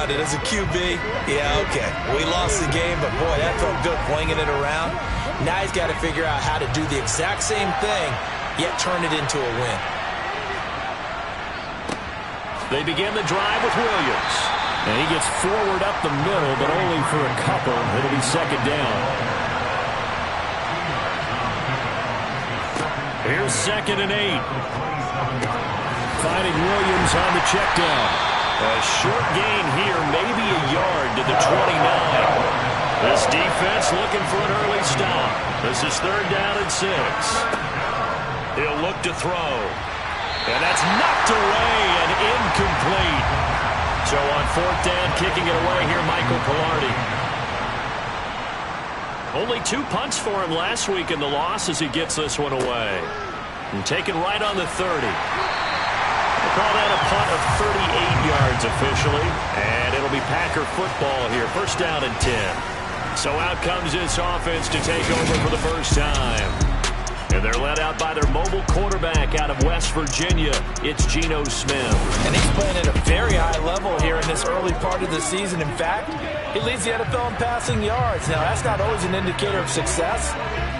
about it. As a QB, yeah, okay. We lost the game, but boy, that felt good flinging it around. Now he's got to figure out how to do the exact same thing, yet turn it into a win. They begin the drive with Williams. And he gets forward up the middle, but only for a couple. It'll be second down. Here's 2nd and 8. Finding Williams on the check down. A short gain here, maybe a yard to the 29. This defense looking for an early stop. This is 3rd down and 6. He'll look to throw. And that's knocked away and incomplete. So on 4th down, kicking it away here, Michael Pilardi. Only 2 punts for him last week in the loss as he gets this one away. And taken right on the 30. We'll call that a punt of 38 yards officially. And it'll be Packer football here. 1st down and 10. So out comes this offense to take over for the first time. And they're led out by their mobile quarterback out of West Virginia. It's Geno Smith. And he's playing at a very high level here in this early part of the season. In fact, he leads the NFL in passing yards. Now, that's not always an indicator of success,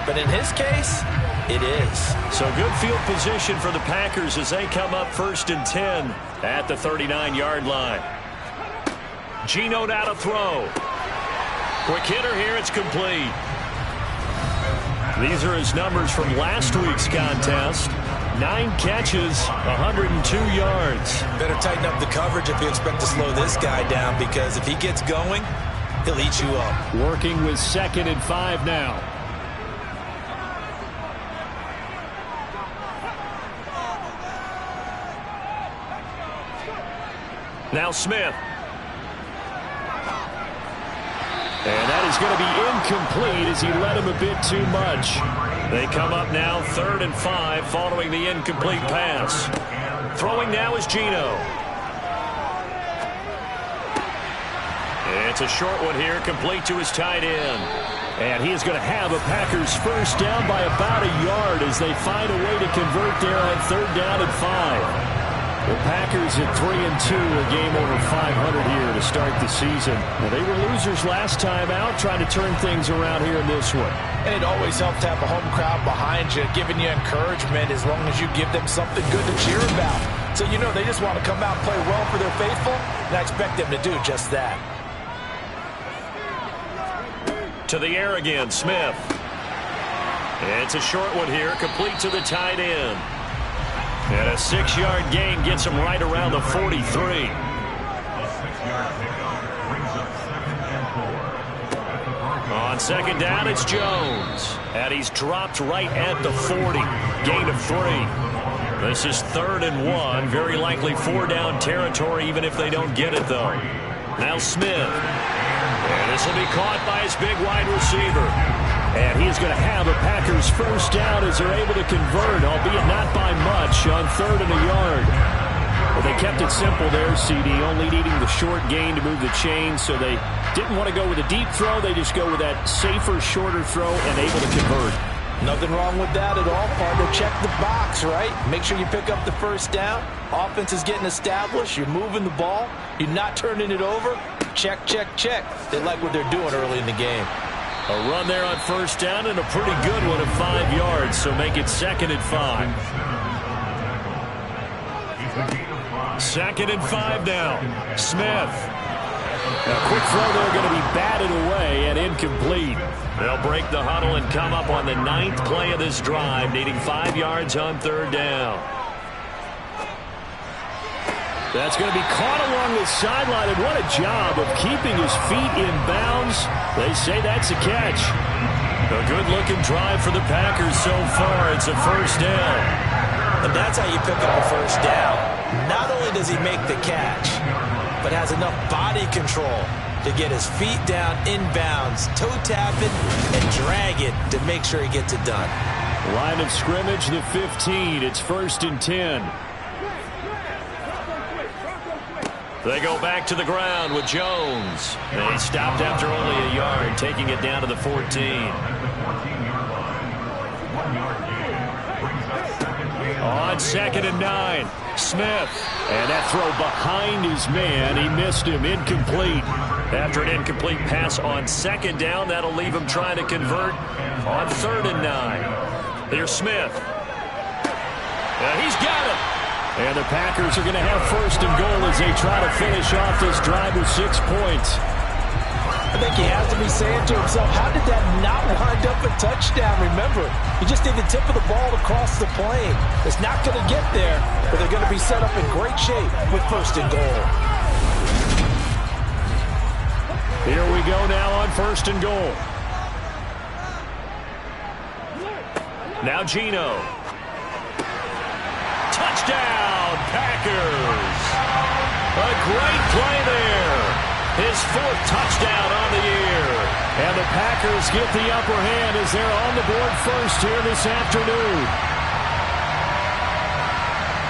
but in his case, it is. So good field position for the Packers as they come up 1st and 10 at the 39-yard line. Geno now to throw. Quick hitter here, it's complete. These are his numbers from last week's contest. 9 catches, 102 yards. Better tighten up the coverage if you expect to slow this guy down, because if he gets going, he'll eat you up. Working with 2nd and 5 now. Now Smith. And that is going to be incomplete as he led him a bit too much. They come up now 3rd and 5 following the incomplete pass. Throwing now is Geno. It's a short one here, complete to his tight end. And he is going to have a Packers 1st down by about a yard as they find a way to convert there on 3rd down and 5. The Packers at 3-2, a game over 500 here to start the season. Well, they were losers last time out, trying to turn things around here in this one. And it always helps to have a home crowd behind you, giving you encouragement as long as you give them something good to cheer about. So, you know, they just want to come out and play well for their faithful, and I expect them to do just that. To the air again, Smith. It's a short one here, complete to the tight end. And a 6-yard gain gets him right around the 43. On 2nd down, it's Jones. And he's dropped right at the 40. Gain of 3. This is 3rd and 1. Very likely 4-down territory, even if they don't get it, though. Now Smith. And this will be caught by his big wide receiver. And he's going to have a Packers 1st down as they're able to convert, albeit not by much, on 3rd and a yard. Well, they kept it simple there, CD, only needing the short gain to move the chain, so they didn't want to go with a deep throw. They just go with that safer, shorter throw and able to convert. Nothing wrong with that at all, partner. Check the box, right? Make sure you pick up the 1st down. Offense is getting established. You're moving the ball. You're not turning it over. Check, check, check. They like what they're doing early in the game. A run there on 1st down and a pretty good one of 5 yards, so make it 2nd and 5. 2nd and 5 now. Smith. A quick throw there going to be batted away and incomplete. They'll break the huddle and come up on the 9th play of this drive, needing 5 yards on 3rd down. That's going to be caught along the sideline, and what a job of keeping his feet in bounds. They say that's a catch. A good-looking drive for the Packers so far. It's a 1st down. And that's how you pick up a 1st down. Not only does he make the catch, but has enough body control to get his feet down in bounds, toe tap it, and drag it to make sure he gets it done. Line of scrimmage, the 15. It's 1st and 10. They go back to the ground with Jones. They stopped after only a yard, taking it down to the 14. On 2nd and 9, Smith. And that throw behind his man. He missed him. Incomplete. After an incomplete pass on 2nd down, that'll leave him trying to convert on 3rd and 9. Here's Smith. He's got it. And the Packers are going to have 1st and goal as they try to finish off this drive with 6 points. I think he has to be saying to himself, how did that not wind up a touchdown? Remember, he just need the tip of the ball to cross the plane. It's not going to get there, but they're going to be set up in great shape with 1st and goal. Here we go now on 1st and goal. Now Geno. Touchdown, Packers. A great play there. His 4th touchdown on the year. And the Packers get the upper hand as they're on the board first here this afternoon.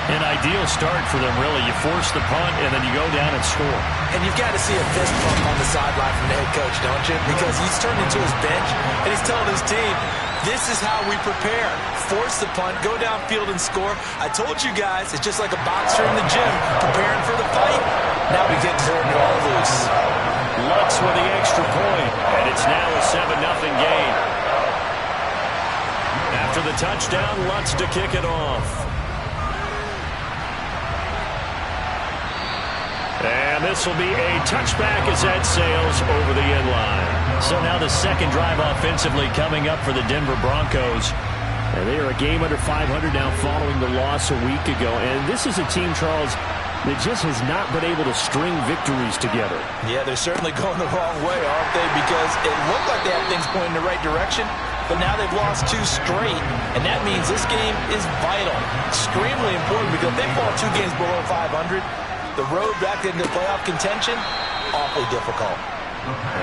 An ideal start for them, really. You force the punt, and then you go down and score. And you've got to see a fist pump on the sideline from the head coach, don't you? Because he's turned into his bench, and he's telling his team, this is how we prepare. Force the punt, go downfield and score. I told you guys, it's just like a boxer in the gym, preparing for the fight. Now we get to turn it all loose. Lutz with the extra point, and it's now a 7-0 game. After the touchdown, Lutz to kick it off. And this will be a touchback as that sails over the end line. So now the 2nd drive offensively coming up for the Denver Broncos. And they are a game under 500 now following the loss a week ago. And this is a team, Charles, that just has not been able to string victories together. Yeah, they're certainly going the wrong way, aren't they? Because it looked like they had things pointing in the right direction, but now they've lost 2 straight, and that means this game is vital, extremely important, because if they fall 2 games below 500, the road back into playoff contention, awfully difficult.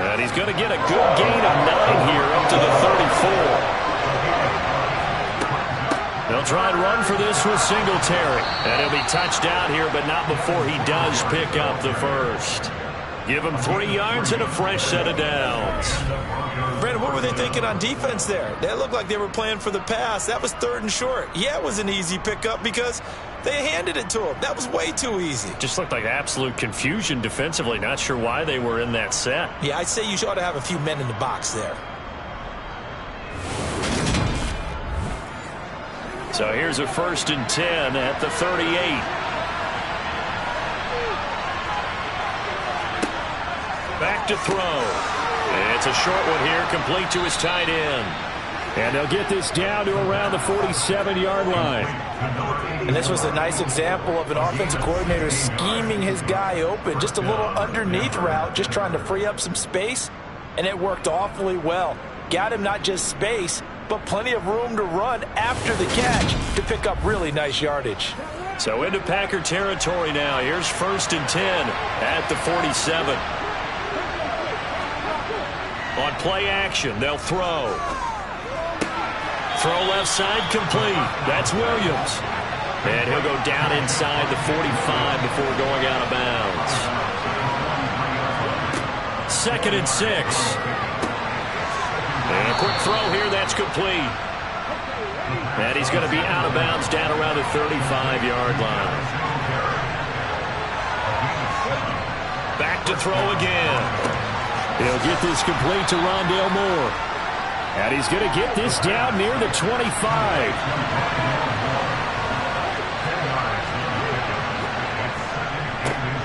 And he's going to get a good gain of 9 here up to the 34. They'll try and run for this with Singletary. And he'll be touched out here, but not before he does pick up the 1st. Give him 3 yards and a fresh set of downs. Brandon, what were they thinking on defense there? They looked like they were playing for the pass. That was 3rd and short. Yeah, it was an easy pickup because they handed it to him. That was way too easy. Just looked like absolute confusion defensively. Not sure why they were in that set. Yeah, I'd say you ought to have a few men in the box there. So here's a 1st and 10 at the 38. Back to throw. It's a short one here, complete to his tight end. And they'll get this down to around the 47-yard line. And this was a nice example of an offensive coordinator scheming his guy open. Just a little underneath route, just trying to free up some space. And it worked awfully well. Got him not just space, but plenty of room to run after the catch to pick up really nice yardage. So into Packer territory now. Here's 1st and 10 at the 47. On play action, they'll throw. Throw left side complete. That's Williams. And he'll go down inside the 45 before going out of bounds. 2nd and 6. And a quick throw here, that's complete. And he's going to be out of bounds down around the 35-yard line. Back to throw again. He'll get this complete to Rondale Moore. And he's going to get this down near the 25.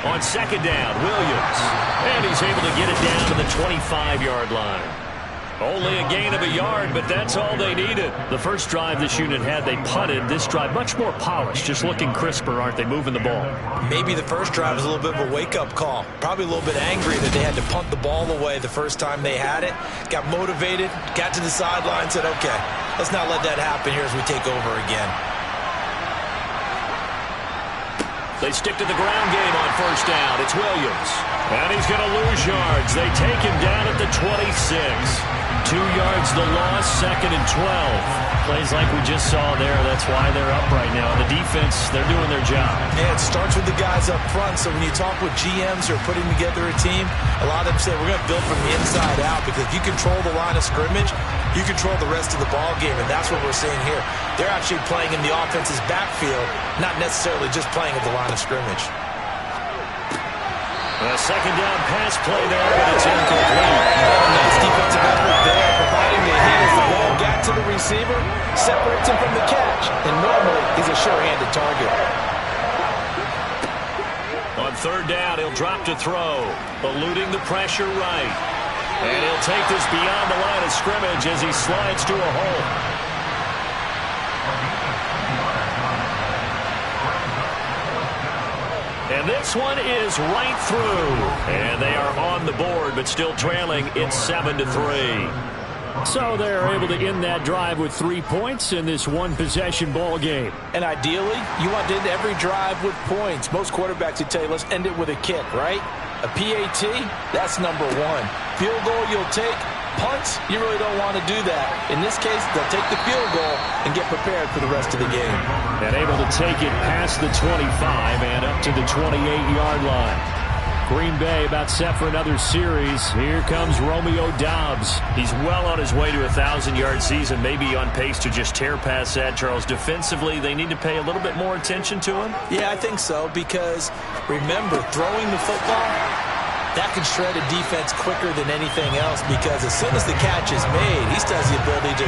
On 2nd down, Williams. And he's able to get it down to the 25-yard line. Only a gain of a yard, but that's all they needed. The first drive this unit had, they punted. This drive, much more polished, just looking crisper, aren't they, moving the ball? Maybe the first drive was a little bit of a wake-up call. Probably a little bit angry that they had to punt the ball away the first time they had it. Got motivated, got to the sideline, said, okay, let's not let that happen here as we take over again. They stick to the ground game on 1st down. It's Williams. And he's going to lose yards. They take him down at the 26. 2 yards the loss, 2nd and 12. Plays like we just saw there. That's why they're up right now. The defense, they're doing their job. Yeah, it starts with the guys up front. So when you talk with GMs who are putting together a team, a lot of them say we're going to build from the inside out, because if you control the line of scrimmage, you control the rest of the ball game, and that's what we're seeing here. They're actually playing in the offense's backfield, not necessarily just playing at the line of scrimmage. A second down pass play there, but it's incomplete. Nice defensive effort there, providing the hit as the ball got to the receiver, separates him from the catch, and normally he's a sure-handed target. On 3rd down, he'll drop to throw, eluding the pressure right. And he'll take this beyond the line of scrimmage as he slides to a hole. And this one is right through. And they are on the board, but still trailing. It's 7-3. So they're able to end that drive with 3 points in this one-possession ball game. And ideally, you want to end every drive with points. Most quarterbacks would tell you, let's end it with a kick, right? A PAT, that's number 1. Field goal you'll take. Punts, you really don't want to do that. In this case, they'll take the field goal and get prepared for the rest of the game. And able to take it past the 25 and up to the 28-yard line. Green Bay about set for another series. Here comes Romeo Doubs. He's well on his way to a 1,000-yard season, maybe on pace to just tear past that, Charles. Defensively, they need to pay a little bit more attention to him? Yeah, I think so, because remember, throwing the football, that can shred a defense quicker than anything else, because as soon as the catch is made, he still has the ability to,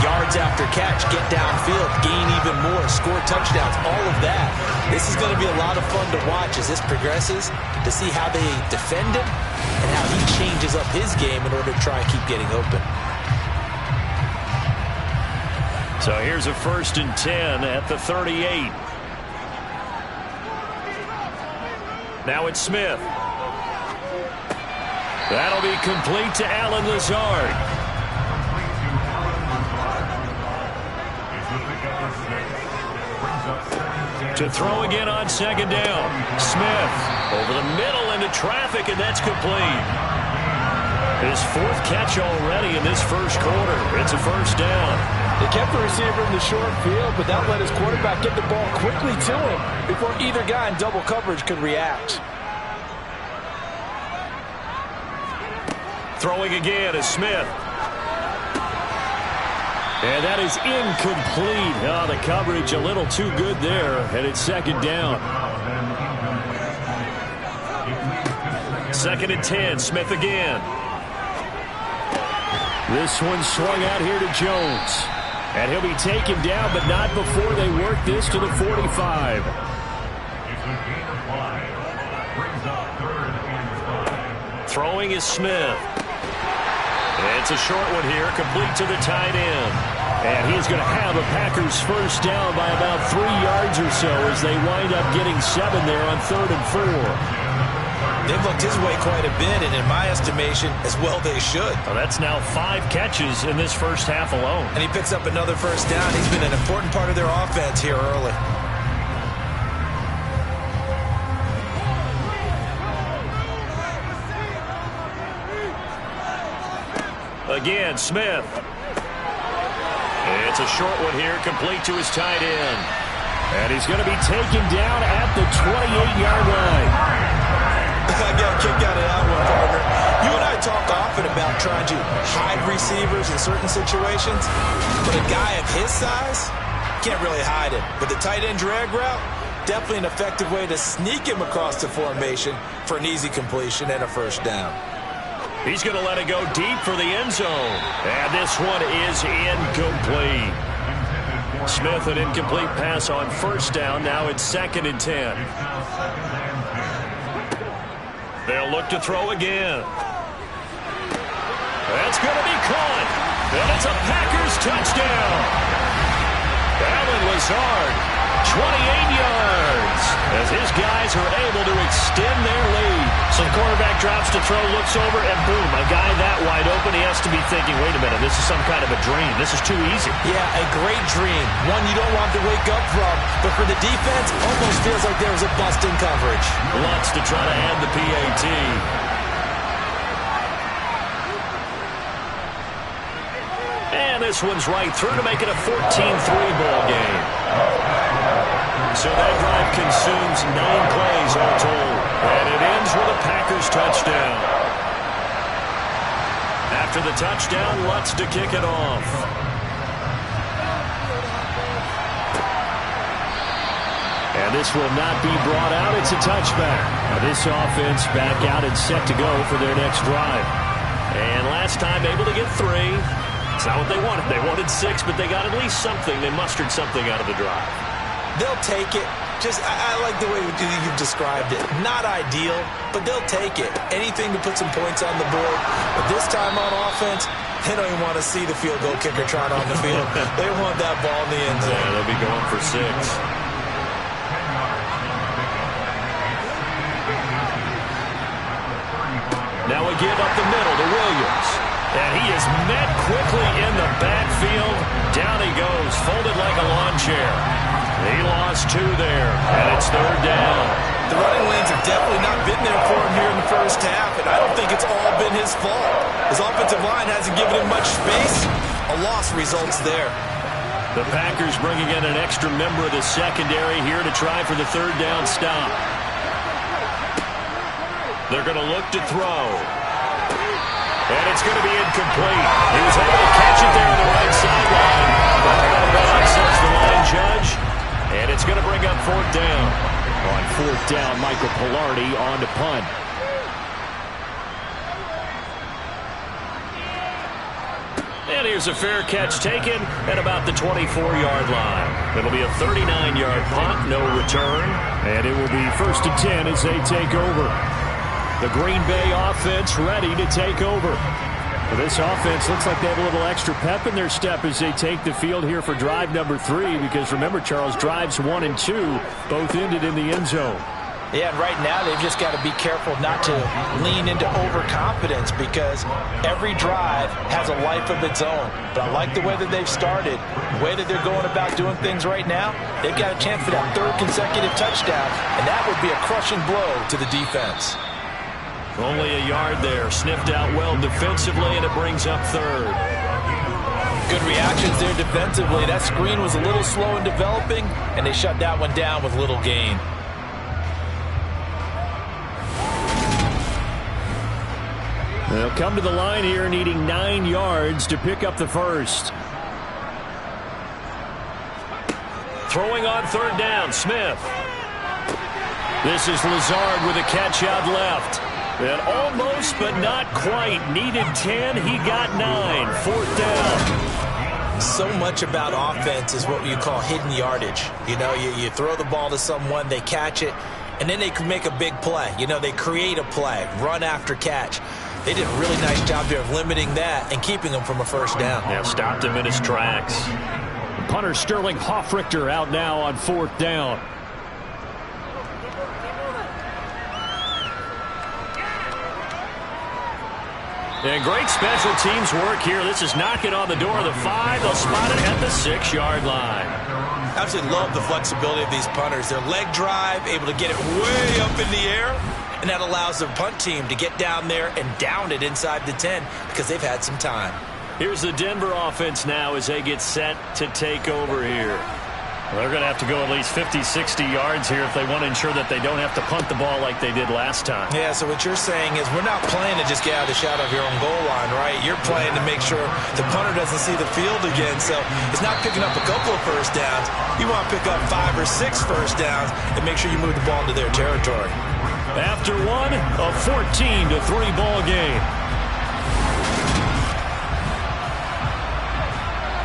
yards after catch, get downfield, gain even more, score touchdowns, all of that. This is going to be a lot of fun to watch as this progresses, to see how they defend him and how he changes up his game in order to try and keep getting open. So here's a 1st and 10 at the 38. Now it's Smith. That'll be complete to Allen Lazard. To throw again on 2nd down. Smith over the middle into traffic, and that's complete. His 4th catch already in this first quarter. It's a 1st down. They kept the receiver in the short field, but that let his quarterback get the ball quickly to him before either guy in double coverage could react. Throwing again is Smith. And that is incomplete. Oh, the coverage a little too good there, and it's 2nd down. 2nd and 10, Smith again. This one swung out here to Jones. And he'll be taken down, but not before they work this to the 45. Throwing is Smith. It's a short one here, complete to the tight end. And he's going to have a Packers 1st down by about 3 yards or so as they wind up getting 7 there on 3rd and 4. They've looked his way quite a bit, and in my estimation, as well they should. Well, that's now 5 catches in this first half alone. And he picks up another 1st down. He's been an important part of their offense here early. Again, Smith. It's a short one here, complete to his tight end. And he's going to be taken down at the 28-yard line. I got a kick out of that one, partner. You and I talk often about trying to hide receivers in certain situations, but a guy of his size can't really hide him. But the tight end drag route, definitely an effective way to sneak him across the formation for an easy completion and a 1st down. He's going to let it go deep for the end zone. And this one is incomplete. Smith, an incomplete pass on 1st down. Now it's 2nd and 10. They'll look to throw again. That's going to be caught. And it's a Packers touchdown. Allen Lazard, 28 yards, as his guys are able to extend their lead. So the quarterback drops to throw, looks over, and boom, a guy that wide open, he has to be thinking, wait a minute, this is some kind of a dream. This is too easy. Yeah, a great dream. One you don't want to wake up from, but for the defense, almost feels like there was a bust in coverage. Wants to try to add the PAT. this one's right through to make it a 14-3 ball game. So that drive consumes 9 plays all told. And it ends with a Packers touchdown. After the touchdown, Lutz to kick it off. And this will not be brought out. It's a touchback. Now this offense back out and set to go for their next drive. And last time able to get 3. It's not what they wanted. They wanted 6, but they got at least something. They mustered something out of the drive. They'll take it. I like the way you've described it. Not ideal, but they'll take it. Anything to put some points on the board. But this time on offense, they don't even want to see the field goal kicker trot on the field. They want that ball in the end zone. Yeah, they'll be going for 6. Now a give up the middle to Williams. And he is met quickly in the backfield. Down he goes, folded like a lawn chair. He lost 2 there, and it's 3rd down. The running lanes have definitely not been there for him here in the first half, and I don't think it's all been his fault. His offensive line hasn't given him much space. A loss results there. The Packers bringing in an extra member of the secondary here to try for the 3rd down stop. They're going to look to throw. And it's going to be incomplete. He was able to catch it there on the right sideline. But out of bounds, says the line judge. And it's going to bring up 4th down. On 4th down, Michael Pilardi on to punt. And here's a fair catch taken at about the 24-yard line. It'll be a 39-yard punt, no return. And it will be 1st and 10 as they take over. The Green Bay offense ready to take over. Well, this offense looks like they have a little extra pep in their step as they take the field here for drive number 3. Because remember, Charles, drives 1 and 2 both ended in the end zone. Yeah, and right now they've just got to be careful not to lean into overconfidence because every drive has a life of its own. But I like the way that they've started, the way that they're going about doing things right now. They've got a chance for that 3rd consecutive touchdown, and that would be a crushing blow to the defense. Only a yard there. Sniffed out well defensively, and it brings up 3rd. Good reactions there defensively. That screen was a little slow in developing, and they shut that one down with little gain. They'll come to the line here needing 9 yards to pick up the 1st. Throwing on 3rd down, Smith. This is Lazard with a catch out left. And almost, but not quite. Needed 10. He got 9. 4th down. So much about offense is what you call hidden yardage. You know, you throw the ball to someone, they catch it, and then they can make a big play. You know, they create a play, run after catch. They did a really nice job there of limiting that and keeping him from a 1st down. Yeah, stopped him in his tracks. Punter Sterling Hoffrichter out now on 4th down. And great special teams work here. This is knocking on the door of the 5. They'll spot it at the 6-yard line. Absolutely love the flexibility of these punters. Their leg drive, able to get it way up in the air, and that allows their punt team to get down there and down it inside the 10 because they've had some time. Here's the Denver offense now as they get set to take over here. Well, they're going to have to go at least 50, 60 yards here if they want to ensure that they don't have to punt the ball like they did last time. Yeah, so what you're saying is we're not playing to just get out of the shadow of your own goal line, right? You're playing to make sure the punter doesn't see the field again. So it's not picking up a couple of 1st downs. You want to pick up 5 or 6 1st downs and make sure you move the ball into their territory. After one, a 14-3 ball game.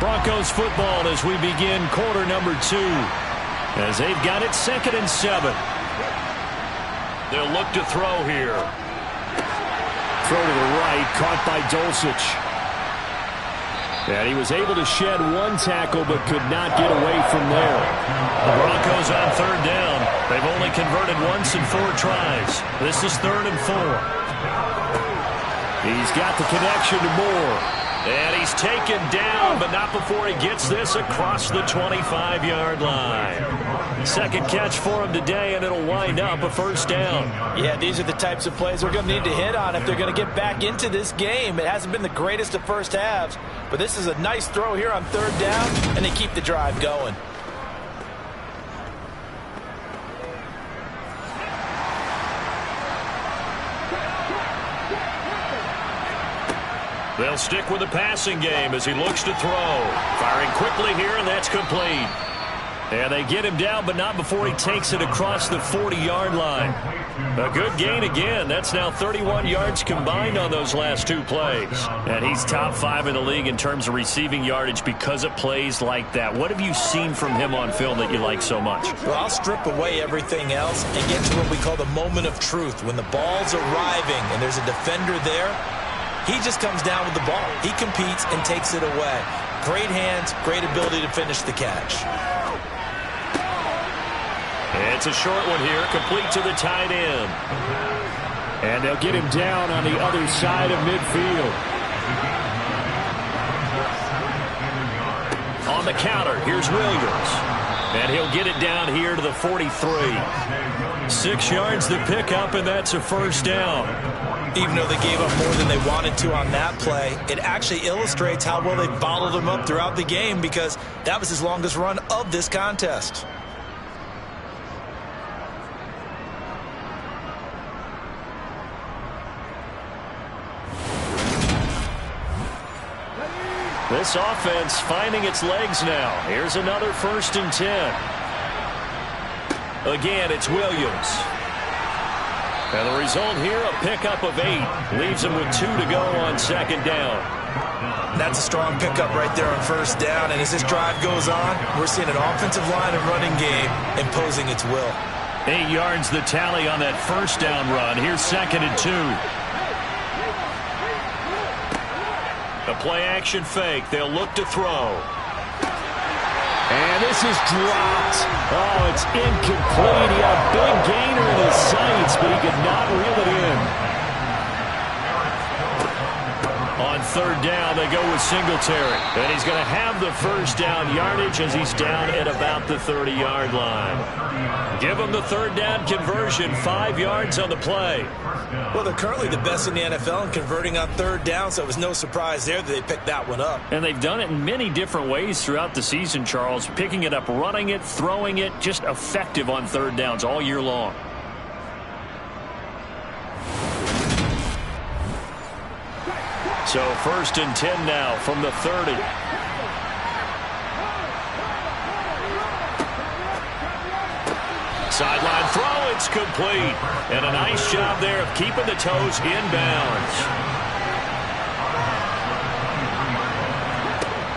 Broncos football as we begin quarter number 2. As they've got it 2nd and 7. They'll look to throw here. Throw to the right, caught by Dulcich. And he was able to shed 1 tackle but could not get away from there. The Broncos on 3rd down. They've only converted once in 4 tries. This is 3rd and 4. He's got the connection to Moore. And he's taken down, but not before he gets this across the 25-yard line. Second catch for him today, and it'll wind up a first down. Yeah, these are the types of plays we're going to need to hit on if they're going to get back into this game. It hasn't been the greatest of first halves, but this is a nice throw here on third down, and they keep the drive going. They'll stick with the passing game as he looks to throw. Firing quickly here, and that's complete. And they get him down, but not before he takes it across the 40-yard line. A good gain again. That's now 31 yards combined on those last two plays. And he's top 5 in the league in terms of receiving yardage because of plays like that. What have you seen from him on film that you like so much? Well, I'll strip away everything else and get to what we call the moment of truth. When the ball's arriving and there's a defender there, he just comes down with the ball. He competes and takes it away. Great hands, great ability to finish the catch. It's a short one here, complete to the tight end. And they'll get him down on the other side of midfield. On the counter, here's Williams. And he'll get it down here to the 43. 6 yards to pick up, and that's a first down. Even though they gave up more than they wanted to on that play, it actually illustrates how well they bottled him up throughout the game because that was his longest run of this contest. This offense finding its legs now. Here's another 1st and 10. Again, it's Williams. And the result here, a pickup of 8. Leaves him with 2 to go on second down. That's a strong pickup right there on first down. And as this drive goes on, we're seeing an offensive line and running game imposing its will. 8 yards the tally on that first down run. Here's 2nd and 2. A play-action fake. They'll look to throw. And this is dropped. Oh, it's incomplete. He had a big gainer in his sights, but he could not reel it in. On third down, they go with Singletary. And he's going to have the first down yardage as he's down at about the 30-yard line. Give him the third down conversion, 5 yards on the play. Well, they're currently the best in the NFL in converting on third down, so it was no surprise there that they picked that one up. And they've done it in many different ways throughout the season, Charles. Picking it up, running it, throwing it, just effective on third downs all year long. So 1st and 10 now from the 30. Sideline throw, it's complete. And a nice job there of keeping the toes inbounds.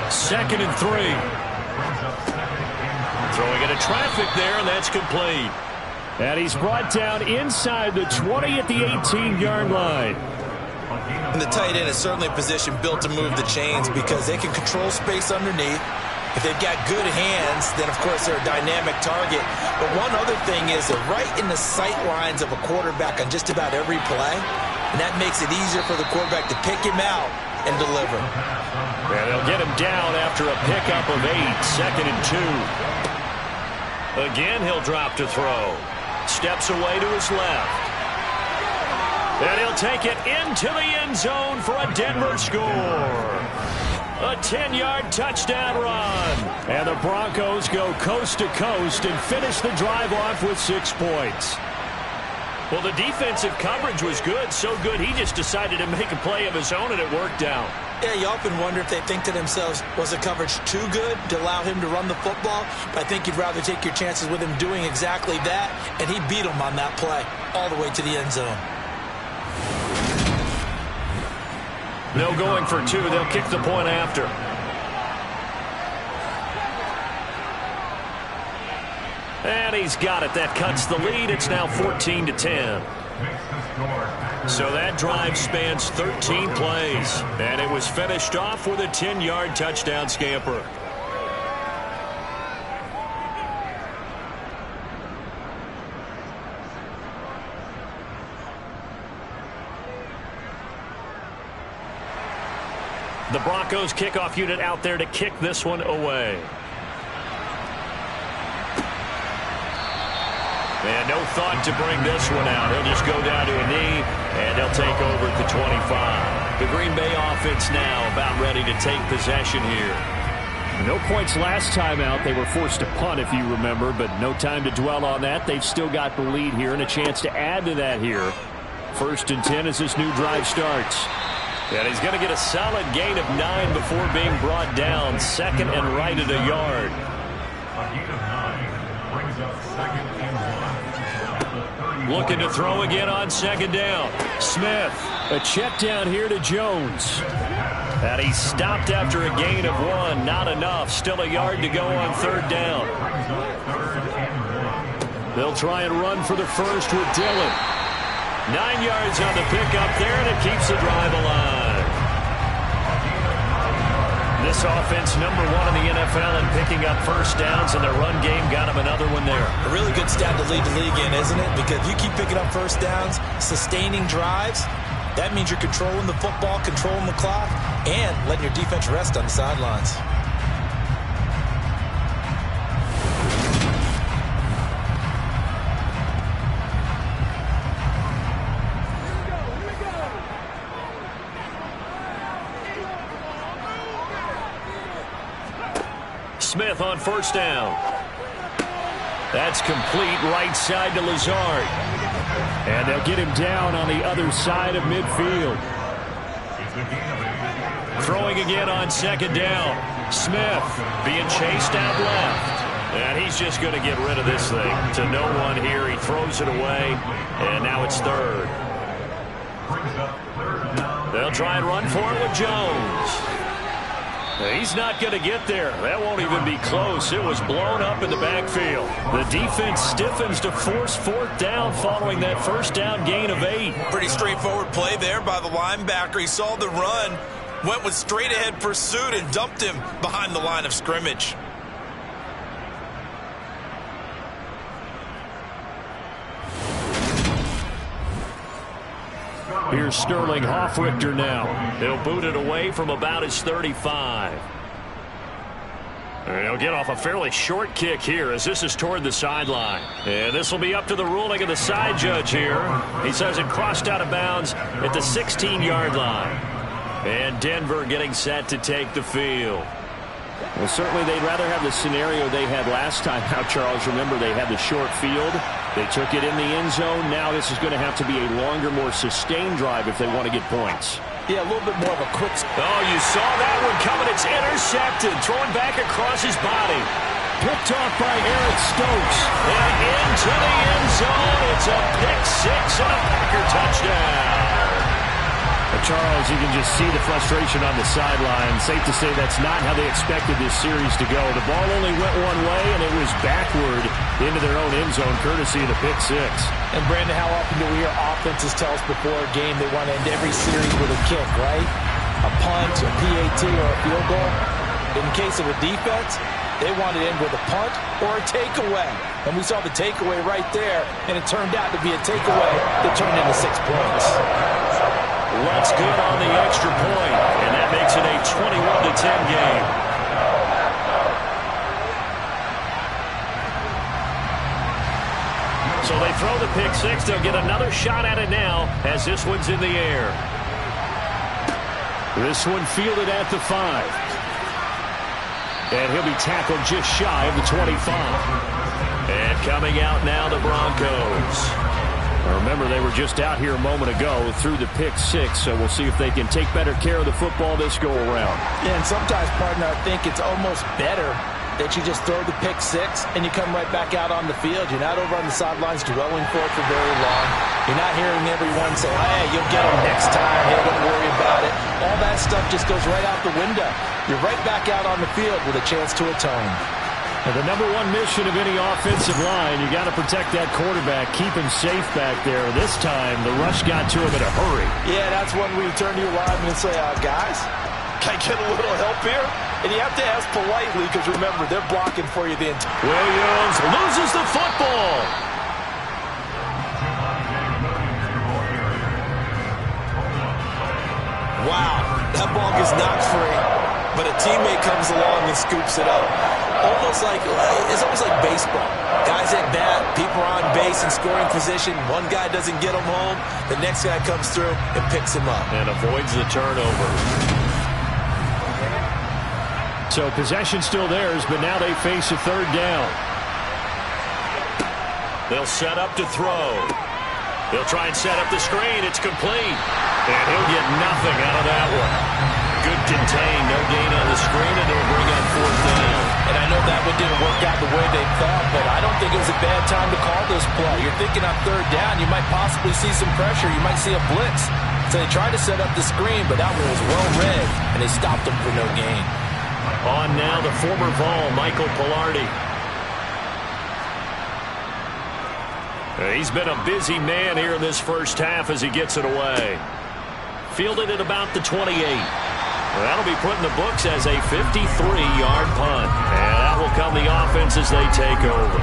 2nd and 3. Throwing into traffic there, and that's complete. And he's brought down inside the 20 at the 18-yard line. And the tight end is certainly a position built to move the chains because they can control space underneath. If they've got good hands, then, of course, they're a dynamic target. But one other thing is they're right in the sight lines of a quarterback on just about every play. And that makes it easier for the quarterback to pick him out and deliver. And they'll get him down after a pickup of 8. 2nd and 2. Again, he'll drop to throw. Steps away to his left. And he'll take it into the end zone for a Denver score. A 10-yard touchdown run. And the Broncos go coast to coast and finish the drive off with 6 points. Well, the defensive coverage was good, so good he just decided to make a play of his own, and it worked out. Yeah, you often wonder if they think to themselves, was the coverage too good to allow him to run the football? But I think you'd rather take your chances with him doing exactly that, and he beat him on that play all the way to the end zone. No going for 2. They'll kick the point after. And he's got it. That cuts the lead. It's now 14-10. So that drive spans 13 plays. And it was finished off with a 10-yard touchdown scamper. The Broncos kickoff unit out there to kick this one away. And no thought to bring this one out. He'll just go down to a knee, and they'll take over at the 25. The Green Bay offense now about ready to take possession here. No points last time out. They were forced to punt, if you remember, but no time to dwell on that. They've still got the lead here and a chance to add to that here. 1st and 10 as this new drive starts. And he's going to get a solid gain of 9 before being brought down. 2nd and right at a yard. A gain of 9 brings up 2nd and 1. Looking to throw again on 2nd down. Smith. A check down here to Jones. And he stopped after a gain of 1. Not enough. Still a yard to go on 3rd down. They'll try and run for the first with Dillon. 9 yards on the pickup there, and it keeps the drive alive. This offense, #1 in the NFL in picking up first downs, and their run game got him another one there. A really good stat to lead the league in, isn't it? Because you keep picking up first downs, sustaining drives, that means you're controlling the football, controlling the clock, and letting your defense rest on the sidelines. Smith on 1st down. That's complete right side to Lazard. And they'll get him down on the other side of midfield. Throwing again on 2nd down. Smith being chased out left. And he's just going to get rid of this thing. To no one here. He throws it away. And now it's 3rd. They'll try and run for it with Jones. He's not going to get there. That won't even be close. It was blown up in the backfield. The defense stiffens to force 4th down following that 1st down gain of 8. Pretty straightforward play there by the linebacker. He saw the run, went with straight-ahead pursuit, and dumped him behind the line of scrimmage. Here's Sterling Hoffrichter now. He'll boot it away from about his 35. And he'll get off a fairly short kick here as this is toward the sideline. And this will be up to the ruling of the side judge here. He says it crossed out of bounds at the 16-yard line. And Denver getting set to take the field. Well, certainly they'd rather have the scenario they had last time out, Charles. Remember, they had the short field. They took it in the end zone. Now this is going to have to be a longer, more sustained drive if they want to get points. Yeah, a little bit more of a quick... Oh, you saw that one coming. It's intercepted. Throwing back across his body. Picked off by Eric Stokes. And into the end zone. It's a pick 6 and a Packer touchdown. Charles, you can just see the frustration on the sideline. Safe to say that's not how they expected this series to go. The ball only went one way, and it was backward into their own end zone, courtesy of the pick 6. And, Brandon, how often do we hear offenses tell us before a game they want to end every series with a kick, right? A punt, a PAT, or a field goal. In case of a defense, they want to end with a punt or a takeaway. And we saw the takeaway right there, and it turned out to be a takeaway that turned into 6 points. Looks good on the extra point, and that makes it a 21-10 game. So they throw the pick 6. They'll get another shot at it now as this one's in the air. This one fielded at the 5. And he'll be tackled just shy of the 25. And coming out now, the Broncos. Remember, they were just out here a moment ago through the pick 6, so we'll see if they can take better care of the football this go-around. Yeah, and sometimes, partner, I think it's almost better that you just throw the pick 6 and you come right back out on the field. You're not over on the sidelines dwelling for it for very long. You're not hearing everyone say, hey, you'll get them next time. Hey, don't worry about it. All that stuff just goes right out the window. You're right back out on the field with a chance to atone. And the #1 mission of any offensive line, you got to protect that quarterback, keep him safe back there. This time, the rush got to him in a hurry. Yeah, that's when we turn to your lineman and say, guys, can I get a little help here? And you have to ask politely because, remember, they're blocking for you the entire... Williams loses the football. Wow, That ball gets knocked free, but a teammate comes along and scoops it up. It's almost like baseball. Guys at bat, people are on base in scoring position. One guy doesn't get him home. The next guy comes through and picks him up. And avoids the turnover. So possession still theirs, but now they face a third down. They'll set up to throw. They'll try and set up the screen. It's complete. And he'll get nothing out of that one. Good contain. No gain on the screen, and it'll bring up fourth down. And I know that one didn't work out the way they thought, but I don't think it was a bad time to call this play. You're thinking on third down, you might possibly see some pressure. You might see a blitz. So they tried to set up the screen, but that one was well read, and they stopped them for no gain. On now, the former Vol, Michael Pilardi. He's been a busy man here in this first half as he gets it away. Fielded at about the 28. That'll be put in the books as a 53-yard punt. And that will come the offense as they take over.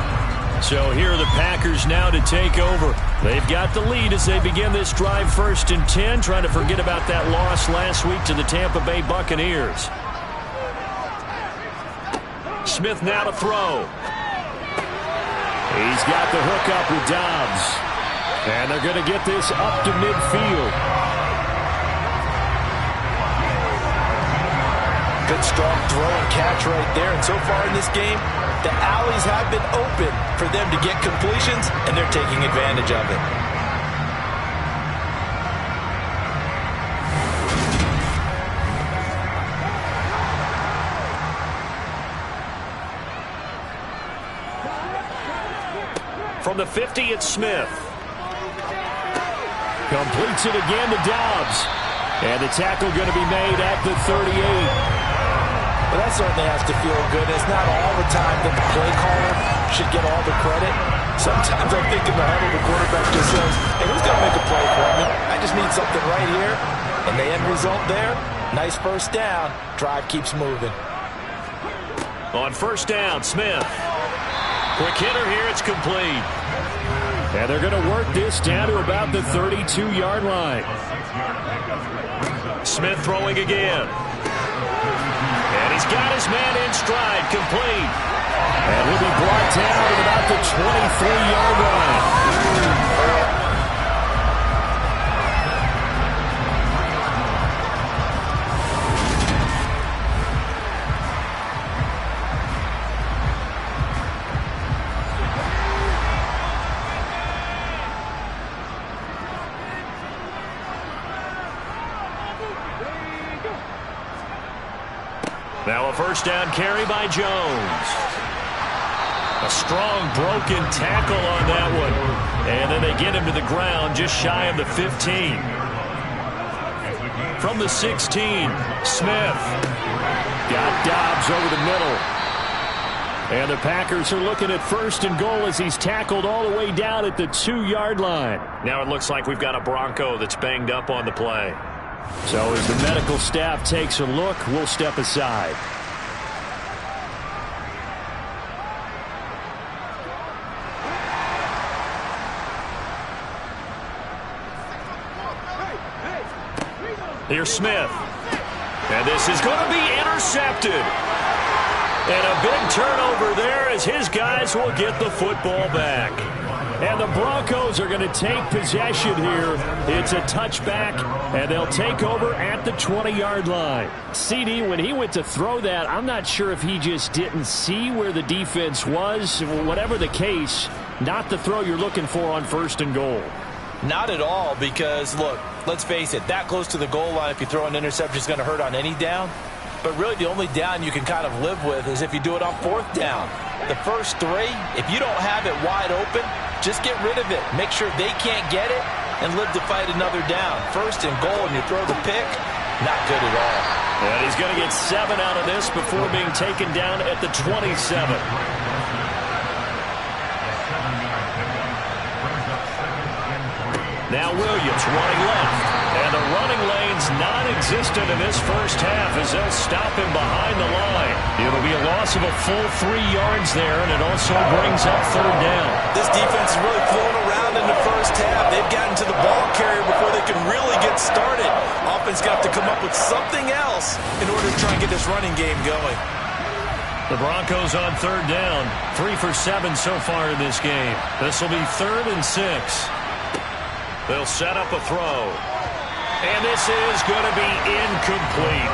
So here are the Packers now to take over. They've got the lead as they begin this drive 1st and 10, trying to forget about that loss last week to the Tampa Bay Buccaneers. Smith now to throw. He's got the hook up with Dobbs. And they're going to get this up to midfield. Good strong throw and catch right there. And so far in this game, the alleys have been open for them to get completions, and they're taking advantage of it. From the 50, it's Smith. Completes it again to Dobbs. And the tackle going to be made at the 38. Well, that certainly has to feel good. It's not all the time that the play caller should get all the credit. Sometimes I think in the huddle, the quarterback just says, hey, who's going to make a play for me? I just need something right here. And the end result there, nice first down. Drive keeps moving. On first down, Smith. Quick hitter here, it's complete. And they're going to work this down to about the 32-yard line. Smith throwing again. And he's got his man in stride, complete. And he'll be brought down at about the 23-yard line. Now a first down carry by Jones. A strong broken tackle on that one. And then they get him to the ground just shy of the 15. From the 16, Smith. Got Dobbs over the middle. And the Packers are looking at first and goal as he's tackled all the way down at the 2-yard line. Now it looks like we've got a Bronco that's banged up on the play. So as the medical staff takes a look, we'll step aside. Here's Smith. And this is going to be intercepted. And a big turnover there as his guys will get the football back. And the Broncos are going to take possession here. It's a touchback, and they'll take over at the 20-yard line. CD, when he went to throw that, I'm not sure if he just didn't see where the defense was. Whatever the case, not the throw you're looking for on first and goal. Not at all, because, look, let's face it, that close to the goal line, if you throw an interception, is going to hurt on any down. But really, the only down you can kind of live with is if you do it on fourth down. The first three, if you don't have it wide open, just get rid of it. Make sure they can't get it and live to fight another down. First and goal, and you throw the pick, not good at all. And he's going to get 7 out of this before being taken down at the 27. Now Williams running left. And the running lane's it's non-existent in this first half as they'll stop him behind the line. It'll be a loss of a full 3 yards there, and it also brings up third down. This defense is really flown around in the first half. They've gotten to the ball carrier before they can really get started. Offense got to come up with something else in order to try and get this running game going. The Broncos on third down, 3 for 7 so far in this game. This will be 3rd and 6. They'll set up a throw. And this is going to be incomplete.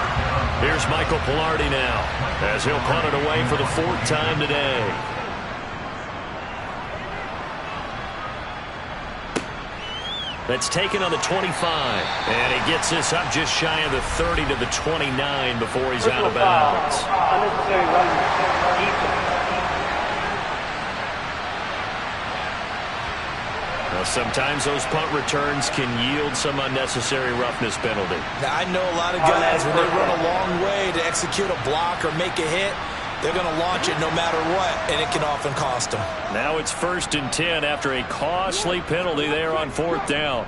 Here's Michael Pilardi now as he'll punt it away for the 4th time today. That's taken on the 25. And he gets this up just shy of the 30 to the 29 before he's out of bounds. Now, sometimes those punt returns can yield some unnecessary roughness penalty. Now, I know a lot of guys, when they run a long way to execute a block or make a hit, they're going to launch it no matter what, and it can often cost them. Now it's 1st and 10 after a costly penalty there on 4th down.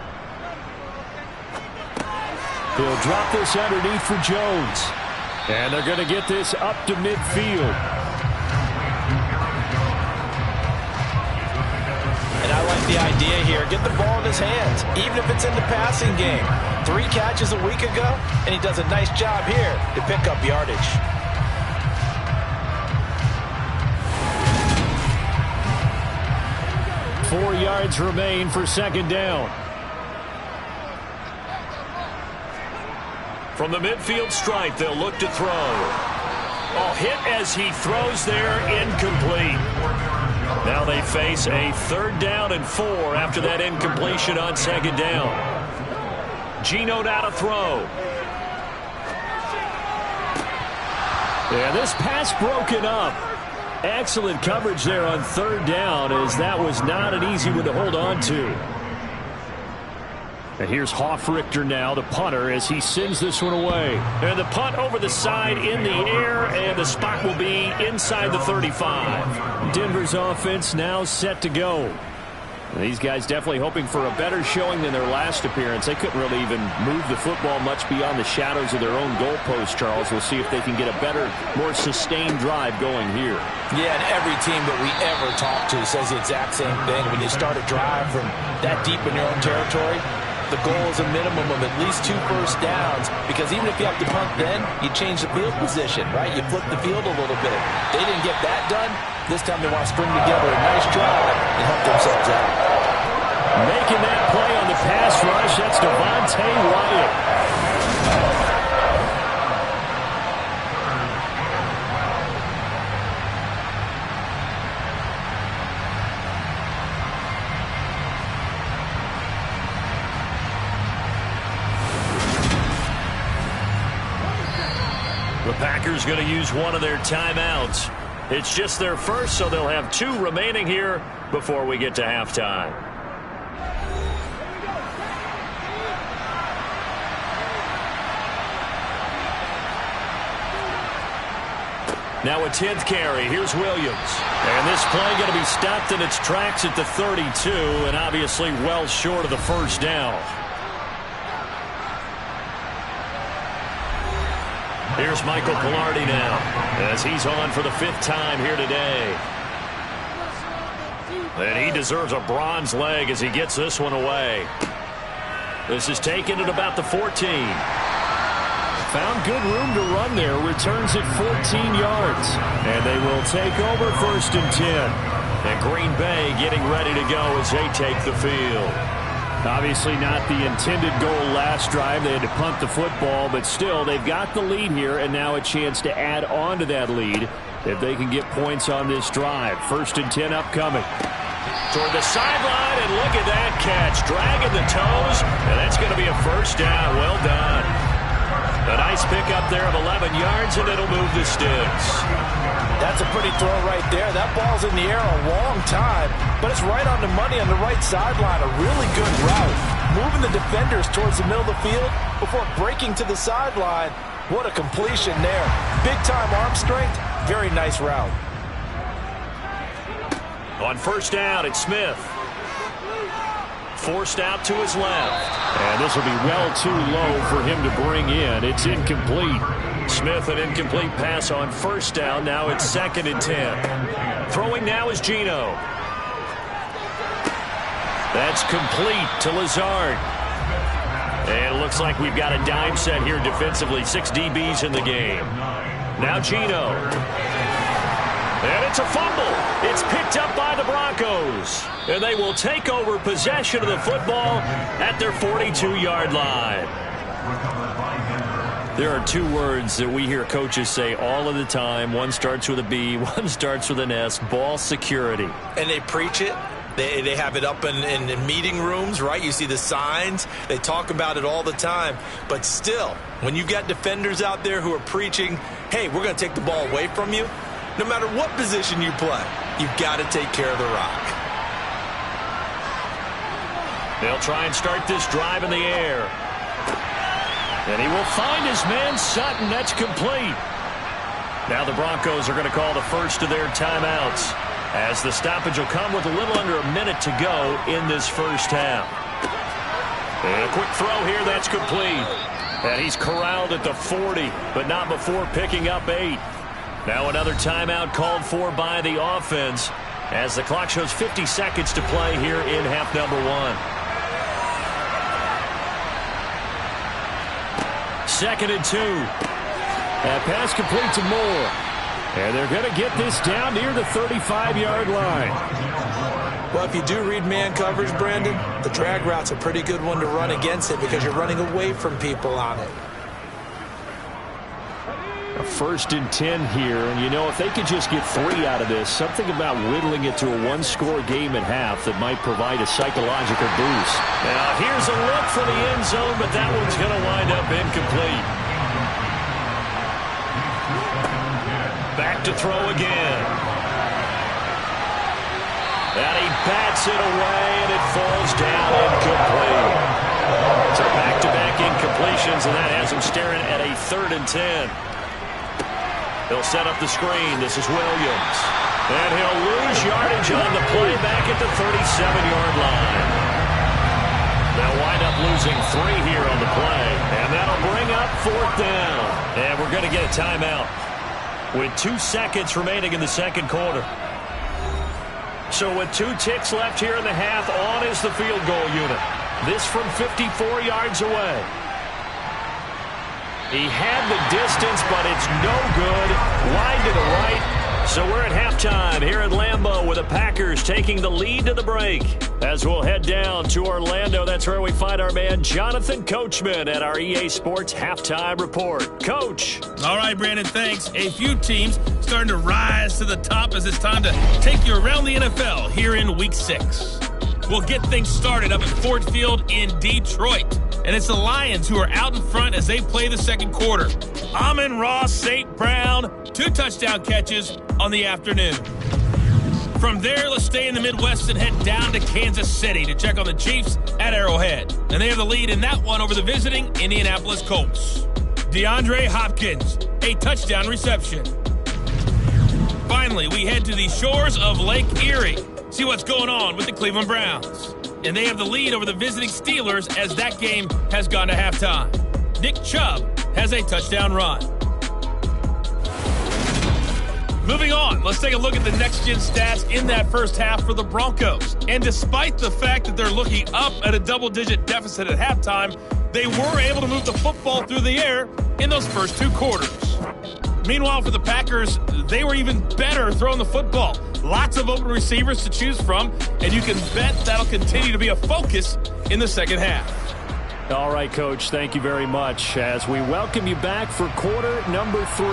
He'll drop this underneath for Jones. And they're going to get this up to midfield. And I like the idea here. Get the ball in his hands, even if it's in the passing game. 3 catches a week ago, and he does a nice job here to pick up yardage. Four yards remain for 2nd down. From the midfield stripe, they'll look to throw. Oh, hit as he throws there, incomplete. Now they face a 3rd down and 4 after that incompletion on 2nd down. Geno now to throw. Yeah, this pass broken up. Excellent coverage there on 3rd down, as that was not an easy one to hold on to. And here's Hofrichter now, the punter, as he sends this one away. And the punt over the side in the air, and the spot will be inside the 35. Denver's offense now set to go. And these guys definitely hoping for a better showing than their last appearance. They couldn't really even move the football much beyond the shadows of their own goalpost, Charles. We'll see if they can get a better, more sustained drive going here. Yeah, and every team that we ever talk to says the exact same thing. When you start a drive from that deep in your own territory, the goal is a minimum of at least 2 first downs, because even if you have to punt then, you change the field position, right? You flip the field a little bit. They didn't get that done. This time they want to string together a nice drive and help themselves out. Making that play on the pass rush, that's Devontae Wyatt. The Packers going to use one of their timeouts. It's just their first, so they'll have 2 remaining here before we get to halftime. Now a 10th carry. Here's Williams. And this play going to be stopped in its tracks at the 32, and obviously well short of the first down. Here's Michael Pilardi now, as he's on for the 5th time here today. And he deserves a bronze leg as he gets this one away. This is taken at about the 14. Found good room to run there. Returns at 14 yards. And they will take over 1st and 10. And Green Bay getting ready to go as they take the field. Obviously not the intended goal last drive. They had to punt the football, but still they've got the lead here, and now a chance to add on to that lead if they can get points on this drive. 1st and 10 upcoming. Toward the sideline, and look at that catch. Dragging the toes, and that's going to be a first down. Well done. A nice pickup there of 11 yards, and it'll move the sticks. That's a pretty throw right there. That ball's in the air a long time, but it's right on the money on the right sideline. A really good route. Moving the defenders towards the middle of the field before breaking to the sideline. What a completion there. Big-time arm strength. Very nice route. On 1st down, it's Smith. forced out to his left. And this will be well too low for him to bring in. It's incomplete. Smith, an incomplete pass on first down. Now it's 2nd and 10. Throwing now is Geno. That's complete to Lazard. And it looks like we've got a dime set here defensively. 6 DBs in the game. Now Geno. And it's a fumble. It's picked up by the Broncos. And they will take over possession of the football at their 42-yard line. There are 2 words that we hear coaches say all of the time. One starts with a B, one starts with an S. Ball security. And they preach it. They have it up in meeting rooms, right? You see the signs. They talk about it all the time. But still, when you've got defenders out there who are preaching, hey, we're going to take the ball away from you, no matter what position you play, you've got to take care of the rock. They'll try and start this drive in the air. And he will find his man Sutton. That's complete. Now the Broncos are going to call the first of their timeouts, as the stoppage will come with a little under a minute to go in this first half. And a quick throw here, that's complete. And he's corralled at the 40, but not before picking up 8. Now another timeout called for by the offense, as the clock shows 50 seconds to play here in half number 1. 2nd and 2. That pass complete to Moore. And they're going to get this down near the 35-yard line. Well, if you do read man coverage, Brandon, the drag route's a pretty good one to run against it because you're running away from people on it. A 1st and 10 here, and you know, if they could just get 3 out of this, something about whittling it to a 1-score game at half that might provide a psychological boost. Now here's a look for the end zone, but that one's going to wind up incomplete. Back to throw again. And he bats it away, and it falls down incomplete. So back-to-back incompletions, and that has him staring at a 3rd and 10. He'll set up the screen. This is Williams. And he'll lose yardage on the play back at the 37-yard line. They'll wind up losing 3 here on the play. And that'll bring up 4th down. And we're going to get a timeout with 2 seconds remaining in the second quarter. So with 2 ticks left here in the half, on is the field goal unit. This from 54 yards away. He had the distance, but it's no good. Wide to the right. So we're at halftime here at Lambeau with the Packers taking the lead to the break. As we'll head down to Orlando, that's where we find our man Jonathan Coachman at our EA Sports Halftime Report. Coach. All right, Brandon, thanks. A few teams starting to rise to the top as it's time to take you around the NFL here in Week 6. We'll get things started up at Ford Field in Detroit. And it's the Lions who are out in front as they play the second quarter. Amon-Ra St. Brown, 2 touchdown catches on the afternoon. From there, let's stay in the Midwest and head down to Kansas City to check on the Chiefs at Arrowhead. And they have the lead in that one over the visiting Indianapolis Colts. DeAndre Hopkins, a touchdown reception. Finally, we head to the shores of Lake Erie. See what's going on with the Cleveland Browns. And they have the lead over the visiting Steelers as that game has gone to halftime. Nick Chubb has a touchdown run. Moving on, let's take a look at the next-gen stats in that first half for the Broncos. And despite the fact that they're looking up at a double-digit deficit at halftime, they were able to move the football through the air in those first 2 quarters. Meanwhile, for the Packers, they were even better throwing the football. Lots of open receivers to choose from, and you can bet that'll continue to be a focus in the second half. All right, Coach, thank you very much as we welcome you back for quarter number 3.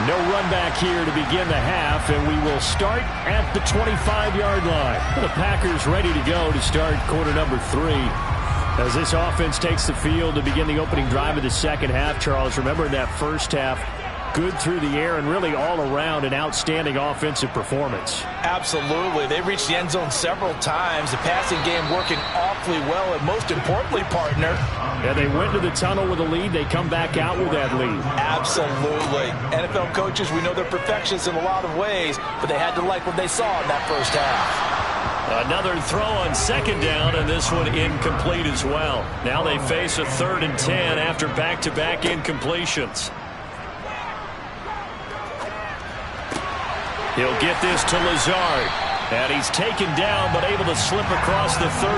No run back here to begin the half, and we will start at the 25-yard line. The Packers ready to go to start quarter number 3. As this offense takes the field to begin the opening drive of the second half, Charles, remember in that first half, good through the air and really all around an outstanding offensive performance. Absolutely. They reached the end zone several times. The passing game working awfully well, and most importantly, partner. Yeah, they went to the tunnel with a lead. They come back out with that lead. Absolutely. NFL coaches, we know they're perfectionists in a lot of ways, but they had to like what they saw in that first half. Another throw on second down, and this one incomplete as well. Now they face a 3rd and 10 after back-to-back incompletions. He'll get this to Lazard. And he's taken down, but able to slip across the 35.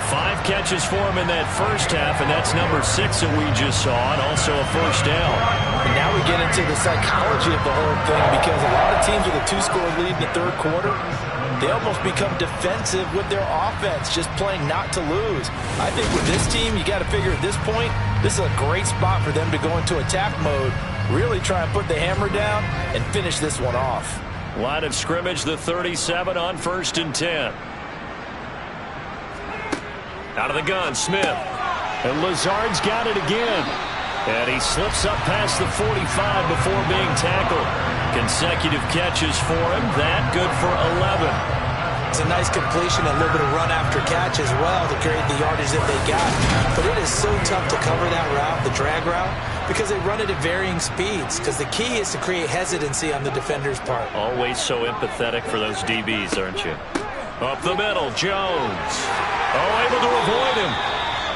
5 catches for him in that first half, and that's number 6 that we just saw, and also a first down. And now we get into the psychology of the whole thing, because a lot of teams with a 2-score lead in the third quarter, they almost become defensive with their offense, just playing not to lose. I think with this team, you got to figure at this point, this is a great spot for them to go into attack mode, really try and put the hammer down and finish this one off. Line of scrimmage, the 37 on 1st and 10. Out of the gun, Smith. And Lazard's got it again. And he slips up past the 45 before being tackled. Consecutive catches for him. That good for 11. It's a nice completion, a little bit of run after catch as well to create the yardage that they got. But it is so tough to cover that route, the drag route, because they run it at varying speeds. Because the key is to create hesitancy on the defender's part. Always so empathetic for those DBs, aren't you? Up the middle, Jones. Oh, able to avoid him.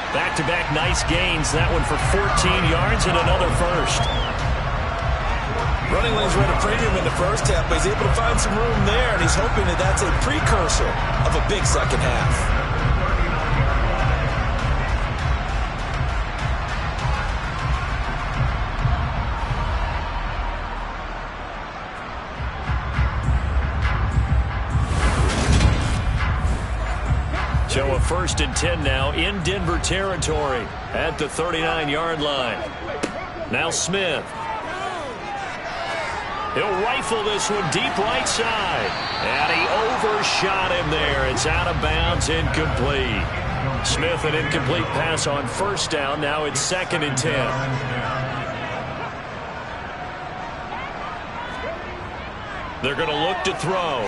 Back-to-back nice gains. That one for 14 yards and another first. Running lanes were at a premium in the first half, but he's able to find some room there, and he's hoping that that's a precursor of a big second half. So a 1st and 10 now in Denver territory at the 39-yard line. Now Smith. He'll rifle this one deep right side. And he overshot him there. It's out of bounds, incomplete. Smith, an incomplete pass on 1st down. Now it's 2nd and 10. They're going to look to throw.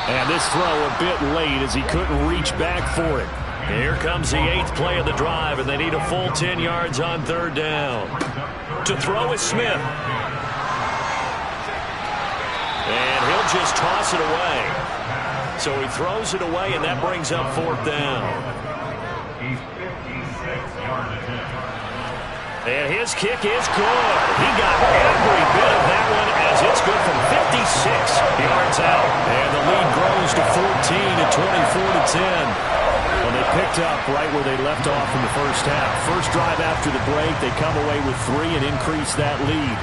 And this throw a bit late as he couldn't reach back for it. Here comes the 8th play of the drive, and they need a full 10 yards on 3rd down. To throw is Smith. And he'll just toss it away. So he throws it away, and that brings up 4th down. He's 56 yards ahead. And his kick is good. He got every bit of that one as it's good from 56 yards out. And the lead grows to 14 at 24-10. Well, they picked up right where they left off in the first half. First drive after the break, they come away with 3 and increase that lead.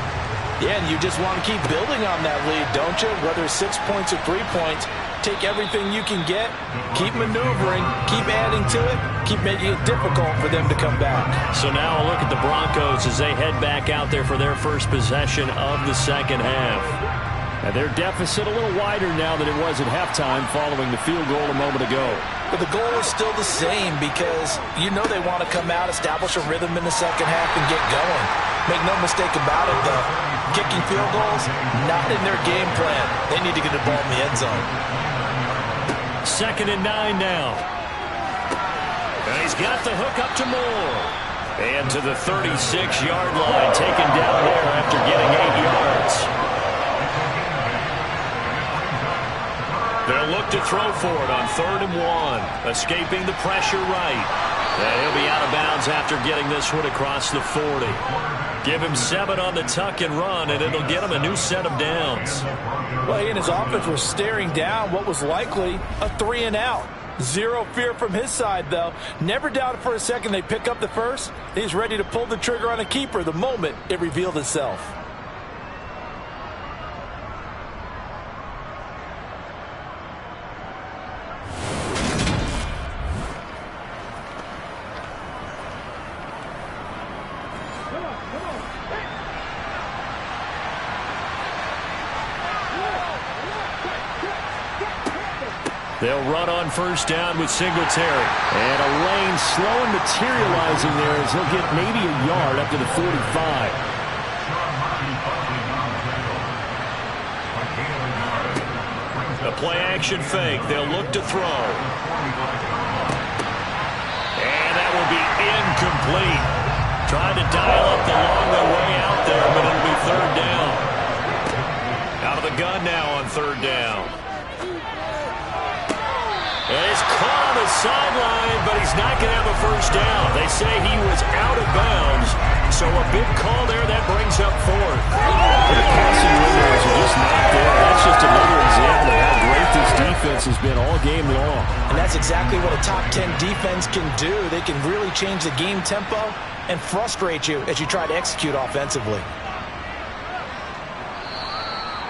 Yeah, and you just want to keep building on that lead, don't you? Whether it's 6 points or 3 points, take everything you can get, keep maneuvering, keep adding to it, keep making it difficult for them to come back. So now a look at the Broncos as they head back out there for their first possession of the second half. And their deficit a little wider now than it was at halftime following the field goal a moment ago. But the goal is still the same because you know they want to come out, establish a rhythm in the second half, and get going. Make no mistake about it, though. Kicking field goals, not in their game plan. They need to get the ball in the end zone. 2nd and 9 now. And he's got the hook up to Moore. And to the 36-yard line, taken down there after getting 8 yards. They'll look to throw for it on 3rd and 1. Escaping the pressure right. And he'll be out of bounds after getting this one across the 40. Give him 7 on the tuck and run, and it'll get him a new set of downs. Well, he and his offense were staring down what was likely a 3 and out. Zero fear from his side, though. Never doubted for a second they pick up the first. He's ready to pull the trigger on a keeper the moment it revealed itself. They'll run on 1st down with Singletary. And a lane slow and materializing there as he'll get maybe a yard up to the 45. A play-action fake. They'll look to throw. And that will be incomplete. Trying to dial up the long way out there, but it'll be 3rd down. Out of the gun now on 3rd down. sideline, but he's not going to have a first down. They say he was out of bounds, so a big call there that brings up fourth. The passing windows are just not there. That's just another example of how great this defense has been all game long. And that's exactly what a top 10 defense can do. They can really change the game tempo and frustrate you as you try to execute offensively.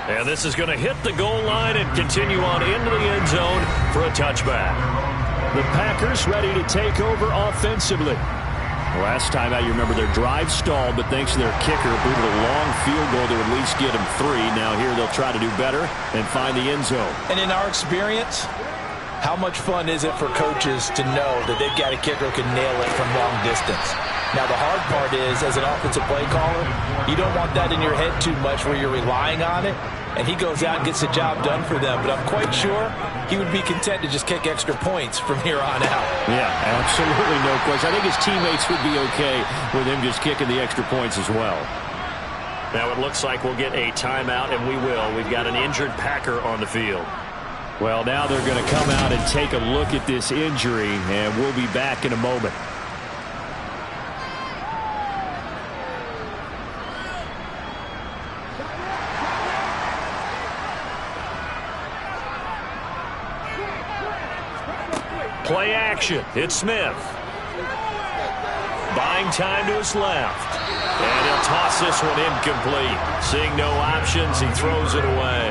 And this is going to hit the goal line and continue on into the end zone for a touchback. The Packers ready to take over offensively. Last time out, you remember their drive stalled, but thanks to their kicker, booted a long field goal to at least get them 3. Now here they'll try to do better and find the end zone. And in our experience, how much fun is it for coaches to know that they've got a kicker who can nail it from long distance? Now, the hard part is, as an offensive play caller, you don't want that in your head too much where you're relying on it, and he goes out and gets the job done for them. But I'm quite sure he would be content to just kick extra points from here on out. Yeah, absolutely no question. I think his teammates would be okay with him just kicking the extra points as well. Now it looks like we'll get a timeout, and we will. We've got an injured Packer on the field. Well, now they're going to come out and take a look at this injury, and we'll be back in a moment. Play action. It's Smith. Buying time to his left. And he'll toss this one incomplete. Seeing no options, he throws it away.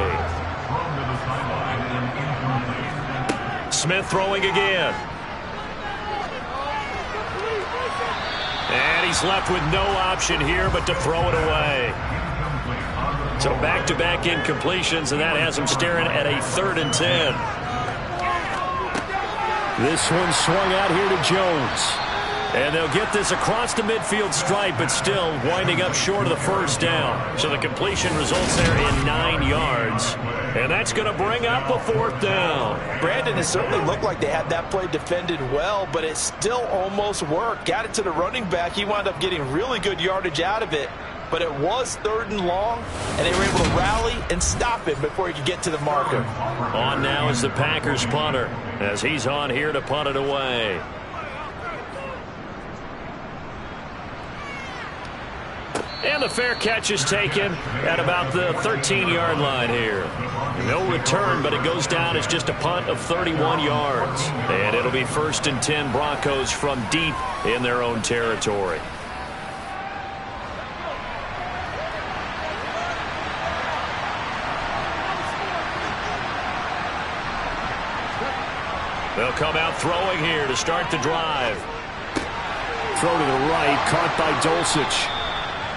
Smith throwing again. And he's left with no option here but to throw it away. So back-to-back incompletions, and that has him staring at a 3rd and 10. This one swung out here to Jones. And they'll get this across the midfield stripe, but still winding up short of the first down. So the completion results there in 9 yards. And that's going to bring up a 4th down. Brandon, it certainly looked like they had that play defended well, but it still almost worked. Got it to the running back. He wound up getting really good yardage out of it. But it was 3rd and long, and they were able to rally and stop it before he could get to the marker. On now is the Packers punter, as he's on here to punt it away. And the fair catch is taken at about the 13-yard line here. No return, but it goes down as just a punt of 31 yards. And it'll be 1st and 10 Broncos from deep in their own territory. They'll come out throwing here to start the drive. Throw to the right, caught by Dulcich.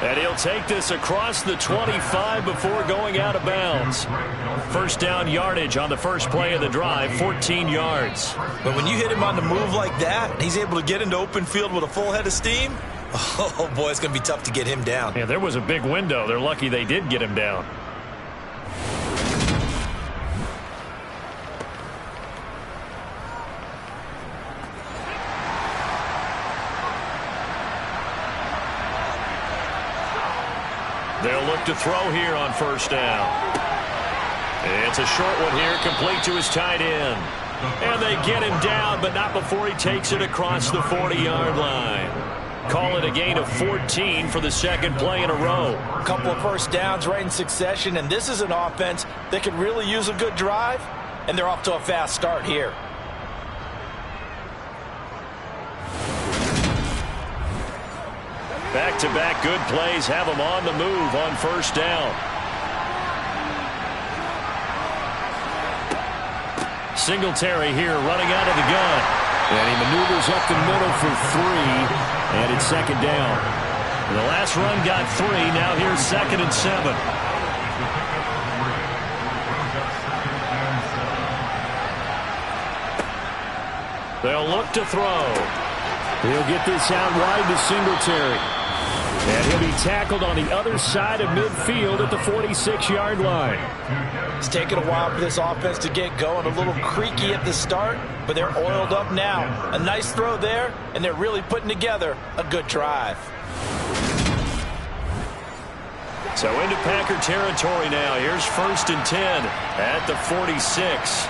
And he'll take this across the 25 before going out of bounds. First down yardage on the first play of the drive, 14 yards. But when you hit him on the move like that, he's able to get into open field with a full head of steam. Oh, boy, it's going to be tough to get him down. Yeah, there was a big window. They're lucky they did get him down. They'll look to throw here on first down. It's a short one here, complete to his tight end. And they get him down, but not before he takes it across the 40-yard line. Call it a gain of 14 for the 2nd play in a row. A couple of first downs right in succession, and this is an offense that could really use a good drive, and they're off to a fast start here. Back-to-back good plays have them on the move on first down. Singletary here running out of the gun. And he maneuvers up the middle for 3, and it's 2nd down. The last run got 3. Now here's 2nd and 7. They'll look to throw. He'll get this out wide to Singletary. And he'll be tackled on the other side of midfield at the 46-yard line. It's taken a while for this offense to get going. A little creaky at the start, but they're oiled up now. A nice throw there, and they're really putting together a good drive. So into Packer territory now. Here's 1st and 10 at the 46.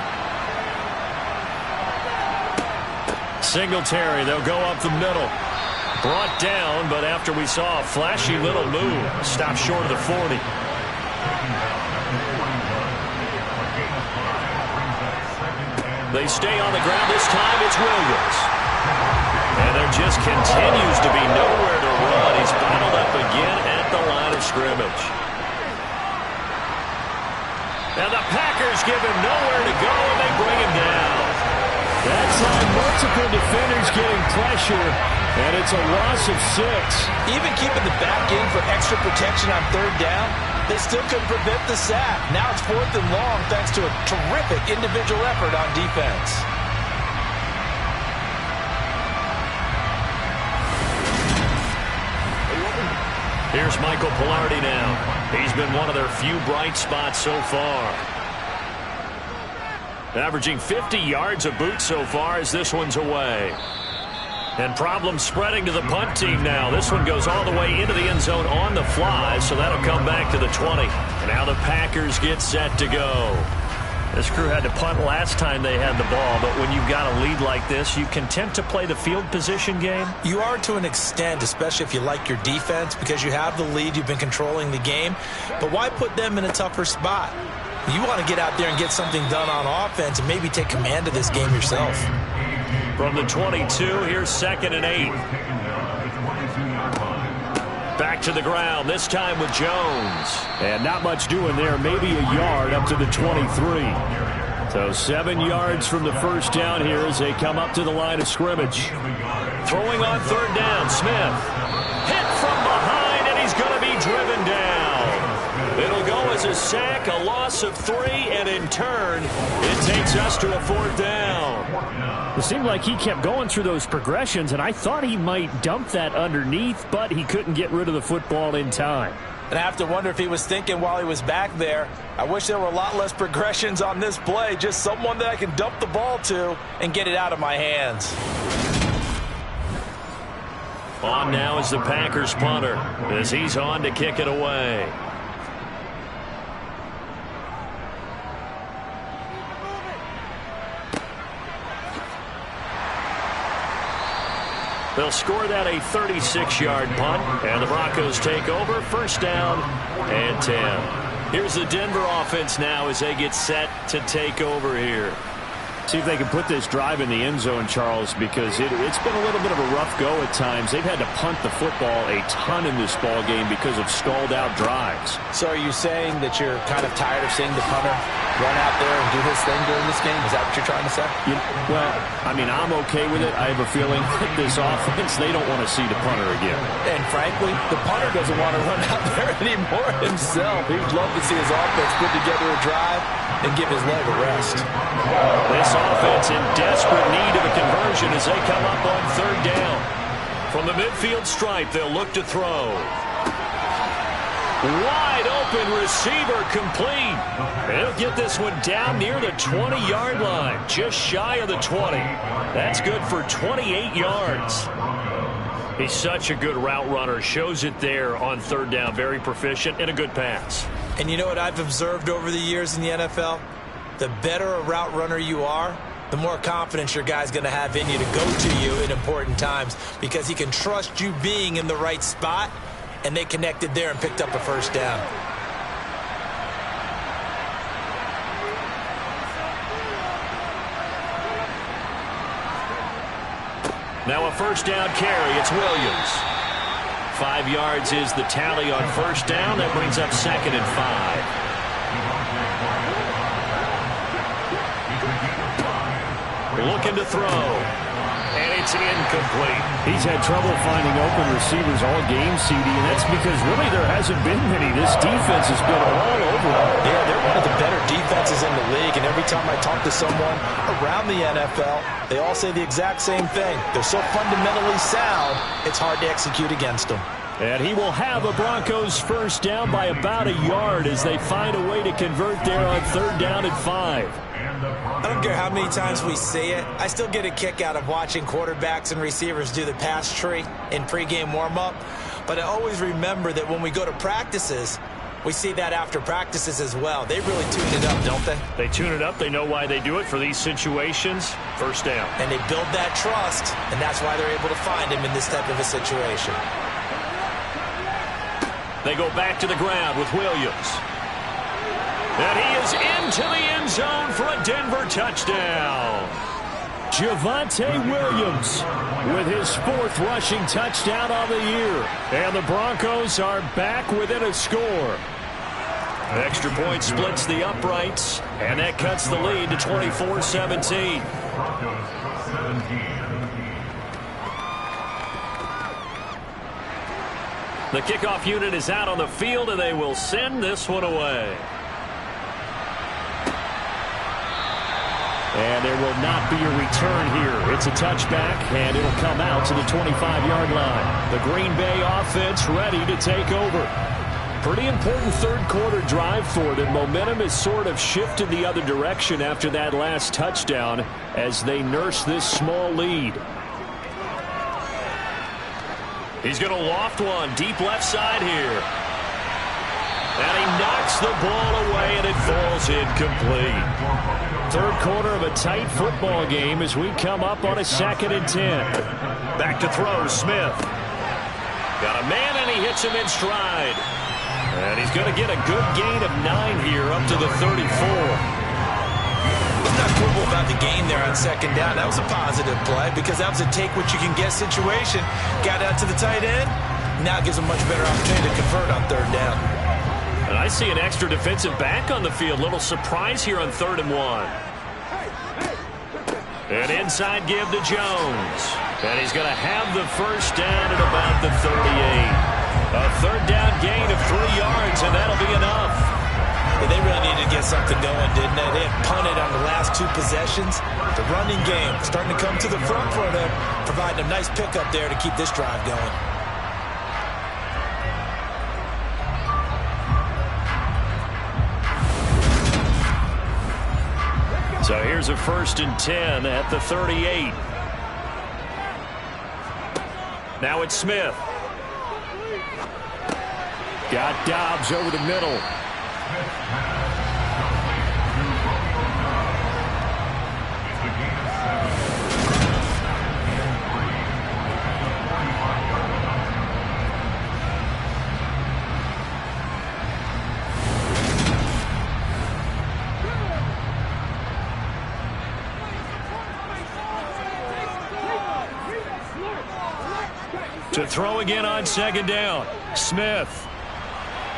Singletary, they'll go up the middle. Brought down, but after we saw a flashy little move, stopped short of the 40. They stay on the ground. This time it's Williams. And there just continues to be nowhere to run. He's bottled up again at the line of scrimmage. And the Packers give him nowhere to go, and they bring him down. That time, multiple defenders getting pressure, and it's a loss of 6. Even keeping the back in for extra protection on third down, they still couldn't prevent the sack. Now it's 4th and long thanks to a terrific individual effort on defense. Here's Michael Pilardi now. He's been one of their few bright spots so far. Averaging 50 yards a boot so far as this one's away. And problems spreading to the punt team now. This one goes all the way into the end zone on the fly, so that'll come back to the 20. And now the Packers get set to go. This crew had to punt last time they had the ball, but when you've got a lead like this, you content to play the field position game? You are to an extent, especially if you like your defense, because you have the lead, you've been controlling the game. But why put them in a tougher spot? You want to get out there and get something done on offense and maybe take command of this game yourself. From the 22, here's 2nd and 8. Back to the ground, this time with Jones. And not much doing there, maybe a yard up to the 23. So 7 yards from the first down here as they come up to the line of scrimmage. Throwing on third down, Smith. Hit from behind, and he's going to be driven down. It'll go as a sack, a loss of 3, and in turn, it takes us to a 4th down. It seemed like he kept going through those progressions, and I thought he might dump that underneath, but he couldn't get rid of the football in time. And I have to wonder if he was thinking while he was back there, I wish there were a lot less progressions on this play, just someone that I can dump the ball to and get it out of my hands. On now is the Packers punter as he's on to kick it away. They'll score that a 36-yard punt, and the Broncos take over. 1st down and 10. Here's the Denver offense now as they get set to take over here. See if they can put this drive in the end zone, Charles, because it's been a little bit of a rough go at times. They've had to punt the football a ton in this ball game because of stalled-out drives. So are you saying that you're kind of tired of seeing the punter run out there and do his thing during this game? Is that what you're trying to say? Well, I mean, I'm okay with it. I have a feeling that this offense, they don't want to see the punter again. And frankly, the punter doesn't want to run out there anymore himself. He would love to see his offense put together a drive and give his leg a rest. This offense in desperate need of a conversion as they come up on 3rd down. From the midfield stripe, they'll look to throw. Wide open receiver complete. They'll get this one down near the 20-yard line, just shy of the 20. That's good for 28 yards. He's such a good route runner. Shows it there on 3rd down. Very proficient and a good pass. And you know what I've observed over the years in the NFL? The better a route runner you are, the more confidence your guy's going to have in you to go to you in important times because he can trust you being in the right spot, and they connected there and picked up a 1st down. Now a 1st down carry. It's Williams. 5 yards is the tally on 1st down. That brings up 2nd and 5. Looking to throw. And it's incomplete. He's had trouble finding open receivers all game, CD, and that's because really there hasn't been many. This defense has been all over them. Yeah, they're one of the better defenses in the league, and every time I talk to someone around the NFL, they all say the exact same thing. They're so fundamentally sound, it's hard to execute against them. And he will have a Broncos 1st down by about a yard as they find a way to convert there on 3rd down and 5. I don't care how many times we see it. I still get a kick out of watching quarterbacks and receivers do the pass tree in pregame warm-up. But I always remember that when we go to practices, We see that after practices as well. They really tune it up, don't they? They tune it up. They know why they do it for these situations. First down. And they build that trust, and that's why they're able to find him in this type of a situation. They go back to the ground with Williams. And he is into the end zone for a Denver touchdown. Javonte Williams with his 4th rushing touchdown on the year. And the Broncos are back within a score. An extra point splits the uprights, and that cuts the lead to 24-17. The kickoff unit is out on the field, and they will send this one away. And there will not be a return here. It's a touchback, and it'll come out to the 25-yard line. The Green Bay offense ready to take over. Pretty important third-quarter drive for them. Momentum has sort of shifted the other direction after that last touchdown as they nurse this small lead. He's going to loft one deep left side here. And he knocks the ball away, and it falls incomplete. Third quarter of a tight football game as we come up on a 2nd and 10. Back to throw, Smith. Got a man, and he hits him in stride. And he's going to get a good gain of 9 here up to the 34. Let's not quibble about the gain there on 2nd down. That was a positive play because that was a take-what-you-can-get situation. Got out to the tight end. Now gives him much better opportunity to convert on 3rd down. And I see an extra defensive back on the field. Little surprise here on 3rd and 1. An inside give to Jones. And he's going to have the first down at about the 38. A 3rd down gain of 3 yards, and that'll be enough. Yeah, they really needed to get something going, didn't they? They had punted on the last 2 possessions. The running game starting to come to the front for them, providing a nice pickup there to keep this drive going. So here's a 1st and 10 at the 38. Now it's Smith. Got Dobbs over the middle. To throw again on 2nd down. Smith.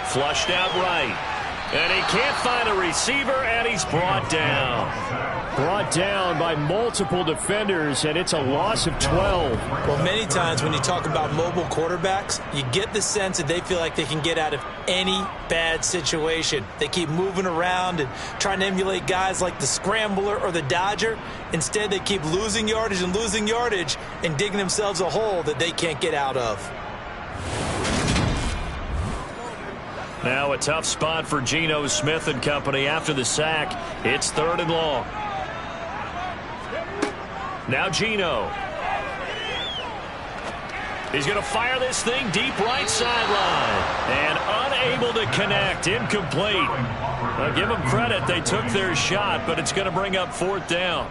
Flushed out right. And he can't find a receiver, and he's brought down. Brought down by multiple defenders, and it's a loss of 12. Well, many times when you talk about mobile quarterbacks, you get the sense that they feel like they can get out of any bad situation. They keep moving around and trying to emulate guys like the Scrambler or the Dodger. Instead, they keep losing yardage and digging themselves a hole that they can't get out of. Now a tough spot for Geno Smith and company after the sack. It's 3rd and long. Now Geno. He's going to fire this thing deep right sideline. And unable to connect. Incomplete. I'll give them credit. They took their shot, but it's going to bring up 4th down.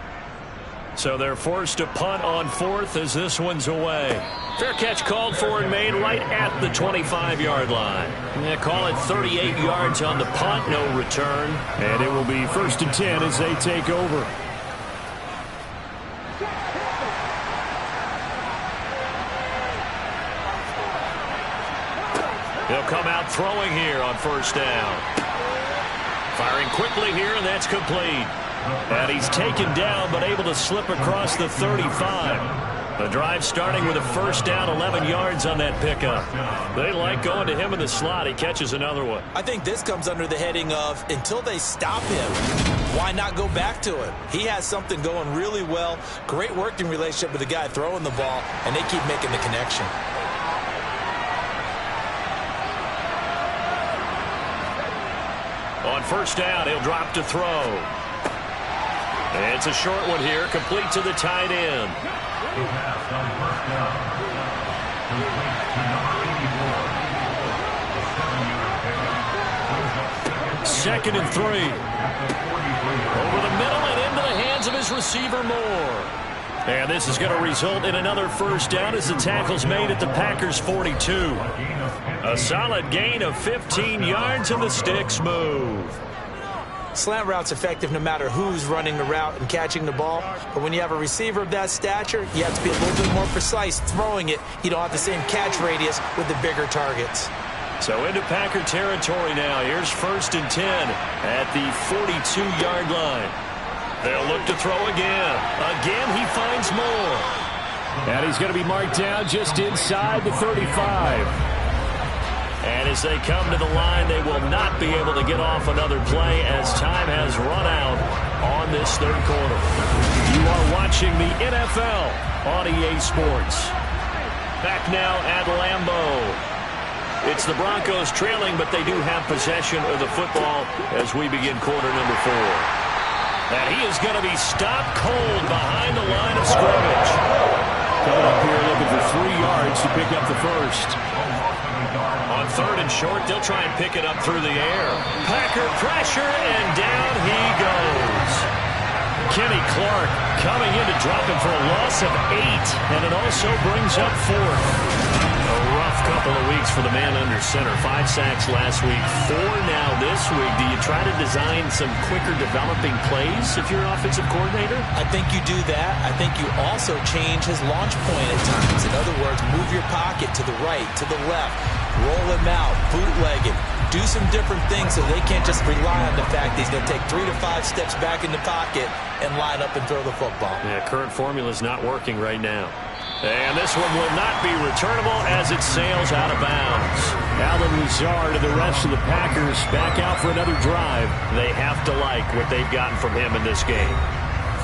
So they're forced to punt on 4th as this one's away. Fair catch called for and made right at the 25-yard line. They call it 38 yards on the punt, no return. And it will be 1st and 10 as they take over. He'll come out throwing here on 1st down. Firing quickly here, and that's complete. And he's taken down, but able to slip across the 35. The drive starting with a 1st down, 11 yards on that pickup. They like going to him in the slot. He catches another one. I think this comes under the heading of until they stop him, why not go back to him? He has something going really well. Great working relationship with the guy throwing the ball, and they keep making the connection. On 1st down, he'll drop to throw. It's a short one here, complete to the tight end. He passed on 1st down. Complete to number 84. A 7-yard pickup. 2nd and 3. Over the middle and into the hands of his receiver, Moore. And this is going to result in another first down as the tackle's made at the Packers' 42. A solid gain of 15 yards and the sticks move. Slant route's effective no matter who's running the route and catching the ball. But when you have a receiver of that stature, you have to be a little bit more precise throwing it. You don't have the same catch radius with the bigger targets. So into Packer territory now. Here's 1st and 10 at the 42-yard line. They'll look to throw again. Again, he finds Moore. And he's going to be marked down just inside the 35. And as they come to the line, they will not be able to get off another play as time has run out on this 3rd quarter. You are watching the NFL on EA Sports. Back now at Lambeau. It's the Broncos trailing, but they do have possession of the football as we begin quarter number 4. And he is going to be stopped cold behind the line of scrimmage. Coming up here looking for 3 yards to pick up the first. On 3rd and short, they'll try and pick it up through the air. Packer pressure, and down he goes. Kenny Clark coming in to drop him for a loss of 8, and it also brings up 4th. A rough couple of weeks for the man under center. 5 sacks last week, 4 now this week. Do you try to design some quicker developing plays if you're an offensive coordinator? I think you do that. I think you also change his launch point at times. In other words, move your pocket to the right, to the left, roll him out, bootleg him. Do some different things so they can't just rely on the fact that he's going to take 3 to 5 steps back in the pocket and line up and throw the football. Yeah, current formula is not working right now. And this one will not be returnable as it sails out of bounds. Allen Lazard and the rest of the Packers back out for another drive. They have to like what they've gotten from him in this game.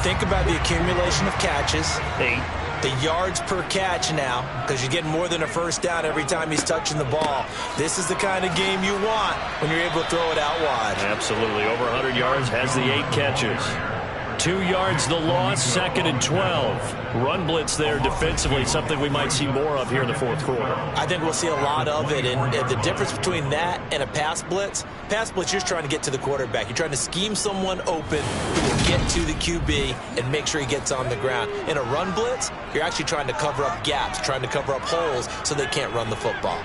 Think about the accumulation of catches. 8. The yards per catch now, because you're getting more than a first down every time he's touching the ball. This is the kind of game you want when you're able to throw it out wide. Absolutely. Over 100 yards, has the 8 catches. 2 yards the loss, 2nd and 12. Run blitz there defensively, something we might see more of here in the 4th quarter. I think we'll see a lot of it, and the difference between that and a pass blitz, you're just trying to get to the quarterback. You're trying to scheme someone open who will get to the QB and make sure he gets on the ground. In a run blitz, you're actually trying to cover up gaps, trying to cover up holes so they can't run the football.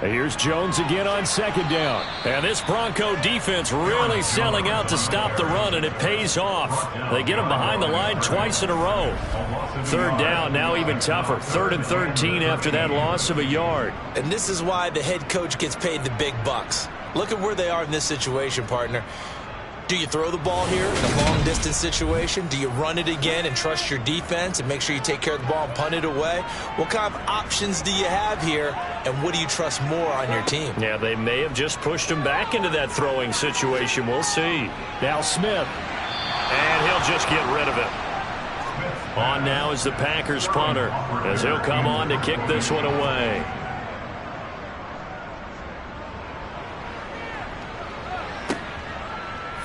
Here's Jones again on 2nd down. And this Bronco defense really selling out to stop the run, and it pays off. They get him behind the line twice in a row. 3rd down, now even tougher. 3rd and 13 after that loss of a yard. And this is why the head coach gets paid the big bucks. Look at where they are in this situation, partner. Do you throw the ball here in a long-distance situation? Do you run it again and trust your defense and make sure you take care of the ball and punt it away? What kind of options do you have here, and what do you trust more on your team? Yeah, they may have just pushed him back into that throwing situation. We'll see. Now Smith. And he'll just get rid of it. On now is the Packers punter as he'll come on to kick this one away.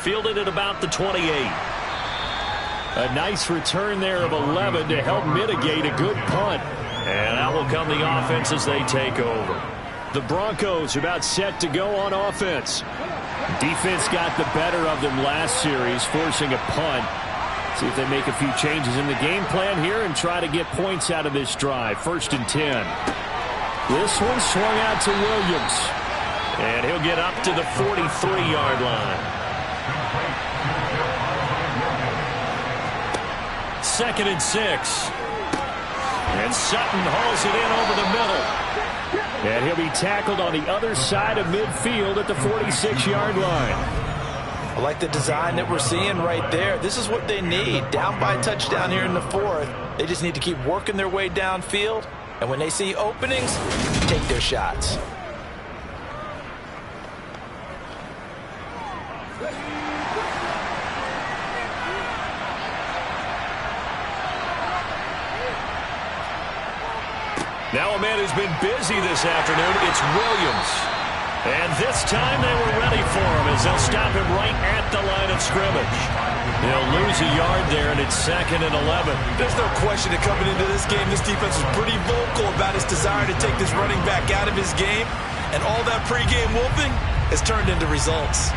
Fielded at about the 28. A nice return there of 11 to help mitigate a good punt. And out will come the offense as they take over. The Broncos about set to go on offense. Defense got the better of them last series, forcing a punt. See if they make a few changes in the game plan here and try to get points out of this drive. 1st and 10. This one swung out to Williams. And he'll get up to the 43-yard line. 2nd and 6. And Sutton hauls it in over the middle. And he'll be tackled on the other side of midfield at the 46-yard line. I like the design that we're seeing right there. This is what they need. Down by a touchdown here in the 4th. They just need to keep working their way downfield. And when they see openings, take their shots. Now a man who's been busy this afternoon, it's Williams. And this time they were ready for him as they'll stop him right at the line of scrimmage. They'll lose a yard there, and it's 2nd and 11. There's no question that coming into this game, this defense was pretty vocal about its desire to take this running back out of his game. And all that pregame whooping has turned into results.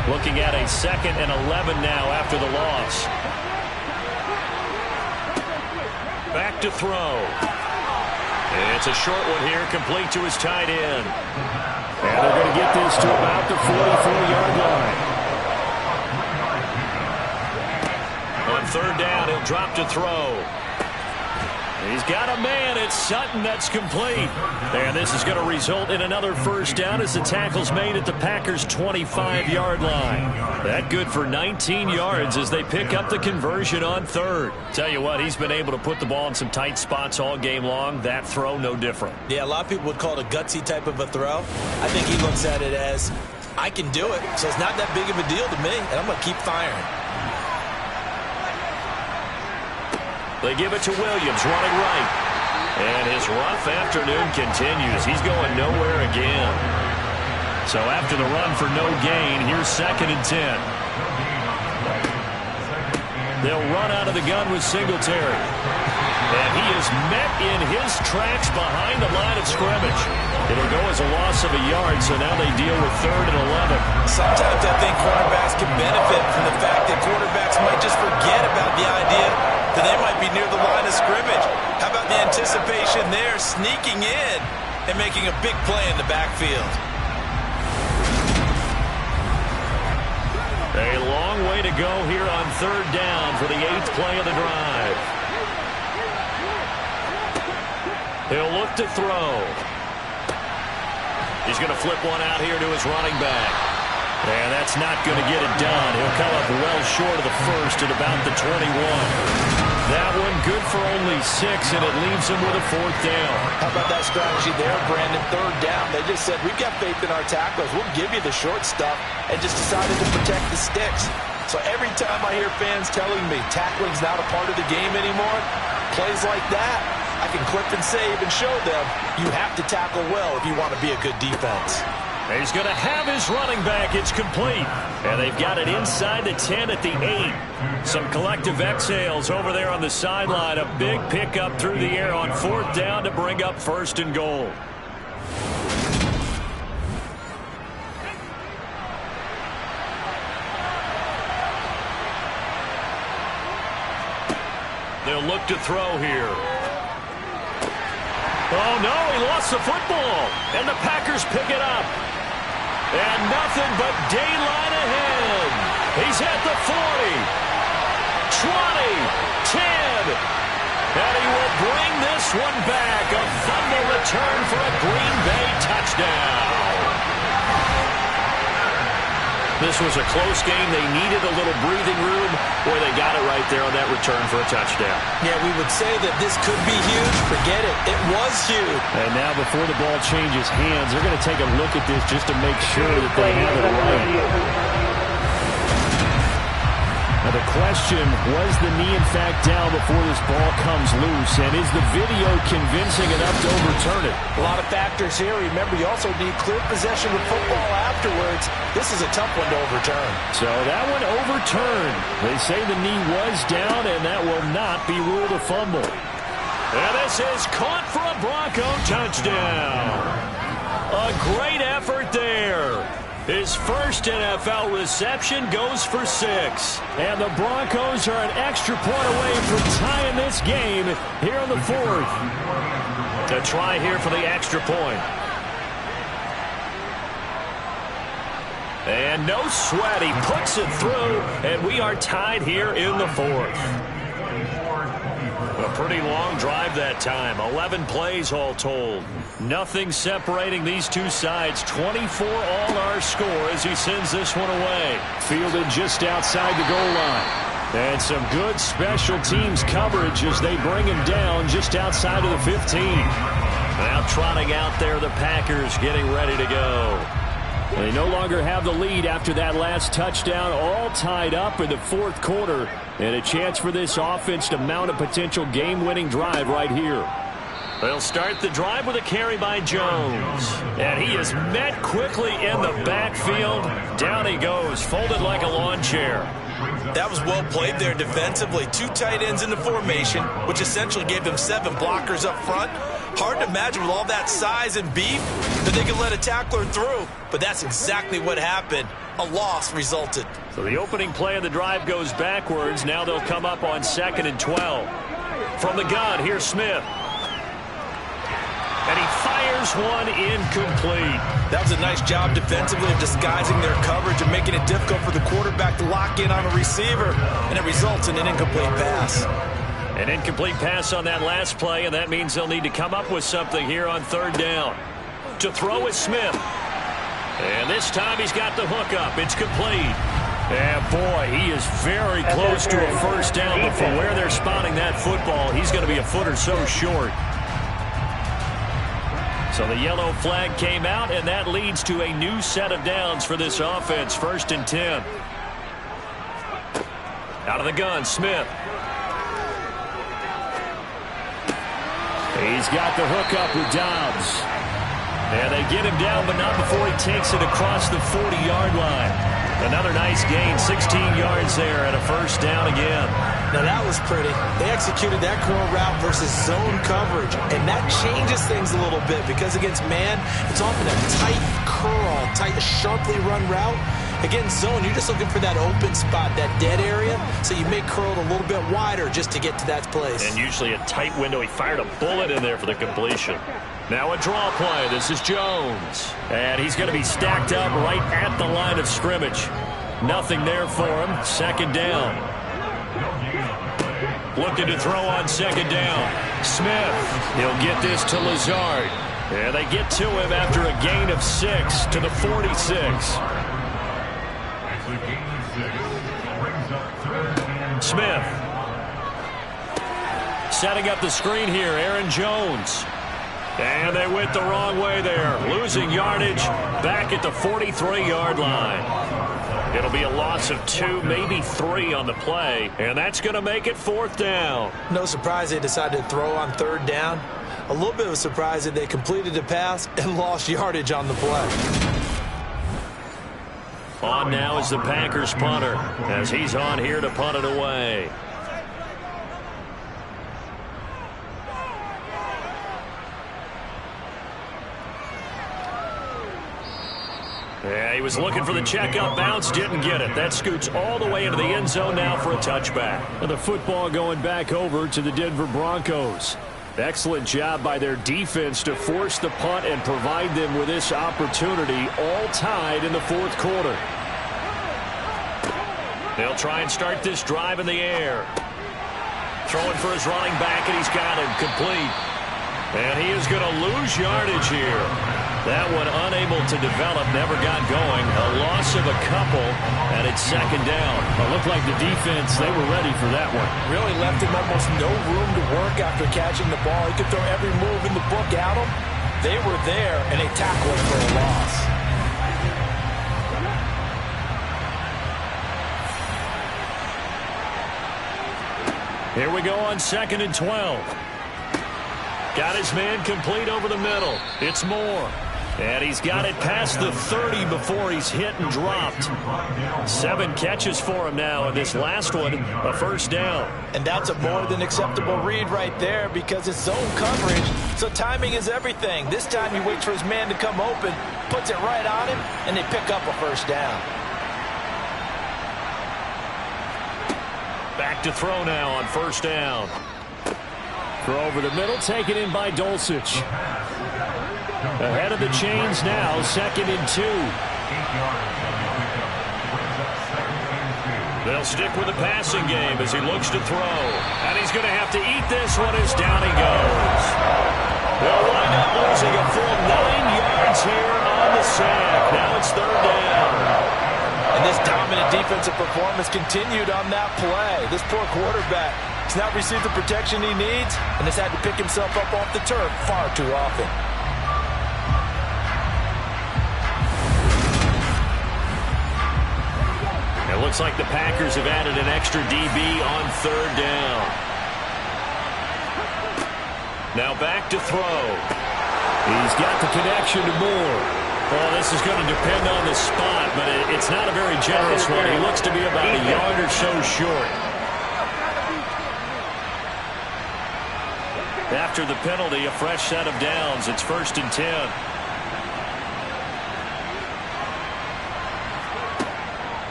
Looking at a 2nd and 11 now after the loss. Back to throw. It's a short one here, complete to his tight end. And they're going to get this to about the 44-yard line. On 3rd down, he'll drop to throw. He's got a man. It's Sutton that's complete. And this is going to result in another 1st down as the tackle's made at the Packers' 25-yard line. That good for 19 yards as they pick up the conversion on 3rd. Tell you what, he's been able to put the ball in some tight spots all game long. That throw, no different. Yeah, a lot of people would call it a gutsy type of a throw. I think he looks at it as, I can do it, so it's not that big of a deal to me, and I'm going to keep firing. They give it to Williams, running right. And his rough afternoon continues. He's going nowhere again. So after the run for no gain, here's 2nd and 10. They'll run out of the gun with Singletary. And he is met in his tracks behind the line of scrimmage. It'll go as a loss of a yard, so now they deal with 3rd and 11. Sometimes I think cornerbacks can benefit from the fact that quarterbacks might just forget about the idea that they might be near the line of scrimmage. How about the anticipation there, sneaking in and making a big play in the backfield? A long way to go here on 3rd down for the 8th play of the drive. He'll look to throw. He's going to flip one out here to his running back. And that's not going to get it done. He'll come up well short of the 1st at about the 21. That one good for only 6, and it leaves him with a 4th down. How about that strategy there, Brandon? 3rd down. They just said, we've got faith in our tacklers. We'll give you the short stuff, and just decided to protect the sticks. So every time I hear fans telling me tackling's not a part of the game anymore, plays like that, I can clip and save and show them you have to tackle well if you want to be a good defense. He's going to have his running back. It's complete. And they've got it inside the 10 at the 8. Some collective exhales over there on the sideline. A big pickup through the air on 4th down to bring up 1st and goal. They'll look to throw here. Oh, no, he lost the football. And the Packers pick it up. And nothing but daylight ahead. He's at the 40, 20, 10. And he will bring this one back. A fumble return for a Green Bay touchdown. This was a close game. They needed a little breathing room, where they got it right there on that return for a touchdown. Yeah, we would say that this could be huge. Forget it. It was huge. And now before the ball changes hands, they're going to take a look at this just to make sure that they have it right. Now the question, was the knee in fact down before this ball comes loose? And is the video convincing enough to overturn it? A lot of factors here. Remember, you also need clear possession of football afterwards. This is a tough one to overturn. So that one overturned. They say the knee was down, and that will not be ruled a fumble. And this is caught for a Bronco touchdown. A great effort there. His first NFL reception goes for 6. And the Broncos are an extra point away from tying this game here in the 4th. A try here for the extra point. And no sweat. He puts it through, and we are tied here in the 4th. A pretty long drive that time. 11 plays all told. Nothing separating these two sides. 24 all our score as he sends this one away. Fielded just outside the goal line. And some good special teams coverage as they bring him down just outside of the 15. Now trotting out there, the Packers getting ready to go. They no longer have the lead after that last touchdown, all tied up in the 4th quarter. And a chance for this offense to mount a potential game-winning drive right here. They'll start the drive with a carry by Jones. And he is met quickly in the backfield. Down he goes, folded like a lawn chair. That was well played there defensively. 2 tight ends in the formation, which essentially gave them 7 blockers up front. Hard to imagine with all that size and beef that they could let a tackler through. But that's exactly what happened. A loss resulted. So the opening play of the drive goes backwards. Now they'll come up on 2nd and 12. From the gun, here's Smith. And he fires one incomplete. That was a nice job defensively of disguising their coverage and making it difficult for the quarterback to lock in on a receiver. And it results in an incomplete pass. An incomplete pass on that last play, and that means they'll need to come up with something here on 3rd down. To throw is Smith. And this time he's got the hook up. It's complete. And boy, he is very close to a first down, but from where they're spotting that football, he's going to be a foot or so short. So the yellow flag came out, and that leads to a new set of downs for this offense. 1st and 10. Out of the gun, Smith. He's got the hook up with Dobbs. And they get him down, but not before he takes it across the 40-yard line. Another nice gain, 16 yards there, and a first down again. Now that was pretty. They executed that curl route versus zone coverage, and that changes things a little bit because against man, it's often a tight curl, sharply run route. Against zone, you're just looking for that open spot, that dead area, so you make curl a little bit wider just to get to that place. And usually a tight window. He fired a bullet in there for the completion. Now a draw play. This is Jones. And he's going to be stacked up right at the line of scrimmage. Nothing there for him. 2nd down. Looking to throw on 2nd down. Smith. He'll get this to Lazard. And they get to him after a gain of 6 to the 46. Smith. Setting up the screen here, Aaron Jones. And they went the wrong way there. Losing yardage back at the 43-yard line. It'll be a loss of 2, maybe 3 on the play. And that's going to make it 4th down. No surprise they decided to throw on 3rd down. A little bit of a surprise that they completed the pass and lost yardage on the play. On now is the Packers punter as he's on here to punt it away. Yeah, he was looking for the checkup bounce, didn't get it. That scoots all the way into the end zone now for a touchback. And the football going back over to the Denver Broncos. Excellent job by their defense to force the punt and provide them with this opportunity, all tied in the 4th quarter. They'll try and start this drive in the air. Throwing for his running back, and he's got him complete. And he is going to lose yardage here. That one unable to develop, never got going. A loss of a couple, and it's 2nd down. It looked like the defense, they were ready for that one. Really left him almost no room to work after catching the ball. He could throw every move in the book at him. They were there, and they tackled him for a loss. Here we go on 2nd and 12. Got his man complete over the middle. It's Moore. And he's got it past the 30 before he's hit and dropped. 7 catches for him now, and this last one, a first down. And that's a more than acceptable read right there because it's zone coverage, so timing is everything. This time he waits for his man to come open, puts it right on him, and they pick up a first down. Back to throw now on 1st down. Throw over the middle, taken in by Dulcich. Ahead of the chains now, 2nd and 2. They'll stick with the passing game as he looks to throw. And he's going to have to eat this one as down he goes. They'll wind up losing a full 9 yards here on the sack. Now it's 3rd down. And this dominant defensive performance continued on that play. This poor quarterback has not received the protection he needs and has had to pick himself up off the turf far too often. It looks like the Packers have added an extra DB on 3rd down. Now back to throw. He's got the connection to Moore. Well, this is going to depend on the spot, but it's not a very generous one. He looks to be about a yard or so short. After the penalty, a fresh set of downs. It's 1st and 10.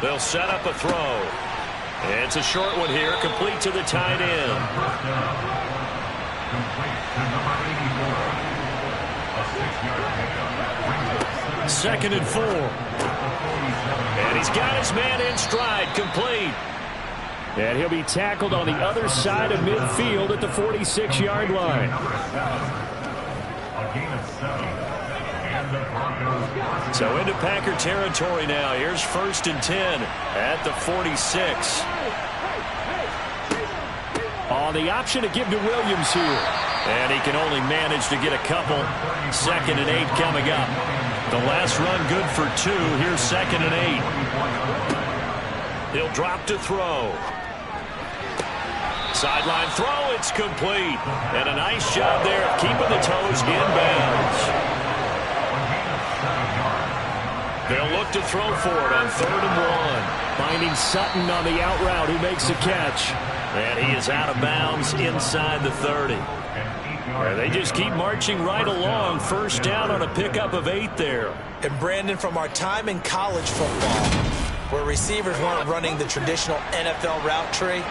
They'll set up a throw. It's a short one here, complete to the tight end. Second and 4. And he's got his man in stride, complete. And he'll be tackled on the other side of midfield at the 46-yard line. So into Packer territory now. Here's 1st and 10 at the 46. On the option to give to Williams here. And he can only manage to get a couple. 2nd and 8 coming up. The last run good for 2. Here's 2nd and 8. He'll drop to throw. Sideline throw, it's complete. And a nice job there of keeping the toes inbounds. They'll look to throw for it on 3rd and 1. Finding Sutton on the out route, who makes the catch. And he is out of bounds inside the 30. They just keep marching right along. 1st down on a pickup of 8 there. And Brandon, from our time in college football, where receivers weren't running the traditional NFL route tree,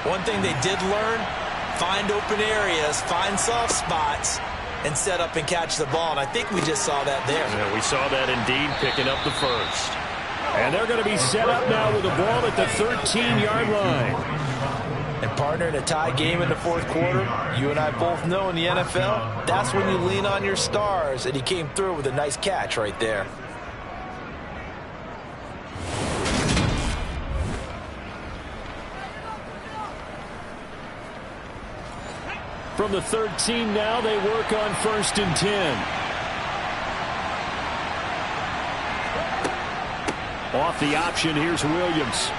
one thing they did learn, find open areas, find soft spots, and set up and catch the ball. And I think we just saw that there. Yeah, we saw that indeed, picking up the 1st. And they're going to be set up now with the ball at the 13-yard line. And partner, in a tie game in the 4th quarter, you and I both know in the NFL, that's when you lean on your stars. And he came through with a nice catch right there. From the 13 now, they work on 1st and 10. Off the option, here's Williams.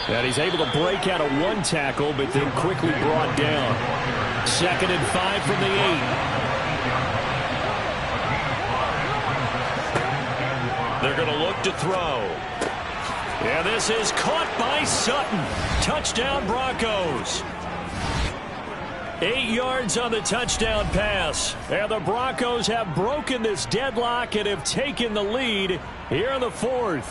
And he's able to break out of 1 tackle, but then quickly brought down. 2nd and 5 from the 8. They're going to look to throw. And this is caught by Sutton. Touchdown, Broncos. 8 yards on the touchdown pass. And the Broncos have broken this deadlock and have taken the lead here in the 4th.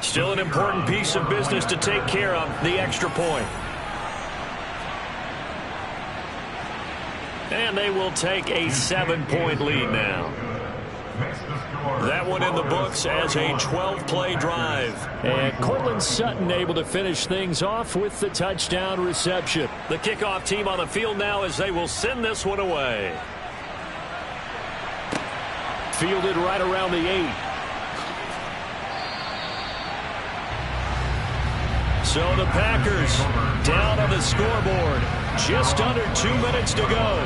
Still an important piece of business to take care of, the extra point. And they will take a 7-point lead now. That one in the books as a 12-play drive. And Cortland Sutton able to finish things off with the touchdown reception. The kickoff team on the field now as they will send this one away. Fielded right around the 8. So the Packers down on the scoreboard. Just under 2 minutes to go.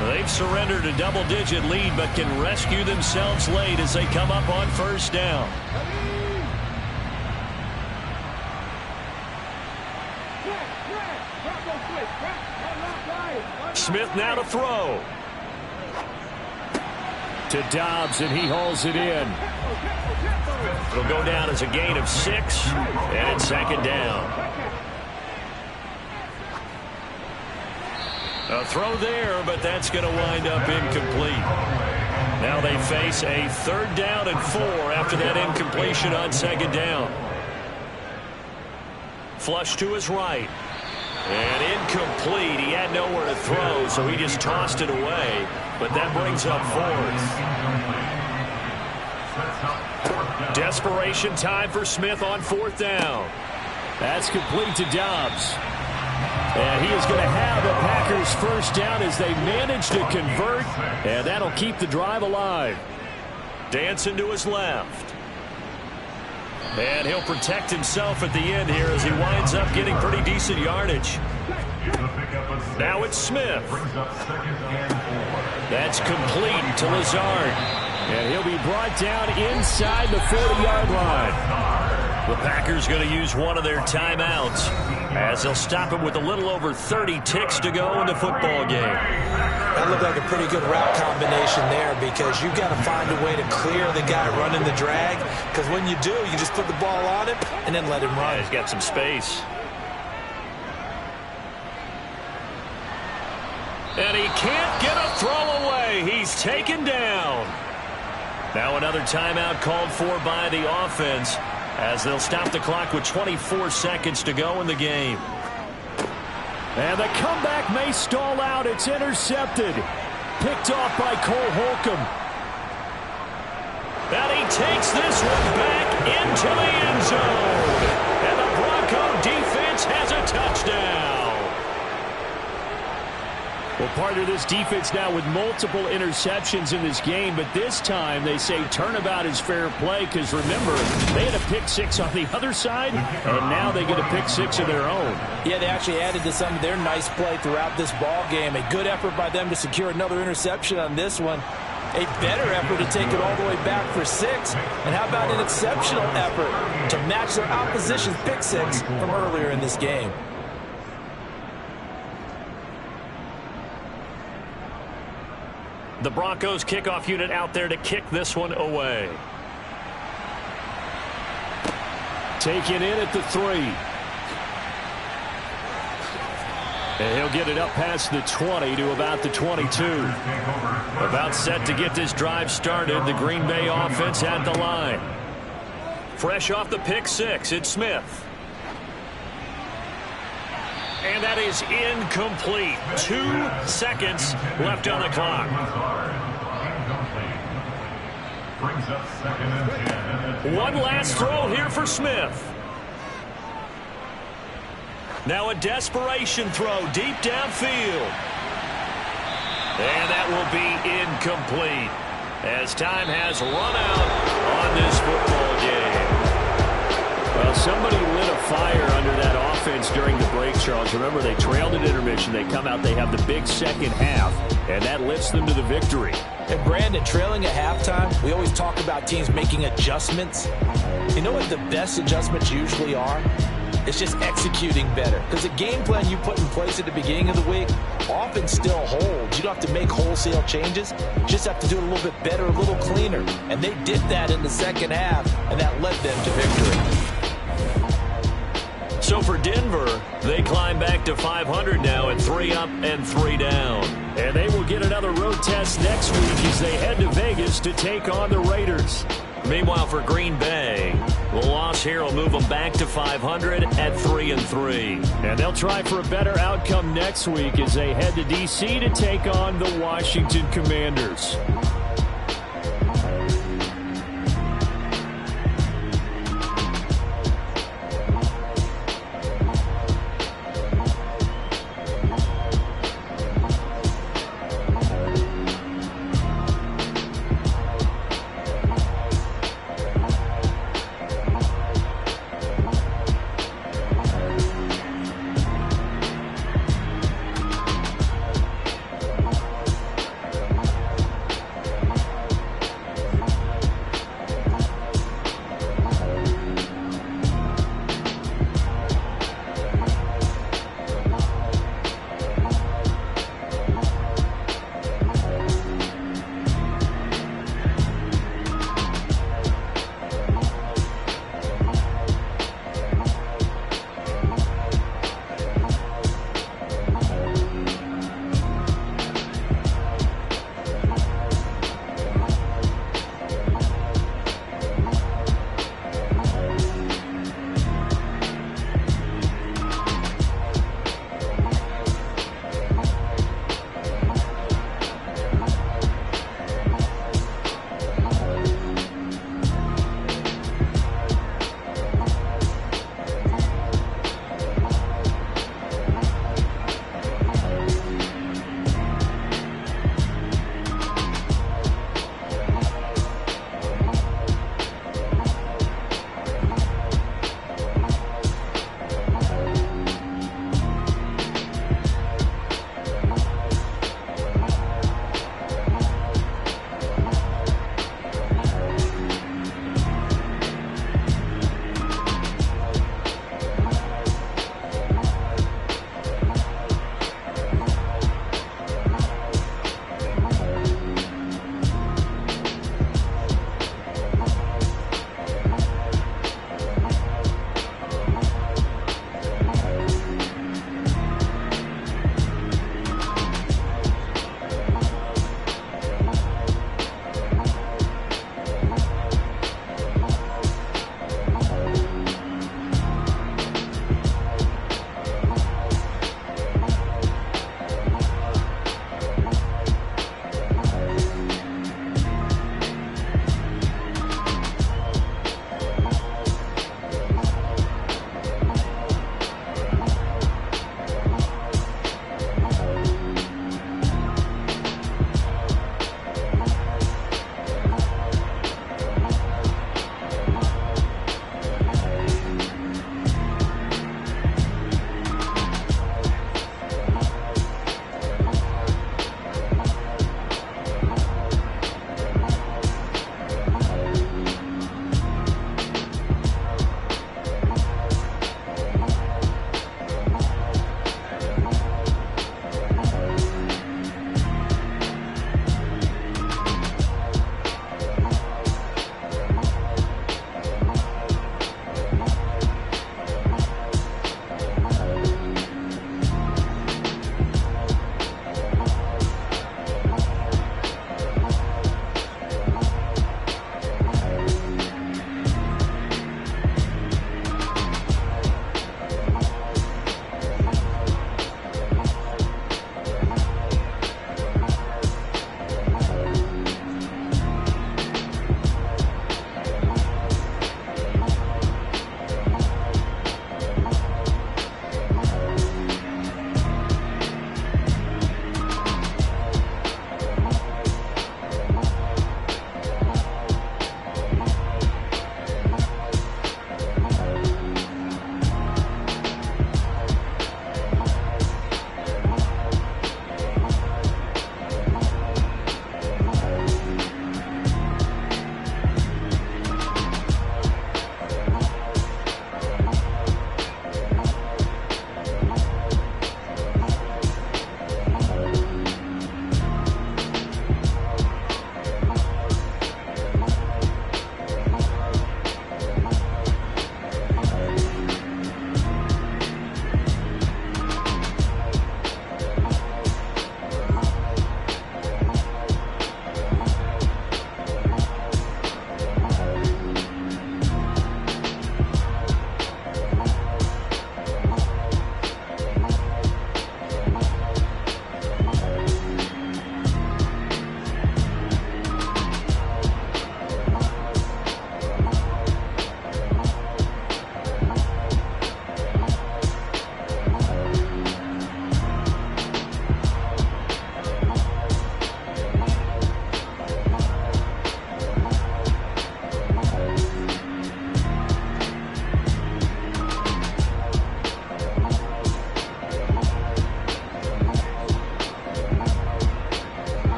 They've surrendered a double-digit lead, but can rescue themselves late as they come up on 1st down. Smith now to throw. To Dobbs, and he hauls it in. It'll go down as a gain of 6, and it's 2nd down. A throw there, but that's going to wind up incomplete. Now they face a 3rd down and 4 after that incompletion on 2nd down. Flush to his right. And incomplete. He had nowhere to throw, so he just tossed it away. But that brings up 4th. Desperation time for Smith on 4th down. That's complete to Dobbs. And he is going to have the Packers 1st down as they manage to convert. And that'll keep the drive alive. Dancing to his left. And he'll protect himself at the end here as he winds up getting pretty decent yardage. Now it's Smith. That's complete to Lazard. And he'll be brought down inside the 40-yard line. The Packers going to use one of their timeouts as they'll stop it with a little over 30 ticks to go in the football game. That looked like a pretty good route combination there because you've got to find a way to clear the guy running the drag, because when you do, you just put the ball on him and then let him run. Yeah, he's got some space. And he can't get a throw away. He's taken down. Now another timeout called for by the offense as they'll stop the clock with 24 seconds to go in the game. And the comeback may stall out. It's intercepted. Picked off by Cole Holcomb. And he takes this one back into the end zone. And the Bronco defense has a touchdown. Well, part of this defense now with multiple interceptions in this game, but this time they say turnabout is fair play because, remember, they had a pick six on the other side, and now they get a pick six of their own. Yeah, they actually added to some of their nice play throughout this ball game. A good effort by them to secure another interception on this one. A better effort to take it all the way back for 6. And how about an exceptional effort to match their opposition's pick six from earlier in this game? The Broncos kickoff unit out there to kick this one away. Taken in at the 3. And he'll get it up past the 20 to about the 22. About set to get this drive started. The Green Bay offense at the line. Fresh off the pick 6, it's Smith. And that is incomplete. 2 seconds left on the clock. One last throw here for Smith. Now a desperation throw deep downfield. And that will be incomplete as time has run out on this football game. Well, somebody lit a fire under that offense during the break, Charles. Remember, they trailed at intermission. They come out, they have the big second half, and that lifts them to the victory. And Brandon, trailing at halftime, we always talk about teams making adjustments. You know what the best adjustments usually are? It's just executing better. Because the game plan you put in place at the beginning of the week often still holds. You don't have to make wholesale changes. You just have to do it a little bit better, a little cleaner. And they did that in the second half, and that led them to victory. So for Denver, they climb back to 500 now at 3 up and 3 down. And they will get another road test next week as they head to Vegas to take on the Raiders. Meanwhile, for Green Bay, the loss here will move them back to 500 at 3 and 3. And they'll try for a better outcome next week as they head to D.C. to take on the Washington Commanders.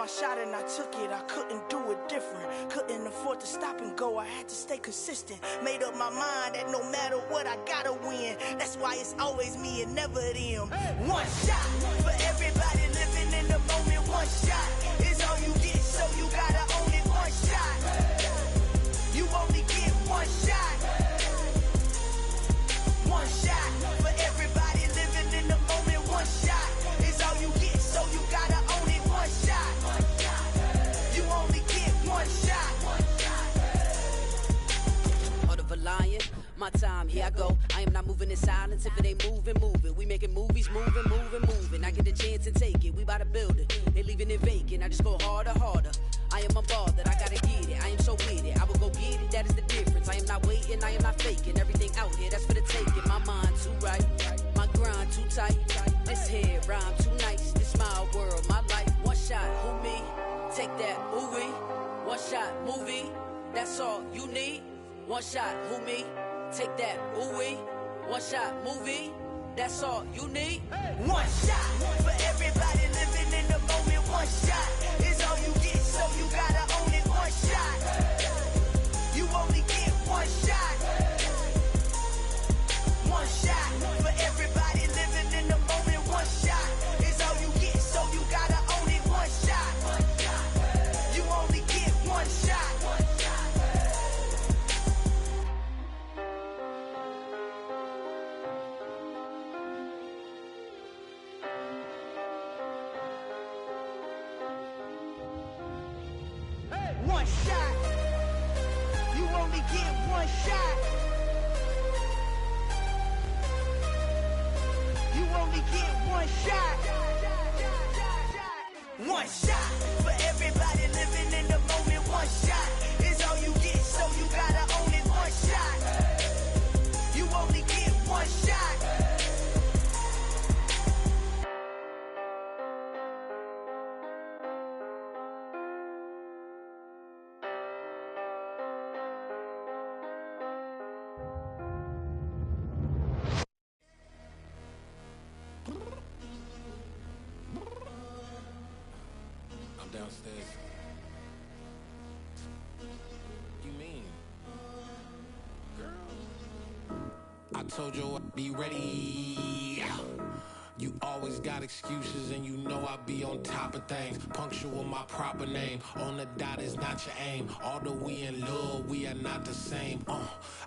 my shot and I took it. I couldn't do it different. Couldn't afford to stop and go. I had to stay consistent. Made up my mind that no matter what, I gotta win. That's why it's always me and never them. One shot for everybody living in the moment. One shot is all you get, so you gotta own it. One shot. You only get one shot. One shot for everybody living in the moment. One shot is all you get, so you gotta own it. One shot. You only get one shot. Heart of a lion, my time, here I go. I am not moving in silence. If it ain't moving, moving. We making movies, moving, moving, moving. I get a chance and take it. We bout to build it. They leaving it vacant. I just go harder, harder. I am unbothered, I gotta get it. I am so with it. I will go get it, that is the difference. I am not waiting, I am not faking. Everything out here, that's for the taking. My mind too right, my grind too tight. This head rhyme too nice. This my world, my life. One shot, who me? Take that, ooh wee. One shot, movie. That's all you need. One shot, who me? Take that, ooh wee. One shot, movie. That's all you need. One shot for everybody living in the moment. One shot is all you get, so you gotta own it. One shot. You only get one shot. One shot for everybody living in the moment. One shot is all you get, so you gotta own it. One shot. You only get one shot. One shot. You only get one shot. You only get one shot. One shot for everybody living in the moment. One shot is all you get, so you gotta own it. One shot. You only get one shot. Downstairs. You mean? Girl, I told you I'd be ready. You always got excuses and you know I be on top of things. Punctual my proper name. On the dot is not your aim. Although we in love, we are not the same.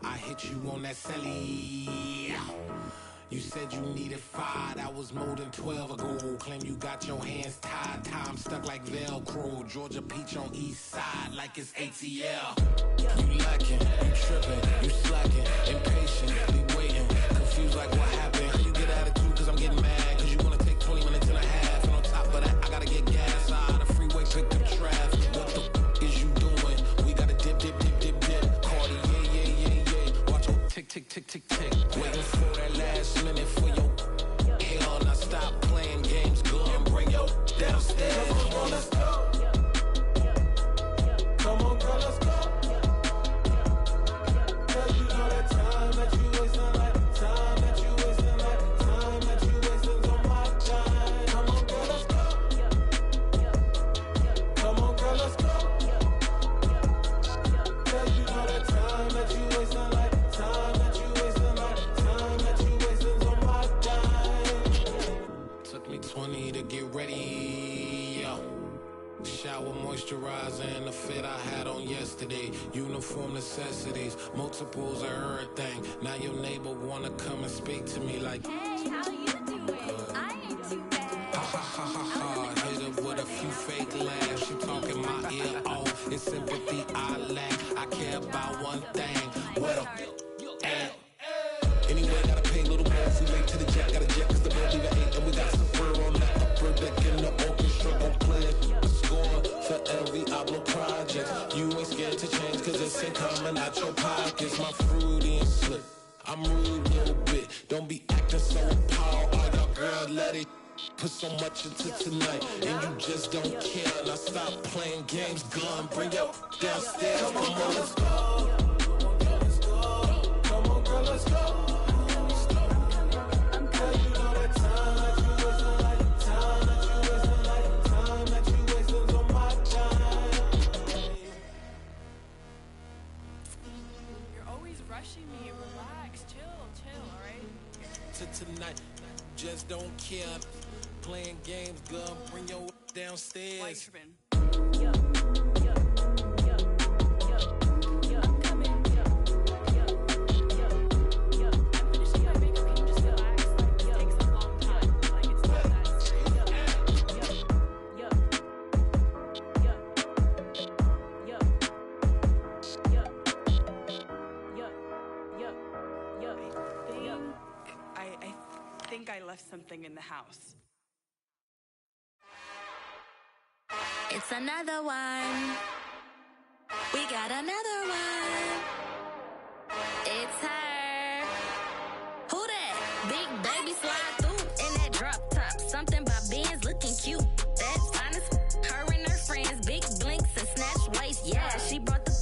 I hit you on that celly. You said you needed 5, that was more than 12 ago. Claim you got your hands tied, time stuck like Velcro. Georgia Peach on east side like it's ATL. You lacking, you tripping, you slacking, impatient, be waiting, confused like what happened. How you get attitude cause I'm getting mad, cause you wanna take 20 minutes and a half. And on top of that, I gotta get gas out of the freeway, pick up traffic. What the is you doing? We gotta dip, dip, dip, dip, dip. Cardi, yeah. Watch your tick, tick, tick, tick, tick. Waiting for that last minute for your hell. Now stop playing games, go and bring your downstairs. Come on, let's go. Come on, girl, let's go. Cause you know that time that you wasting, like time that you wasting, like time that you wasting on my time. Come on, girl, let's go. Come on, girl, let's go. Cause you know that time that you wasting, like time that you wasting, like time that you wasting on my time. Took me 20 to get ready, yo. Shower moisturizer and the fit I had on yesterday. Uniform necessities, multiples of everything. Now your neighbor wanna come and speak to me like, hey, how you doing? I ain't too bad. Ha ha ha ha ha. Hit her with a few fake laughs. She talking my ear off. It's sympathy I lack. I care about one thing. What up? Anyway, gotta pay a little more if we late to the jet. Gotta jet cause the boat leave at 8. And we got some fur on that upper deck in the orchestra. Gon' play it. Score for every Ablo project. You ain't scared to change cause it's ain't coming out your pockets. My fruity and slip. I'm rude a little bit. Don't be acting so appalled. All y'all girls let it put so much into tonight. And you just don't care. Now stop playing games. Gun, bring your downstairs. Come on, let's go. Come on, girl, let's go. Cause you know that time that you wasting, like time that you wasting, like time that you wasting on my to tonight. Just don't care. Playing games, girl, bring your downstairs. I think I left something in the house. It's another one. We got another one. It's her. Who that? Big baby slide through in that drop top. Something about Benz looking cute. That's honest. Her and her friends, big blinks and snatch waist. Yeah, she brought the.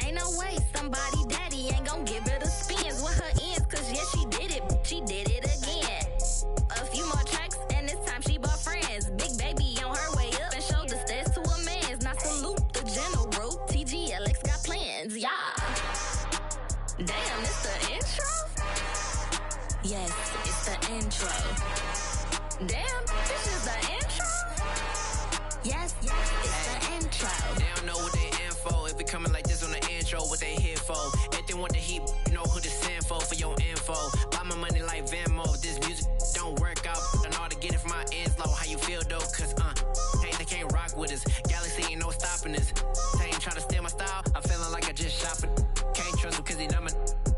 Ain't no way somebody daddy ain't gon' give her the spins with her ends. Cause yeah, she did it. She did it again. A few more tracks and this time she bought friends. Big baby on her way up and showed the stairs to a man's. Now salute the general. TGLX got plans, yeah. Damn, it's the intro? Yes, it's the intro. Damn, this is the intro? Yes, it's the intro. They don't know what they info. If we coming like this on the intro, what they here for? Everything want the heat, you know who to send for your info. Buy my money like Venmo. This music don't work out. I know how to get it from my ends low. How you feel though? Cause hey, they can't rock with us. Galaxy ain't no stopping us. They ain't try to steal my style. I'm feeling like I just shopping. Can't trust him cause he numb it.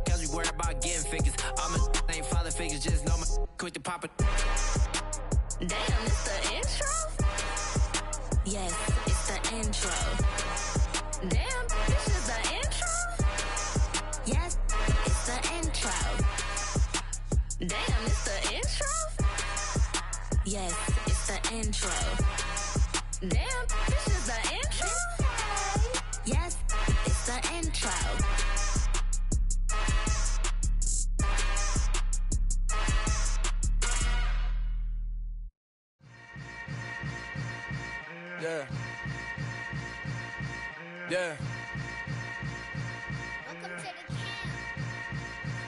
Cause we worried about getting figures. All my ain't father figures, just know my quick to pop it. Damn, it's the intro? Yes, it's the intro. Damn, this is the intro? Yes, it's the intro. Damn, it's the intro? Yes, it's the intro. Damn, this is the intro? Yes, it's the intro. Yeah. Yeah.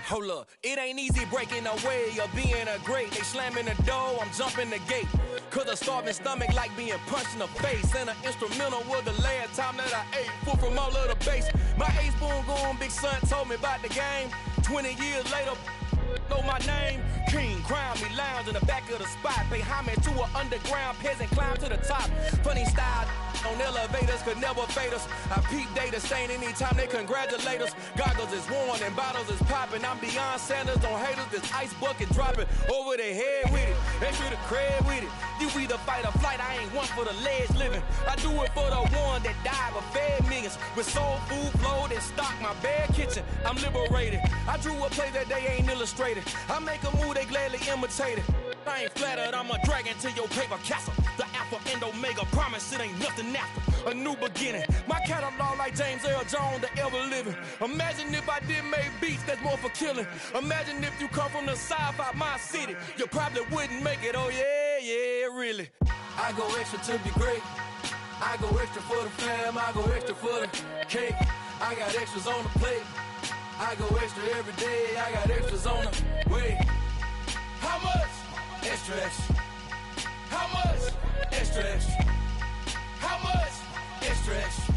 Hold up, it ain't easy breaking away or being a great. They slamming the door, I'm jumping the gate. Cause a starving stomach like being punched in the face. And an instrumental was the last time that I ate. Full from all of the bass. My ace boom going, big son told me about the game. 20 years later, know my name. King, crown me, lounge in the back of the spot. Pay homage to an underground peasant, climb to the top. Funny style on elevators could never fade us. I peep data stain anytime they congratulate us. Goggles is worn and bottles is popping. I'm beyond Sanders on haters, this ice bucket dropping over their head with it. Extra the cred with it. You either fight or flight, I ain't one for the ledge living. I do it for the one that died but fed millions. With soul food flowed and stocked my bare kitchen. I'm liberated. I drew a play that they ain't illustrated. I make a move, they gladly imitate it. I ain't flattered, I'm a dragon to your paper castle. The alpha and omega, promise it ain't nothing after. A new beginning. My catalog like James Earl Jones, the ever living. Imagine if I did make beats that's more for killing. Imagine if you come from the south out my city. You probably wouldn't make it, oh yeah, really. I go extra to be great. I go extra for the fam, I go extra for the cake. I got extras on the plate. I go extra every day, I got extras on the way. How much? Extra, extra. How much? Extra, extra. How much? Extra, extra.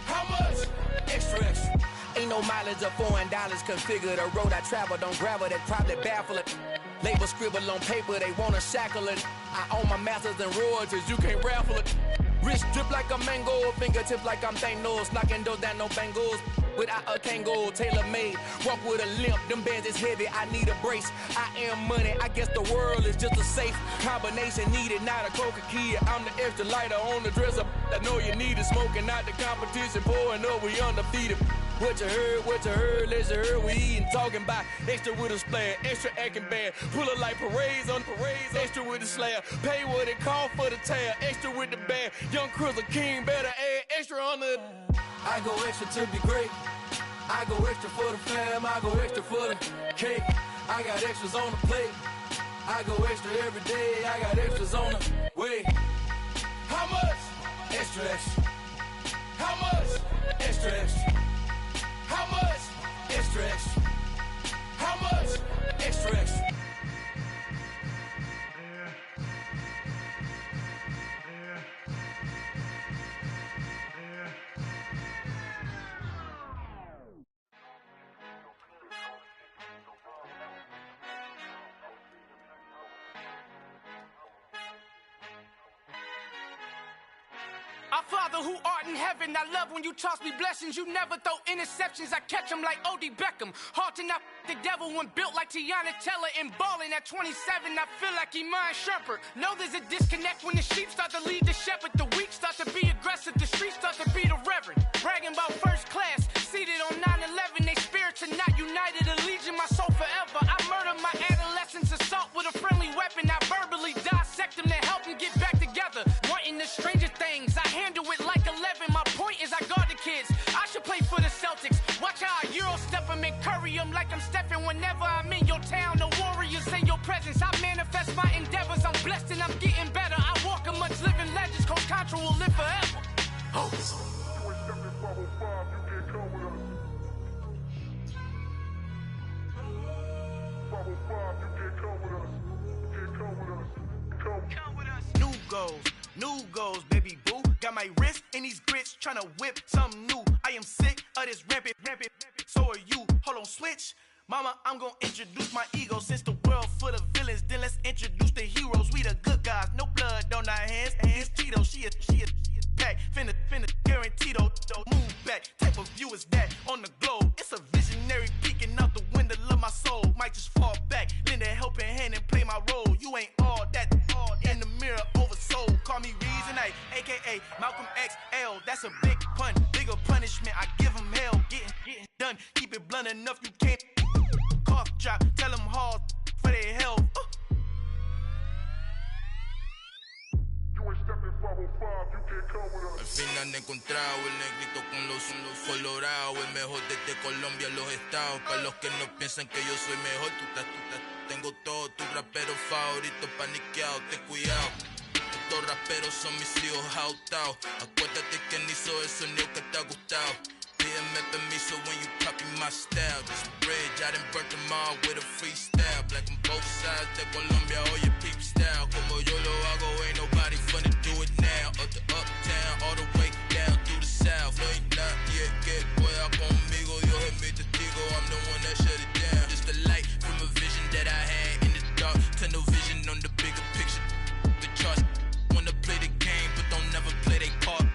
How much? Extra, extra. Ain't no mileage of $4 configure the road I travel. Don't gravel that probably baffle it. Label scribble on paper, they wanna shackle it. I own my masters and royalties, you can't raffle it. Wrist drip like a mango, fingertips like I'm Thanos, knocking those down no bangles. Without a Kango, tailor-made, walk with a limp, them bands is heavy, I need a brace. I am money, I guess the world is just a safe combination needed, not a coca key. I'm the extra lighter on the dresser, I know you need it, smoking out the competition, pouring up, we undefeated. What you heard, let's heard, we eating, talking about extra with a splash, extra acting bad, pull it like parades on parades, extra with the slab, pay what it cost for the tab, extra with the bag, young Cruiser King, better add extra on the... I go extra to be great, I go extra for the fam, I go extra for the cake, I got extras on the plate, I go extra every day, I got extras on the way. How much? Extra, extra. How much? Extra, extra. How much? Extra, extra. How much? Extra, extra. Our Father who art in heaven, I love when you toss me blessings. You never throw interceptions, I catch them like O.D. Beckham. Hard to not the devil when built like Tiana Teller and balling at 27. I feel like Iman Shumpert. Know there's a disconnect when the sheep start to lead the shepherd. The weak start to be aggressive, the streets start to be the reverend. Bragging about first class, seated on 9/11. They spirits are not united, a legion, my soul forever. I murder my adolescence, assault with a friendly weapon. I verbally dissect them to help them get back together. Wanting the stranger things, I handle it like 11. My point is I guard the kids. I should play for the Celtics. Watch how I Euro step them and curry them like I'm Stephen. Whenever I'm in your town, the Warriors in your presence. I manifest my endeavors. I'm blessed and I'm getting better. I walk amongst living legends. Coach Contra will live forever. Oh. New goals, baby boo. Got my wrist in these grits, tryna whip something new. I am sick of this rampant. So are you. Hold on, switch. Mama, I'm gonna introduce my ego. Since the world full of villains, then let's introduce the heroes. We the good guys, no blood on our hands. It's Tito, she a pack. Finna, guaranteed, move back. Type of view is that on the globe. It's a visionary peeking out the window of my soul. Might just fall back, lend a helping hand and play my role. You ain't all that. In the mirror, oversold. Call me Reason A, a.k.a. Malcolm XL. That's a big pun, bigger punishment. I give him hell, getting done. Keep it blunt enough, you can't. Cough drop, tell them hard for their health. Al fin han encontrado el negrito con los colorados, el mejor desde Colombia, los estados. Para los que no piensan que yo soy mejor, tengo todo, tus raperos favoritos paniqueados, ten cuidado. Estos raperos son mis hijos jautados. Acuérdate quién hizo el sonido que te ha gustado. Pídeme permiso when you copy my style. This bridge, I done burnt them all with a freestyle. Black on both sides de Colombia, oye peep style. Como yo lo hago, ain't nobody finna do it now. Up to uptown, all the way down through the south. No hay nadie que pueda conmigo, Dios es mi testigo. I'm the one that shut it down. Just a light from a vision that I had in the dark. Tunnel vision on the bigger picture. The charts wanna play the game, but don't never play their part.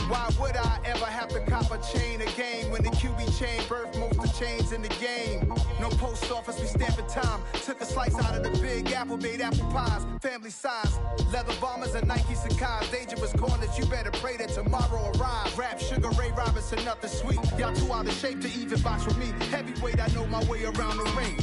Why would I ever have to cop a chain a game when the QB chain birthed most of chains in the game? No post office, we stamping time. Took a slice out of the big apple, made apple pies, family size. Leather bombers and Nike Sacai's. Dangerous corners, you better pray that tomorrow arrives. Rap, Sugar Ray Robinson, nothing sweet. Y'all too out of shape to even box with me. Heavyweight, I know my way around the ring.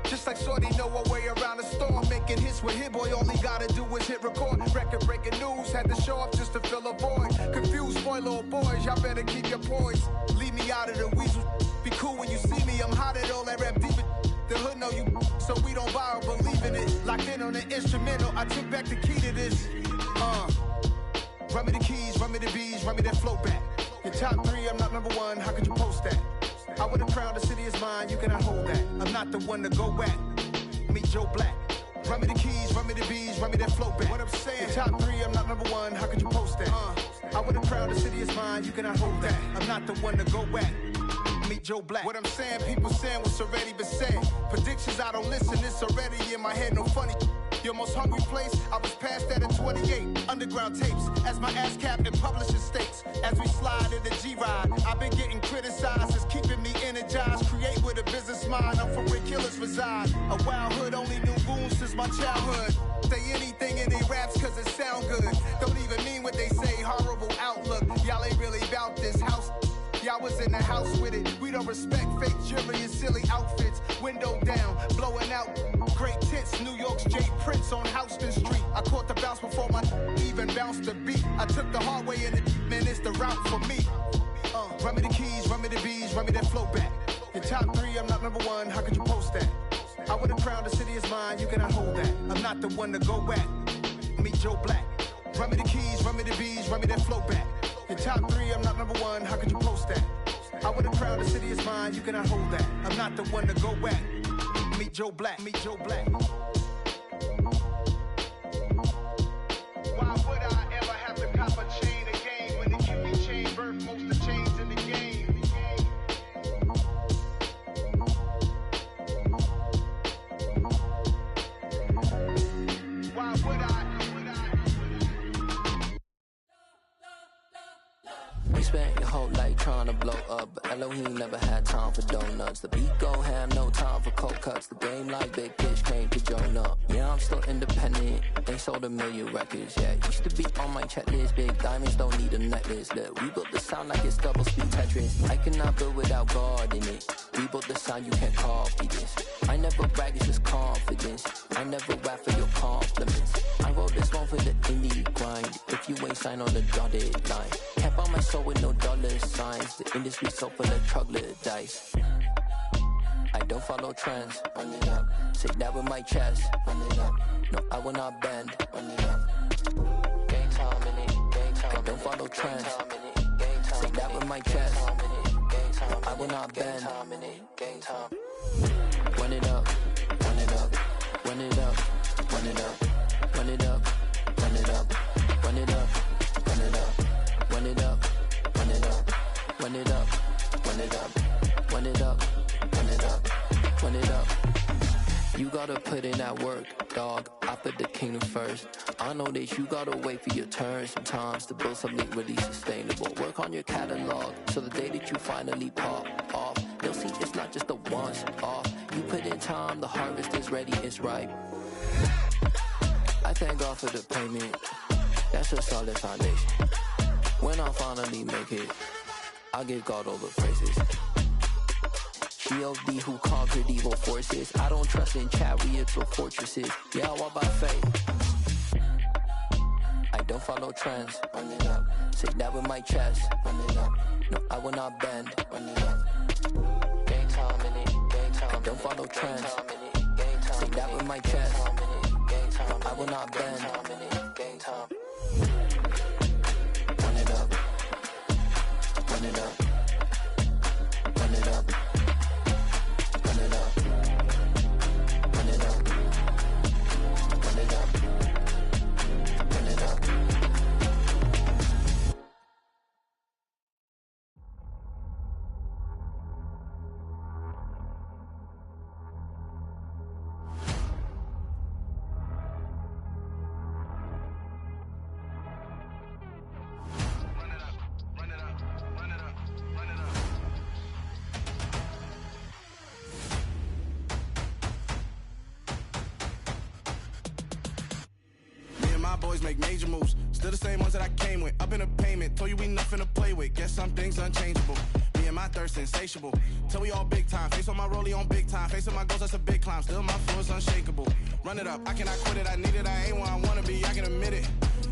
Just like Shorty know her way around the storm. Making hits with Hit Boy, all he gotta do is hit record. Record breaking news, had to show up just to fill a void. Confused, spoiled little boys, y'all better keep your poise. Leave me out of the weasel. Be cool when you see me, I'm hot at all that rap deep. The hood know you, so we don't borrow, believe in it. Locked in on the instrumental, I took back the key to this. Run me the keys, run me the bees, run me that flow back. Your top 3, I'm not number 1, how could you post that? I would've crowned the city is mine, you cannot hold that. I'm not the one to go back. Meet Joe Black. Run me the keys, run me the bees, run me that flow back. What I'm saying, your top 3, I'm not number 1, how could you post that? I would've crowned the city is mine, you cannot hold that. I'm not the one to go back. Meet Joe Black. What I'm saying, people saying what's already been said. Predictions, I don't listen, it's already in my head, no funny. Your most hungry place, I was past that at 28. Underground tapes, as my ass capped in publishing states. As we slide in the G-Ride, I've been getting criticized, it's keeping me energized. Create with a business mind, I'm from where killers reside. A wild hood, only knew goons since my childhood. Say anything in they raps cause it sound good. Don't even mean what they say, horrible outlook. Y'all ain't really about this house. Y'all was in the house with it. We don't respect fake jewelry and silly outfits. Window down, blowing out great tits. New York's J. Prince on Houston Street. I caught the bounce before my even bounced the beat. I took the hard way and man, it's the route for me. Run me the keys, run me the bees, run me that flow back. Your top 3, I'm not number 1, how could you post that? I would've crowned the city is mine, you cannot hold that. I'm not the one to go back. Meet Joe Black. Run me the keys, run me the bees, run me that flow back. Your top 3, I'm not number 1, how could you post that? I would've crowned the city is mine, you cannot hold that. I'm not the one to go back. Meet Joe Black, meet Joe Black. Why would I ever have to cop a chain trying to blow up, but Elohim never had time for donuts. The beat go ham, no time for cold cuts. The game like Big Fish came to Jonah. Yeah, I'm still independent, ain't sold a million records yet. Used to be on my checklist, big diamonds don't need a necklace. Look, we built the sound like it's double speed Tetris. I cannot build without God in it. We built the sound, you can't copy this. I never brag, it's just confidence. I never rap for your compliments. I wrote this one for the indie grind. If you ain't signed on the dotted line, can't buy my soul with no dollar signs. The industry so full of troglodytes. I don't follow trends. Run it up. Say that with my chest. Run it up. No, I will not bend. Run it up. Gang time in it. Gang time. I don't follow trends. Say that with my chest. No, I will not bend. Gang time. Run it up. Run it up. Run it up. Run it up. Run it up. Run it up. Run it up. Run it up. Run it up. Run it up. Run it up. Run it up. Run it up. Run it up. Run it up. You gotta put in that work, dog. I put the kingdom first. I know that you gotta wait for your turn sometimes to build something really sustainable. Work on your catalog so the day that you finally pop off, they'll see it's not just a once off. You put in time, the harvest is ready, it's ripe. I thank God for the payment. That's a solid foundation. When I finally make it, I give God all the praises. G.O.D. who conquered evil forces. I don't trust in chariots or fortresses. Yeah, I walk by faith. I don't follow trends. Run it up. Say that with my chest. Run it up. No, I will not bend. Run it up. Gang time in it. Gang time. I don't follow trends. Say that with my chest. No, I will not bend. Gang time. Run it up. Run it up. Run it up. Run it up. Run it up. Run it up. Run it up. Boys make major moves, still the same ones that I came with. Up in a payment, told you we nothing to play with. Guess some things unchangeable. Me and my thirst insatiable. Till we all big time. Face on my rollie on big time. Face on my goals, that's a big climb. Still my flow is unshakable. Run it up, I cannot quit it. I need it, I ain't where I wanna be. I can admit it.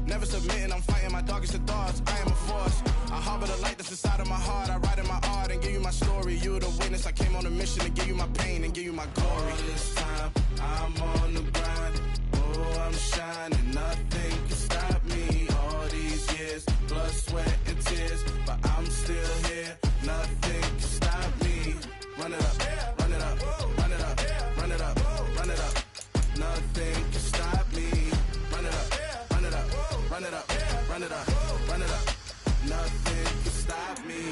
Never submitting, I'm fighting my darkest of thoughts. I am a force. I harbor the light that's inside of my heart. I write in my art and give you my story. You the witness. I came on a mission to give you my pain and give you my glory. All this time, I'm on the grind. Oh, I'm shining. Nothing can stop me. All these years, blood, sweat, and tears, but I'm still here. Nothing can stop me. Run it up, run it up, run it up, run it up, run it up. Nothing can stop me. Run it up, run it up, run it up, run it up, run it up. Nothing can stop me.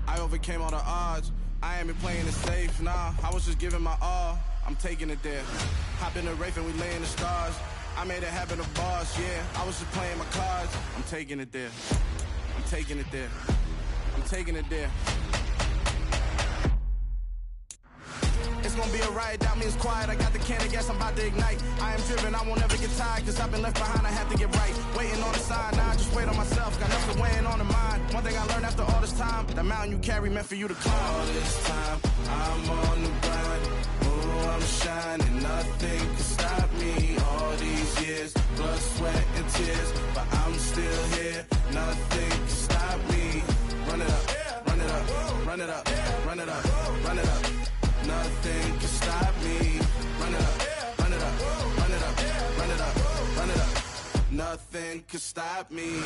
I overcame all the odds. I ain't been playing it safe, nah. I was just giving my all. I'm taking it there. Hop in the Wraith and we lay in the stars. I made it happen to bars, yeah. I was just playing my cards. I'm taking it there. I'm taking it there. I'm taking it there. It's gonna be a riot, doubt me it's quiet. I got the can of gas, I'm about to ignite. I am driven, I won't ever get tired, cause I've been left behind, I have to get right. Waiting on the side, now I just wait on myself. Got nothing weighing on the mind. One thing I learned after all this time, the mountain you carry meant for you to climb. All this time, I'm on the grind. Oh, I'm shining, nothing can stop me. All these years, blood, sweat, and tears, but I'm still here. Nothing can stop me. Run it up, run it up, run it up, run it up, run it up. Nothing can stop me. Run it up, run it up, run it up, run it up, run it up. Nothing can stop me.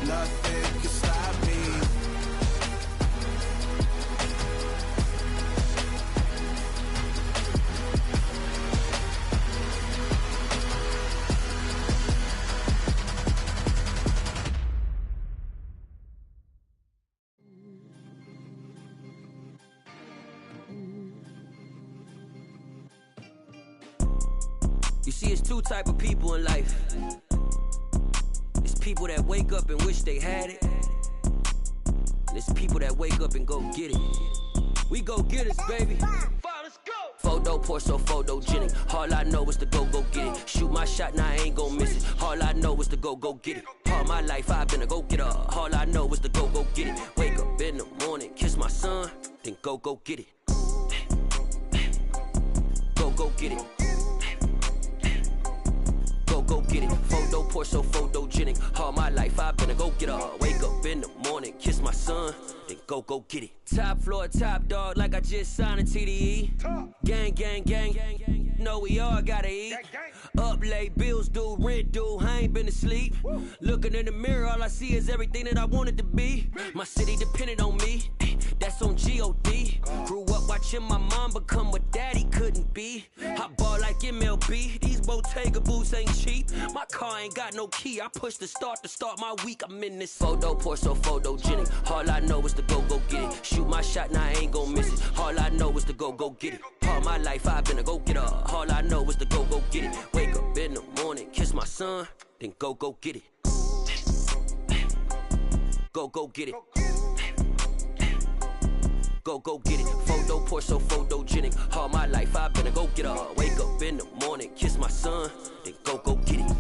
Nothing can stop me. You see, it's two type of people in life. It's people that wake up and wish they had it. And it's people that wake up and go get it. We go get it, baby. Photo poor, so photogenic. All I know is to go get it. Shoot my shot, now I ain't gon' miss it. All I know is to go get it. All my life I've been a go-getter. All I know is to go get it. Wake up in the morning, kiss my son, then go get it. Go get it. Go get it. Photo poor, so photogenic. All my life I've been a go-getter. Wake up in the morning, kiss my son, then go get it. Top floor, top dog, like I just signed a TDE. Gang, gang, gang. Know we all gotta eat. Up late, bills due, rent due, I ain't been asleep. Looking in the mirror, all I see is everything that I wanted to be. My city depended on me, that's on G.O.D. Grew up watching my mom become what daddy couldn't be. I ball like MLB, these Bottega boots ain't cheap. My car ain't got no key, I push the start to start my week. I'm in this photo poor, so photogenic. All I know is to go get it. Shoot my shot, now I ain't gon' miss it. All I know is to go get it. All my life I've been a go-getter. All I know is to go get it. Wake up in the morning, kiss my son, then go get it. Go get it. Go get it. Photo poor, so photogenic. All my life I've been a go-getter. Wake up in the morning, kiss my son, then go get it.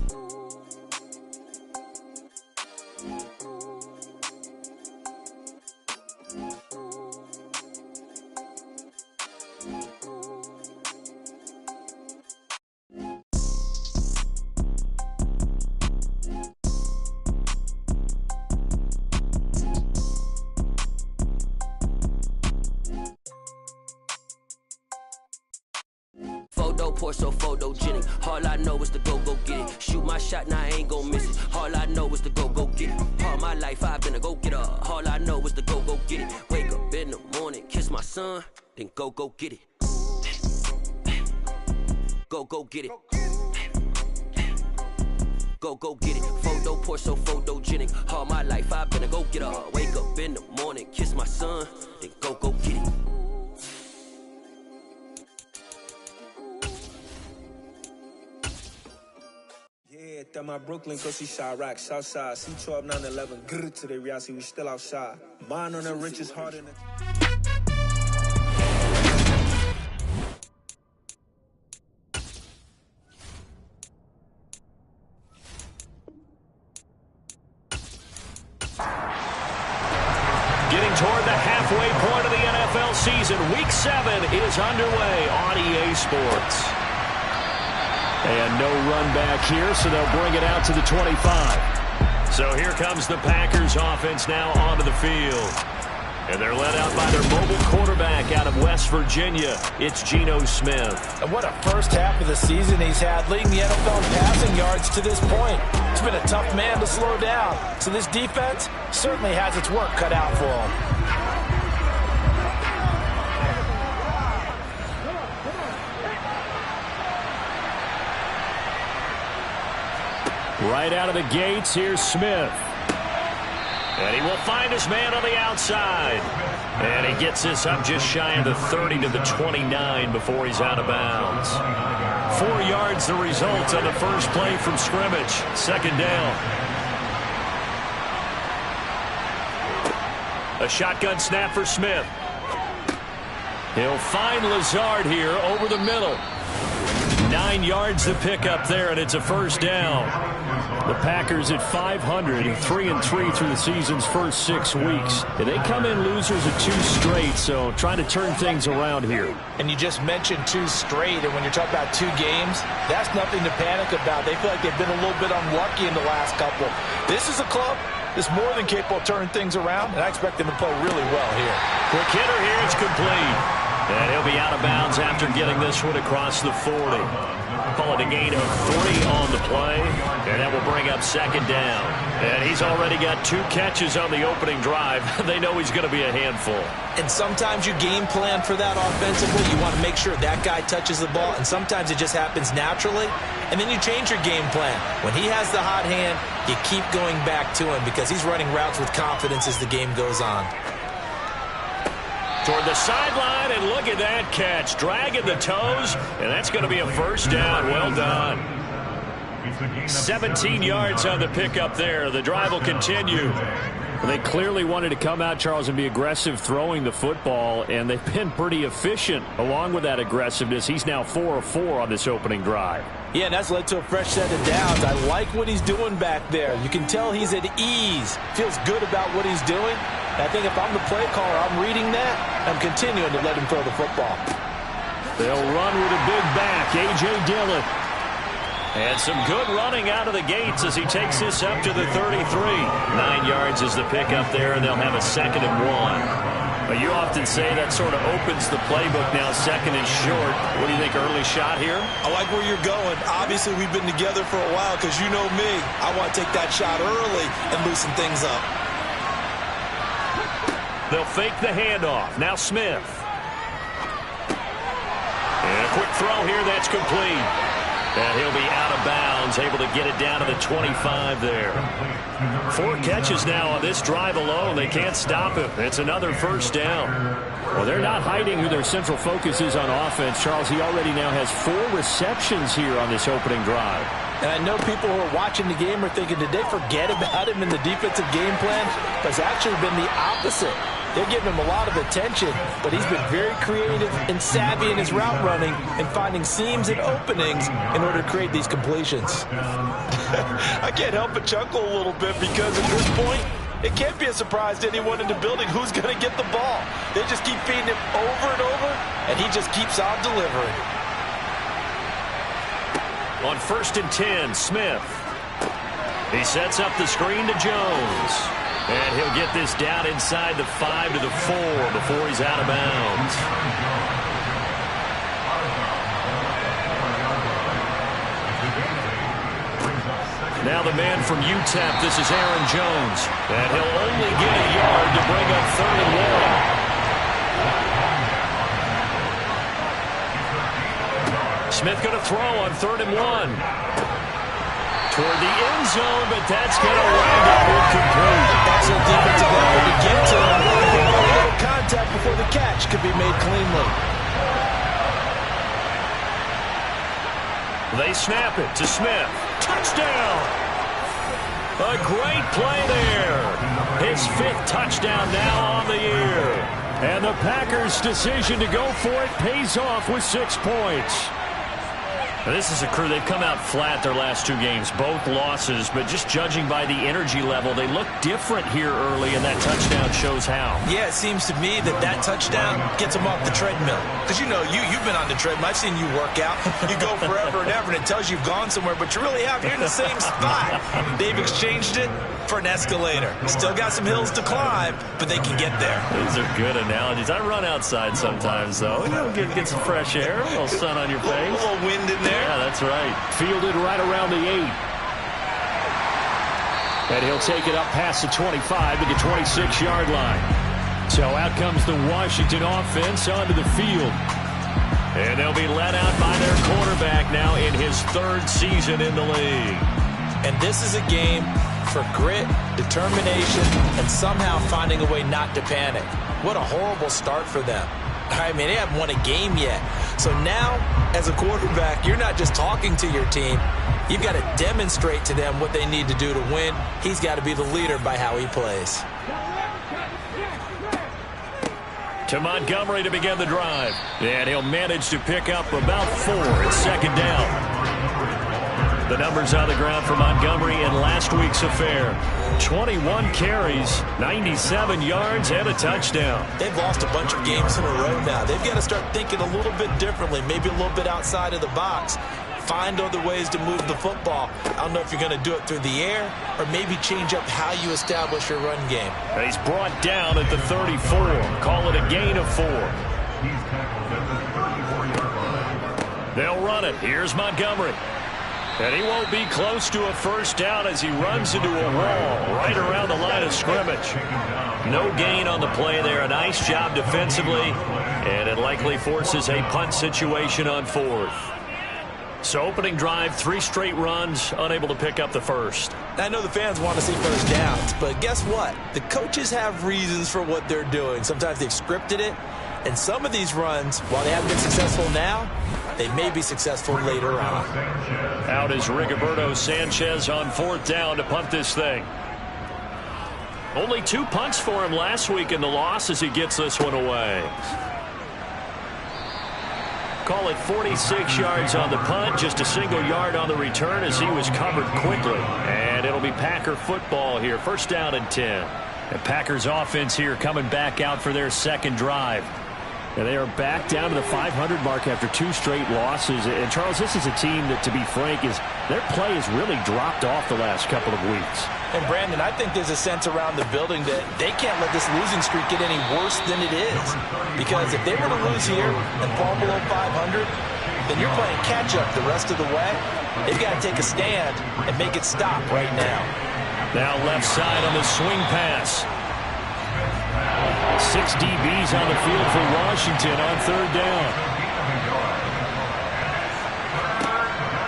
Photo poor, so photogenic. All I know is to go get it. Shoot my shot, now I ain't gon' miss it. All I know is to go get it. All my life I've been a go-getter. All I know is to go get it. Wake up in the morning, kiss my son, then go get it. Go get it. Go get it. Photo poor, so photogenic. All my life I've been a go-getter. Wake up in the morning, kiss my son, then go get it. Yeah, that my Brooklyn, cause she shot rock, Southside, C12, 911, grrr to the reality, we still outside. Mine on the richest heart in the... Getting toward the halfway point of the NFL season, Week 7 is underway on EA Sports. And no run back here, so they'll bring it out to the 25. So here comes the Packers offense now onto the field. And they're led out by their mobile quarterback out of West Virginia. It's Geno Smith. And what a first half of the season he's had, leading the NFL in passing yards to this point. He's been a tough man to slow down. So this defense certainly has its work cut out for him. Right out of the gates, here's Smith. And he will find his man on the outside. And he gets this up just shy of the 30 to the 29 before he's out of bounds. 4 yards the result on the first play from scrimmage. Second down. A shotgun snap for Smith. He'll find Lazard here over the middle. 9 yards to pick up there, and it's a first down. The Packers at 500, 3-3 through the season's first 6 weeks. And they come in losers of 2 straight, so trying to turn things around here. And you just mentioned 2 straight, and when you're talking about 2 games, that's nothing to panic about. They feel like they've been a little bit unlucky in the last couple. This is a club that's more than capable of turning things around, and I expect them to play really well here. Quick hitter here, it's complete. And he'll be out of bounds after getting this one across the 40. Call it a gain of 3 on the play, and that will bring up second down. And he's already got 2 catches on the opening drive. They know he's going to be a handful. And sometimes you game plan for that offensively. You want to make sure that guy touches the ball, and sometimes it just happens naturally. And then you change your game plan. When he has the hot hand, you keep going back to him because he's running routes with confidence as the game goes on. toward the sideline, and look at that catch. Dragging the toes, and that's going to be a first down. Well done. 17 yards on the pickup there. The drive will continue. They clearly wanted to come out, Charles, and be aggressive throwing the football, and they've been pretty efficient along with that aggressiveness. He's now 4 of 4 on this opening drive. Yeah, and that's led to a fresh set of downs. I like what he's doing back there. You can tell he's at ease. Feels good about what he's doing. I think if I'm the play caller, I'm reading that. I'm continuing to let him throw the football. They'll run with a big back, A.J. Dillon. And some good running out of the gates as he takes this up to the 33. 9 yards is the pickup there, and they'll have a 2nd and 1. But you often say that sort of opens the playbook now, 2nd and short. What do you think, early shot here? I like where you're going. Obviously, we've been together for a while because you know me. I want to take that shot early and loosen things up. They'll fake the handoff. Now Smith. And a quick throw here that's complete. And he'll be out of bounds, able to get it down to the 25 there. 4 catches now on this drive alone. They can't stop him. It's another first down. Well, they're not hiding who their central focus is on offense. Charles, he already now has 4 receptions here on this opening drive. And I know people who are watching the game are thinking, did they forget about him in the defensive game plan? But it's actually been the opposite. They're giving him a lot of attention, but he's been very creative and savvy in his route running and finding seams and openings in order to create these completions. I can't help but chuckle a little bit because at this point, it can't be a surprise to anyone in the building who's going to get the ball. They just keep feeding him over and over, and he just keeps on delivering. On 1st and 10, Smith. He sets up the screen to Jones. And he'll get this down inside the 5 to the 4 before he's out of bounds. Now the man from UTEP, this is Aaron Jones. And he'll only get a yard to bring up 3rd and 1. Smith going to throw on 3rd and 1. Toward the end zone, but that's going to wind up incomplete. Excellent defensive effort to get to him. A little contact before the catch could be made cleanly. They snap it to Smith. Touchdown! A great play there. His 5th touchdown now on the year. And the Packers' decision to go for it pays off with 6 points. This is a crew, they've come out flat their last 2 games, both losses, but just judging by the energy level, they look different here early, and that touchdown shows how. Yeah, it seems to me that touchdown gets them off the treadmill. Because, you know, you've been on the treadmill. I've seen you work out. You go forever and ever, and it tells you you've gone somewhere, but you really have. You're in the same spot. They've exchanged it for an escalator. Still got some hills to climb, but they can get there. These are good analogies. I run outside sometimes, though. You know, get some fresh air, a little sun on your face. A little wind in there. Yeah, that's right. Fielded right around the 8. And he'll take it up past the 25 to the 26-yard line. So out comes the Washington offense onto the field. And they'll be let out by their quarterback now in his 3rd season in the league. And this is a game for grit, determination, and somehow finding a way not to panic. What a horrible start for them. I mean, they haven't won a game yet. So now, as a quarterback, you're not just talking to your team. You've got to demonstrate to them what they need to do to win. He's got to be the leader by how he plays. To Montgomery to begin the drive. And he'll manage to pick up about 4. It's 2nd down. The numbers on the ground for Montgomery in last week's affair. 21 carries, 97 yards, and a touchdown. They've lost a bunch of games in a row now. They've got to start thinking a little bit differently, maybe a little bit outside of the box. Find other ways to move the football. I don't know if you're going to do it through the air or maybe change up how you establish your run game. And he's brought down at the 34. Call it a gain of 4. They'll run it. Here's Montgomery. And he won't be close to a first down as he runs into a wall right around the line of scrimmage. No gain on the play there. A nice job defensively. And it likely forces a punt situation on 4th. So opening drive, 3 straight runs, unable to pick up the first. I know the fans want to see first downs, but guess what? The coaches have reasons for what they're doing. Sometimes they've scripted it. And some of these runs, while they haven't been successful now, they may be successful later on. Out is Rigoberto Sanchez on 4th down to punt this thing. Only 2 punts for him last week in the loss as he gets this one away. Call it 46 yards on the punt, just a single yard on the return as he was covered quickly. And it'll be Packer football here, 1st down and 10. The Packers offense here coming back out for their second drive. And they are back down to the 500 mark after 2 straight losses. And, Charles, this is a team that, to be frank, their play has really dropped off the last couple of weeks. And, Brandon, I think there's a sense around the building that they can't let this losing streak get any worse than it is. Because if they were to lose here and fall below 500, then you're playing catch-up the rest of the way. They've got to take a stand and make it stop right now. Now left side on the swing pass. 6 DBs on the field for Washington on 3rd down.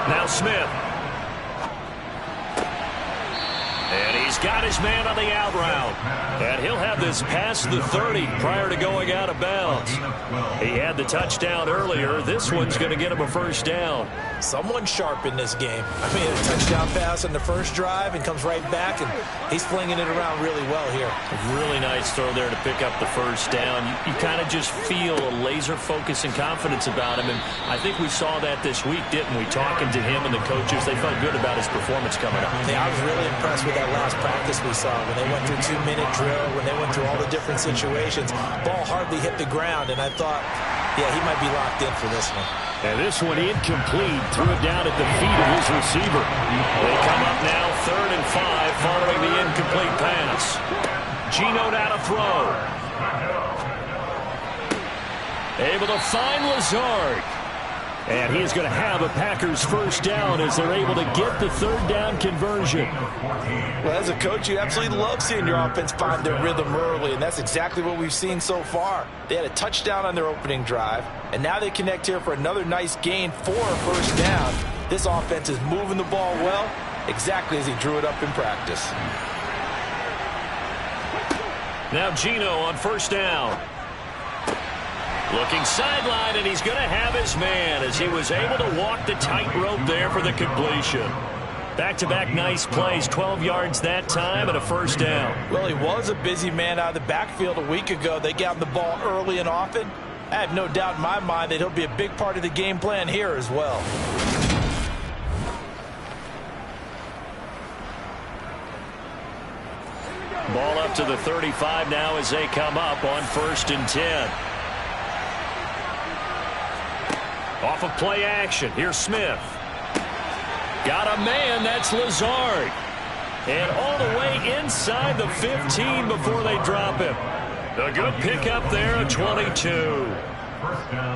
Now Smith. And he's got his man on the out route. And he'll have this past the 30 prior to going out of bounds. He had the touchdown earlier. This one's going to get him a 1st down. Someone sharp in this game. I mean, a touchdown pass on the first drive and comes right back, and he's flinging it around really well here. A really nice throw there to pick up the 1st down. You kind of just feel a laser focus and confidence about him, and I think we saw that this week, didn't we? Talking to him and the coaches, they felt good about his performance coming up. Yeah, I was really impressed with that last practice we saw when they went through 2-minute drill, when they went through all the different situations. Ball hardly hit the ground, and I thought, yeah, he might be locked in for this one. And this one incomplete. Threw it down at the feet of his receiver. They come up now 3rd and 5 following the incomplete pass. Geno now to throw. Able to find Lazard. And he is going to have a Packers 1st down as they're able to get the 3rd down conversion. Well, as a coach, you absolutely love seeing your offense find their rhythm early, and that's exactly what we've seen so far. They had a touchdown on their opening drive, and now they connect here for another nice gain for a 1st down. This offense is moving the ball well, exactly as he drew it up in practice. Now Geno on 1st down. Looking sideline, and he's going to have his man as he was able to walk the tightrope there for the completion. Back-to-back nice plays, 12 yards that time and a 1st down. Well, he was a busy man out of the backfield a week ago. They got him the ball early and often. I have no doubt in my mind that he'll be a big part of the game plan here as well. Ball up to the 35 now as they come up on 1st and 10. Off of play action. Here's Smith. Got a man. That's Lazard. And all the way inside the 15 before they drop him. A good pickup there, a 22.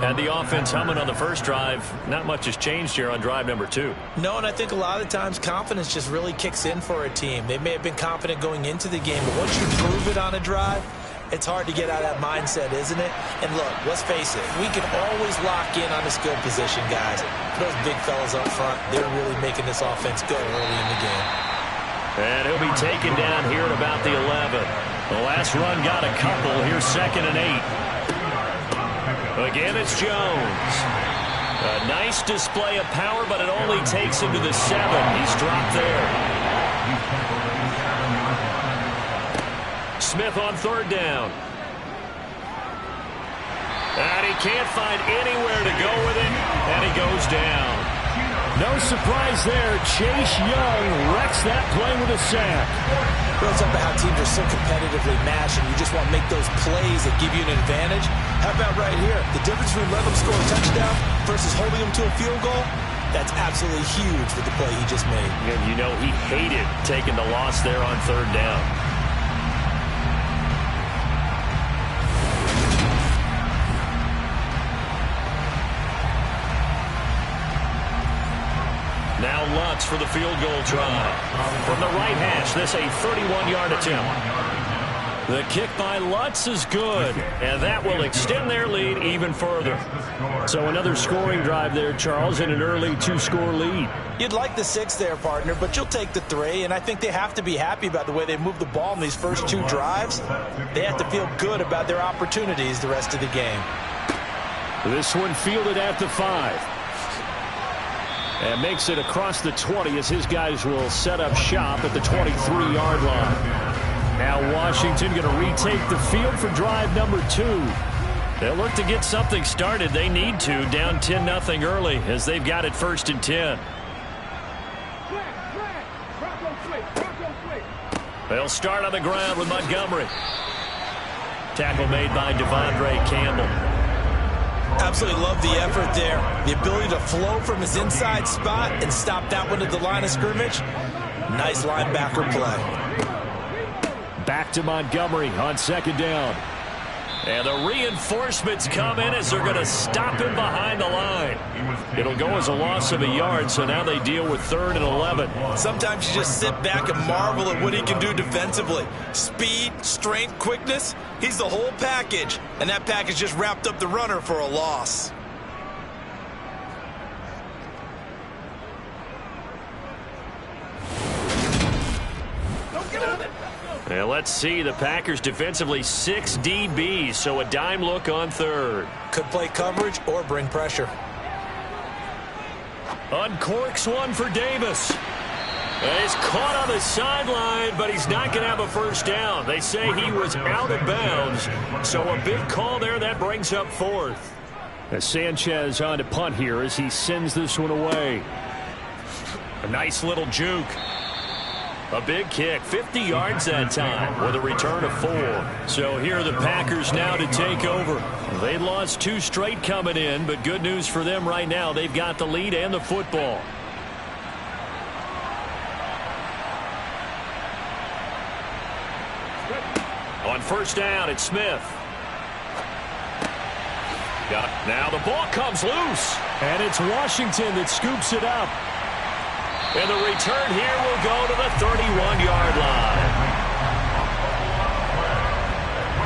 And the offense humming on the first drive. Not much has changed here on drive number 2. No, and I think a lot of times confidence just really kicks in for a team. They may have been confident going into the game, but once you prove it on a drive, it's hard to get out of that mindset, isn't it? And look, let's face it, we can always lock in on the skill position, guys. Those big fellas up front, they're really making this offense go early in the game. And he'll be taken down here at about the 11. The last run got a couple. Here's 2nd and 8. Again, it's Jones. A nice display of power, but it only takes him to the 7. He's dropped there. Smith on 3rd down. And he can't find anywhere to go with it, and he goes down. No surprise there. Chase Young wrecks that play with a sack. Well, it's up to how teams are so competitively matched, and you just want to make those plays that give you an advantage. How about right here? The difference between letting them score a touchdown versus holding them to a field goal, that's absolutely huge with the play he just made. And you know he hated taking the loss there on 3rd down. Now Lutz for the field goal try. From the right hash, this a 31-yard attempt. The kick by Lutz is good, and that will extend their lead even further. So another scoring drive there, Charles, and an early 2-score lead. You'd like the 6 there, partner, but you'll take the 3, and I think they have to be happy about the way they moved the ball in these first 2 drives. They have to feel good about their opportunities the rest of the game. This one fielded at the 5. And makes it across the 20 as his guys will set up shop at the 23-yard line. Now Washington going to retake the field for drive number 2. They'll look to get something started. They need to, down 10-0 early as they've got it 1st and 10. They'll start on the ground with Montgomery. Tackle made by Devondre Campbell. Absolutely love the effort there. The ability to flow from his inside spot and stop that one at the line of scrimmage. Nice linebacker play. Back to Montgomery on 2nd down. And the reinforcements come in as they're going to stop him behind the line. It'll go as a loss of a yard, so now they deal with 3rd and 11. Sometimes you just sit back and marvel at what he can do defensively. Speed, strength, quickness. He's the whole package. And that package just wrapped up the runner for a loss. And let's see, the Packers defensively 6 DBs, so a dime look on 3rd. Could play coverage or bring pressure. Uncorks one for Davis. And he's caught on the sideline, but he's not going to have a 1st down. They say he was out of bounds, so a big call there. That brings up 4th. As Sanchez on to punt here as he sends this one away. A nice little juke. A big kick, 50 yards that time with a return of 4. So here are the Packers now to take over. They lost 2 straight coming in, but good news for them right now. They've got the lead and the football. On 1st down, it's Smith. Got it. Now the ball comes loose. And it's Washington that scoops it up. And the return here will go to the 31-yard line.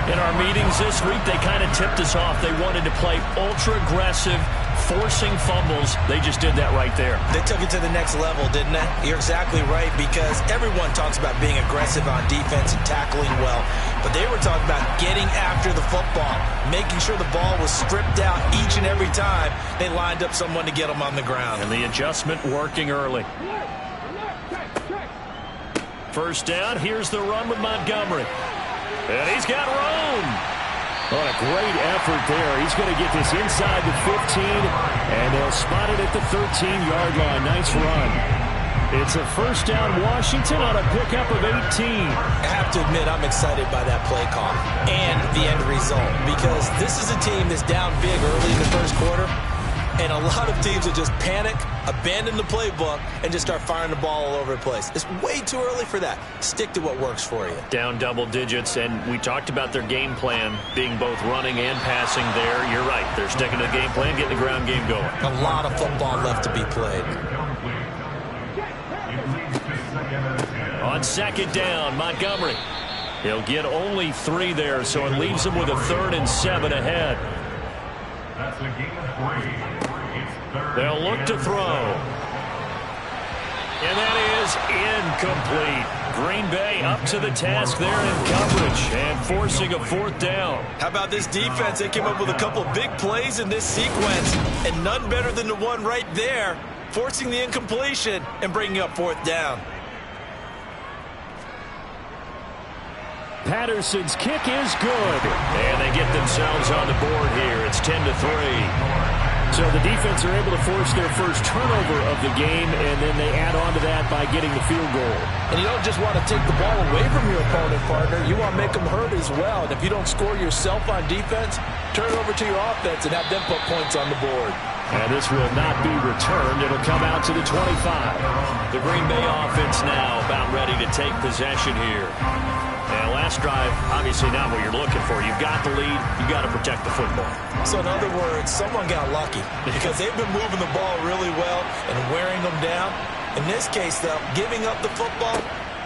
In our meetings this week, they kind of tipped us off. They wanted to play ultra-aggressive, forcing fumbles. They just did that right there. They took it to the next level, didn't they? You're exactly right, because everyone talks about being aggressive on defense and tackling well. But they were talking about getting after the football, making sure the ball was stripped out each and every time they lined up someone to get them on the ground. And the adjustment working early. 1st down, here's the run with Montgomery. And he's got room. What a great effort there. He's going to get this inside the 15, and they'll spot it at the 13-yard line. Nice run. It's a 1st down Washington on a pickup of 18. I have to admit, I'm excited by that play call and the end result, because this is a team that's down big early in the 1st quarter, and a lot of teams will just panic, abandon the playbook, and just start firing the ball all over the place. It's way too early for that. Stick to what works for you. Down double digits, and we talked about their game plan being both running and passing there. You're right. They're sticking to the game plan, getting the ground game going. A lot of football left to be played. On 2nd down, Montgomery. He'll get only 3 there, so it leaves him with a 3rd and 7 ahead. That's a game of 3. They'll look to throw. And that is incomplete. Green Bay up to the task there in coverage and forcing a 4th down. How about this defense? They came up with a couple big plays in this sequence, and none better than the one right there, forcing the incompletion and bringing up 4th down. Patterson's kick is good. And they get themselves on the board here. It's 10-3. So the defense are able to force their first turnover of the game, and then they add on to that by getting the field goal. And you don't just want to take the ball away from your opponent, partner. You want to make them hurt as well. And if you don't score yourself on defense, turn it over to your offense and have them put points on the board. And this will not be returned. It'll come out to the 25. The Green Bay offense now about ready to take possession here. And last drive, obviously not what you're looking for. You've got the lead. You've got to protect the football. So in other words, someone got lucky because they've been moving the ball really well and wearing them down. In this case, though, giving up the football,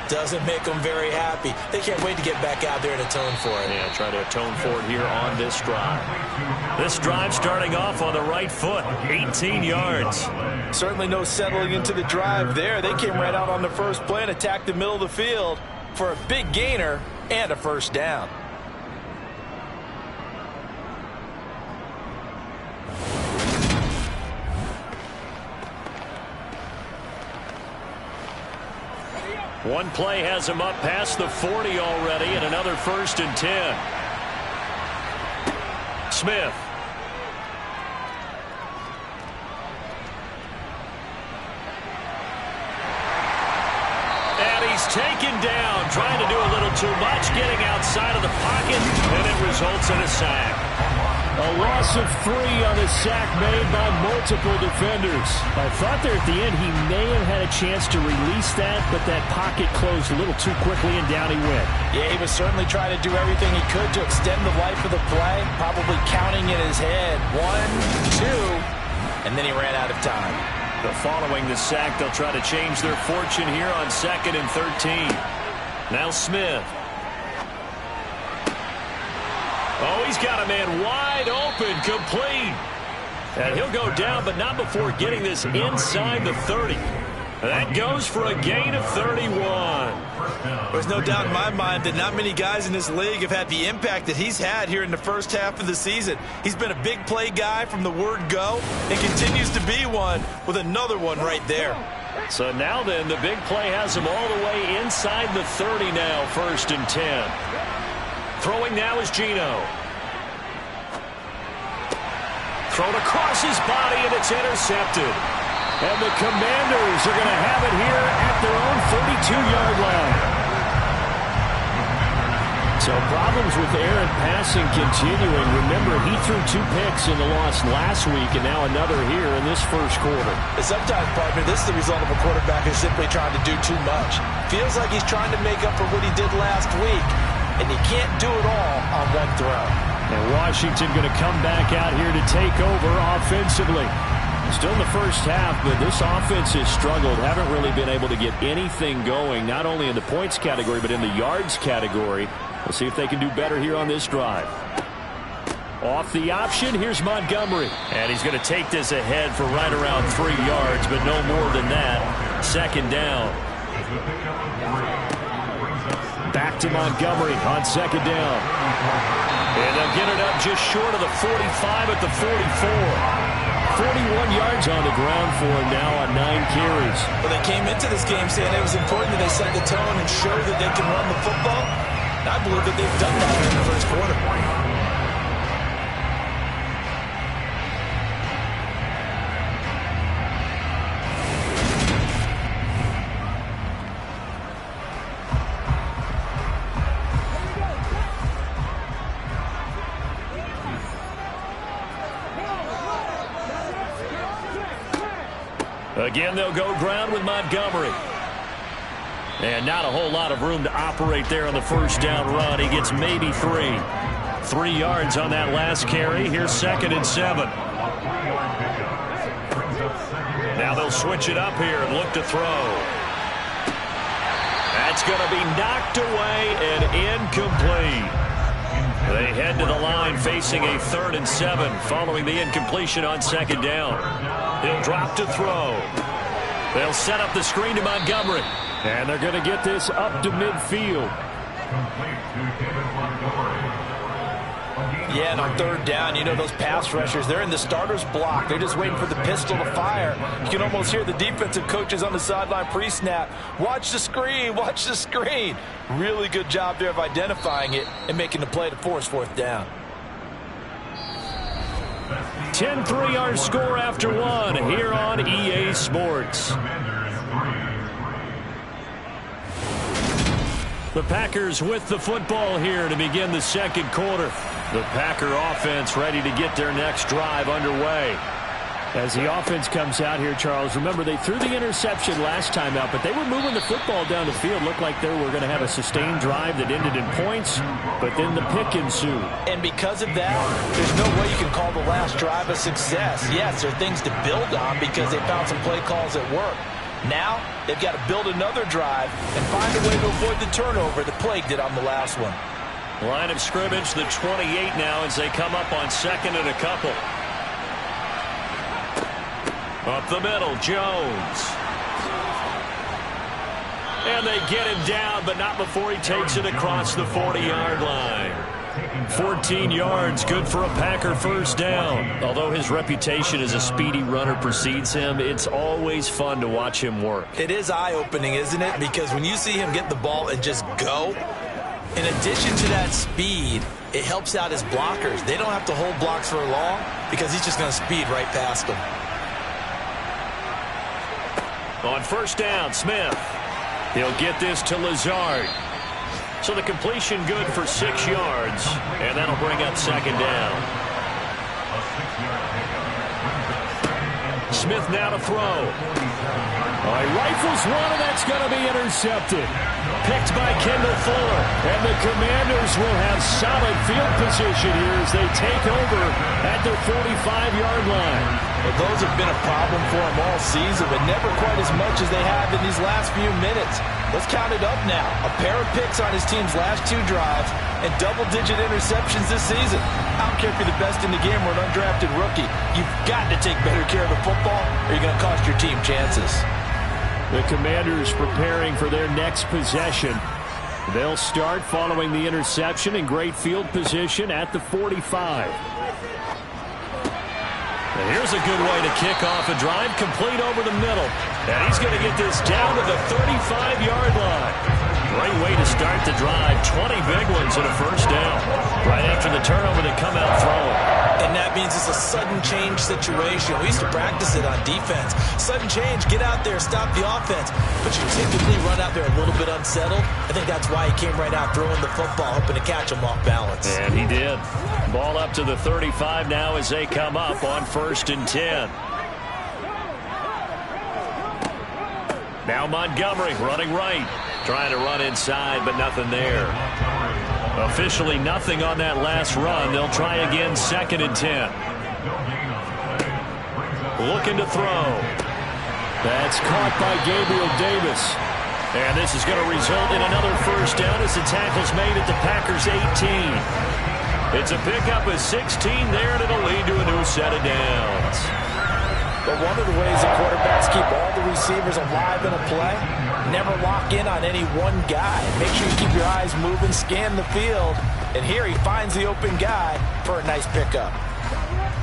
Doesn't make them very happy. They can't wait to get back out there and atone for it. Yeah, try to atone for it here on this drive. This drive starting off on the right foot, 18 yards. Certainly no settling into the drive there. They came right out on the first play and attacked the middle of the field for a big gainer and a first down. One play has him up past the 40 already, and another 1st and 10. Smith. And he's taken down, trying to do a little too much, getting outside of the pocket, and it results in a sack. A loss of 3 on the sack made by multiple defenders. I thought there at the end he may have had a chance to release that, but that pocket closed a little too quickly and down he went. Yeah, he was certainly trying to do everything he could to extend the life of the play, probably counting in his head 1, 2, and then he ran out of time. But following the sack, they'll try to change their fortune here on 2nd and 13. Now Smith. Oh, he's got a man wide open, complete. And he'll go down, but not before getting this inside the 30. That goes for a gain of 31. There's no doubt in my mind that not many guys in this league have had the impact that he's had here in the first half of the season. He's been a big play guy from the word go and continues to be one with another one right there. So now then, the big play has him all the way inside the 30 now, 1st and 10. Throwing now is Geno. Thrown across his body, and it's intercepted. And the Commanders are going to have it here at their own 32-yard line. So problems with Aaron passing continuing. Remember, he threw 2 picks in the loss last week, and now another here in this first quarter. Sometimes, partner, this is the result of a quarterback who's simply trying to do too much. Feels like he's trying to make up for what he did last week, and he can't do it all on one throw. And Washington going to come back out here to take over offensively. Still in the first half, but this offense has struggled. Haven't really been able to get anything going, not only in the points category, but in the yards category. We'll see if they can do better here on this drive. Off the option, here's Montgomery. And he's going to take this ahead for right around 3 yards, but no more than that. 2nd down. Back to Montgomery on 2nd down. And they'll get it up just short of the 45 at the 44. 41 yards on the ground for him now on 9 carries. Well, they came into this game saying it was important that they set the tone and show that they can run the football. And I believe that they've done that in the first quarter. Again, they'll go ground with Montgomery. And not a whole lot of room to operate there on the first down run. He gets maybe 3. 3 yards on that last carry. Here's 2nd and 7. Now they'll switch it up here and look to throw. That's going to be knocked away and incomplete. They head to the line facing a 3rd and 7 following the incompletion on 2nd down. He'll drop to throw. They'll set up the screen to Montgomery. And they're going to get this up to midfield. Yeah, and on 3rd down, you know those pass rushers, they're in the starter's block. They're just waiting for the pistol to fire. You can almost hear the defensive coaches on the sideline pre-snap. Watch the screen, watch the screen. Really good job there of identifying it and making the play to force 4th down. 10-3 our score after 1 here on EA Sports. The Packers with the football here to begin the 2nd quarter. The Packer offense ready to get their next drive underway. As the offense comes out here, Charles, remember they threw the interception last time out, but they were moving the football down the field. Looked like they were going to have a sustained drive that ended in points, but then the pick ensued. And because of that, there's no way you can call the last drive a success. Yes, there are things to build on because they found some play calls that work. Now, they've got to build another drive and find a way to avoid the turnover that plagued it on the last one. Line of scrimmage, the 28 now as they come up on second and a couple. Up the middle, Jones. And they get him down, but not before he takes it across the 40-yard line. 14 yards, good for a Packer first down. Although his reputation as a speedy runner precedes him, it's always fun to watch him work. It is eye-opening, isn't it? Because when you see him get the ball and just go, in addition to that speed, it helps out his blockers. They don't have to hold blocks for long because he's just going to speed right past them. On first down, Smith. He'll get this to Lazard. So the completion good for 6 yards, and that'll bring up second down. Smith now to throw. He rifles one, and that's going to be intercepted. Picked by Kendall Fuller. And the Commanders will have solid field position here as they take over at their 45-yard line. Well, those have been a problem for them all season, but never quite as much as they have in these last few minutes. Let's count it up now. A pair of picks on his team's last 2 drives and double-digit interceptions this season. I don't care if you're the best in the game or an undrafted rookie. You've got to take better care of the football or you're going to cost your team chances. The Commanders preparing for their next possession. They'll start following the interception in great field position at the 45. Here's a good way to kick off a drive, complete over the middle. And he's going to get this down to the 35-yard line. Great way to start the drive. 20 big ones and a first down. Right after the turnover, they come out throwing. And that means it's a sudden change situation. We used to practice it on defense. Sudden change, get out there, stop the offense. But you typically run out there a little bit unsettled. I think that's why he came right out throwing the football, hoping to catch him off balance. And he did. Ball up to the 35 now as they come up on 1st and 10. Now Montgomery running right. Trying to run inside, but nothing there. Officially nothing on that last run. They'll try again 2nd and 10. Looking to throw. That's caught by Gabriel Davis. And this is going to result in another first down as the tackle's made at the Packers' 18. It's a pickup of 16 there, and it'll lead to a new set of downs. But one of the ways the quarterbacks keep all the receivers alive in a play, never lock in on any one guy. Make sure you keep your eyes moving, scan the field. And here he finds the open guy for a nice pickup.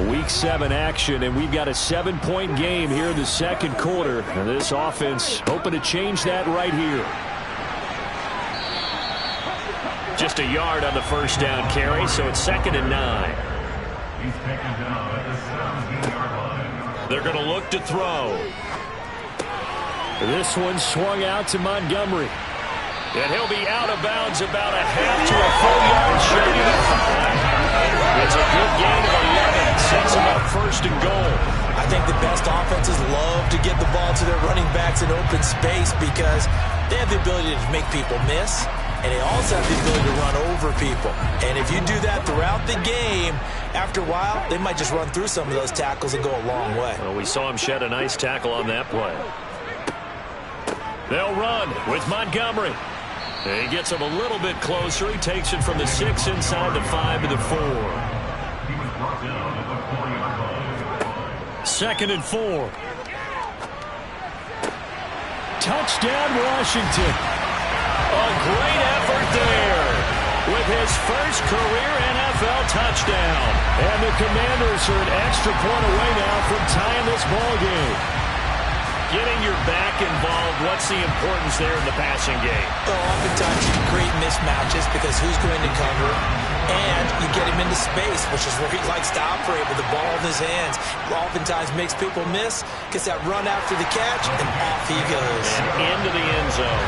Week 7 action, and we've got a 7-point game here in the second quarter. And this offense hoping to change that right here. Just a yard on the first down carry, so it's 2nd and 9. He's taken down at the 17-yard line. They're going to look to throw. This one swung out to Montgomery. And he'll be out of bounds about a half to a full yard, showing a 5. It's a good gain of 11. Sets them up 1st and goal. I think the best offenses love to get the ball to their running backs in open space because they have the ability to make people miss. And they also have the ability to run over people. And if you do that throughout the game, after a while, they might just run through some of those tackles and go a long way. Well, we saw him shed a nice tackle on that play. They'll run with Montgomery. He gets him a little bit closer. He takes it from the 6 inside the 5 to the 4. 2nd and 4. Touchdown, Washington. A great effort there with his first career NFL touchdown. And the Commanders are an extra point away now from tying this ball game. Getting your back involved, what's the importance there in the passing game? Well, oftentimes you create mismatches because who's going to cover, and you get him into space, which is where he likes to operate with the ball in his hands. Oftentimes makes people miss, gets that run after the catch, and off he goes. And into the end zone.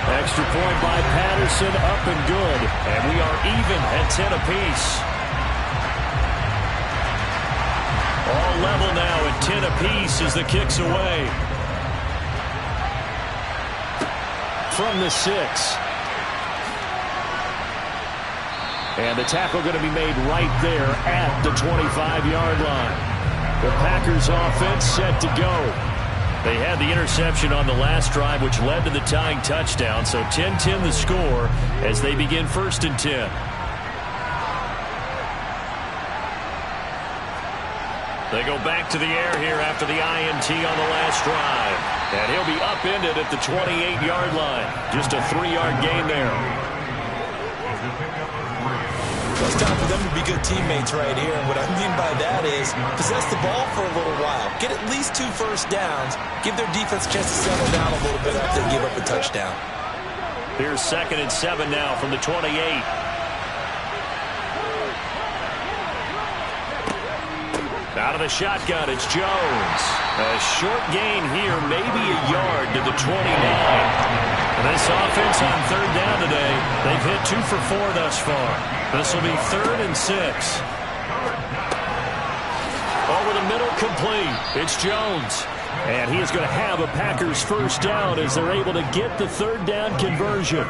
Extra point by Patterson, up and good. And we are even at 10 apiece. All level now at 10 apiece as the kick's away. From the 6. And the tackle going to be made right there at the 25-yard line. The Packers offense set to go. They had the interception on the last drive, which led to the tying touchdown. So 10-10 the score as they begin 1st and 10. They go back to the air here after the INT on the last drive. And he'll be upended at the 28-yard line. Just a 3-yard gain there. It's time for them to be good teammates right here. And what I mean by that is possess the ball for a little while. Get at least 2 first downs. Give their defense a chance to settle down a little bit after they give up a touchdown. Here's 2nd and 7 now from the 28. Out of the shotgun, it's Jones. A short gain here, maybe a yard to the 29. This offense on 3rd down today, they've hit 2 for 4 thus far. This will be 3rd and 6. Over the middle, complete. It's Jones. And he is going to have a Packers first down as they're able to get the 3rd down conversion.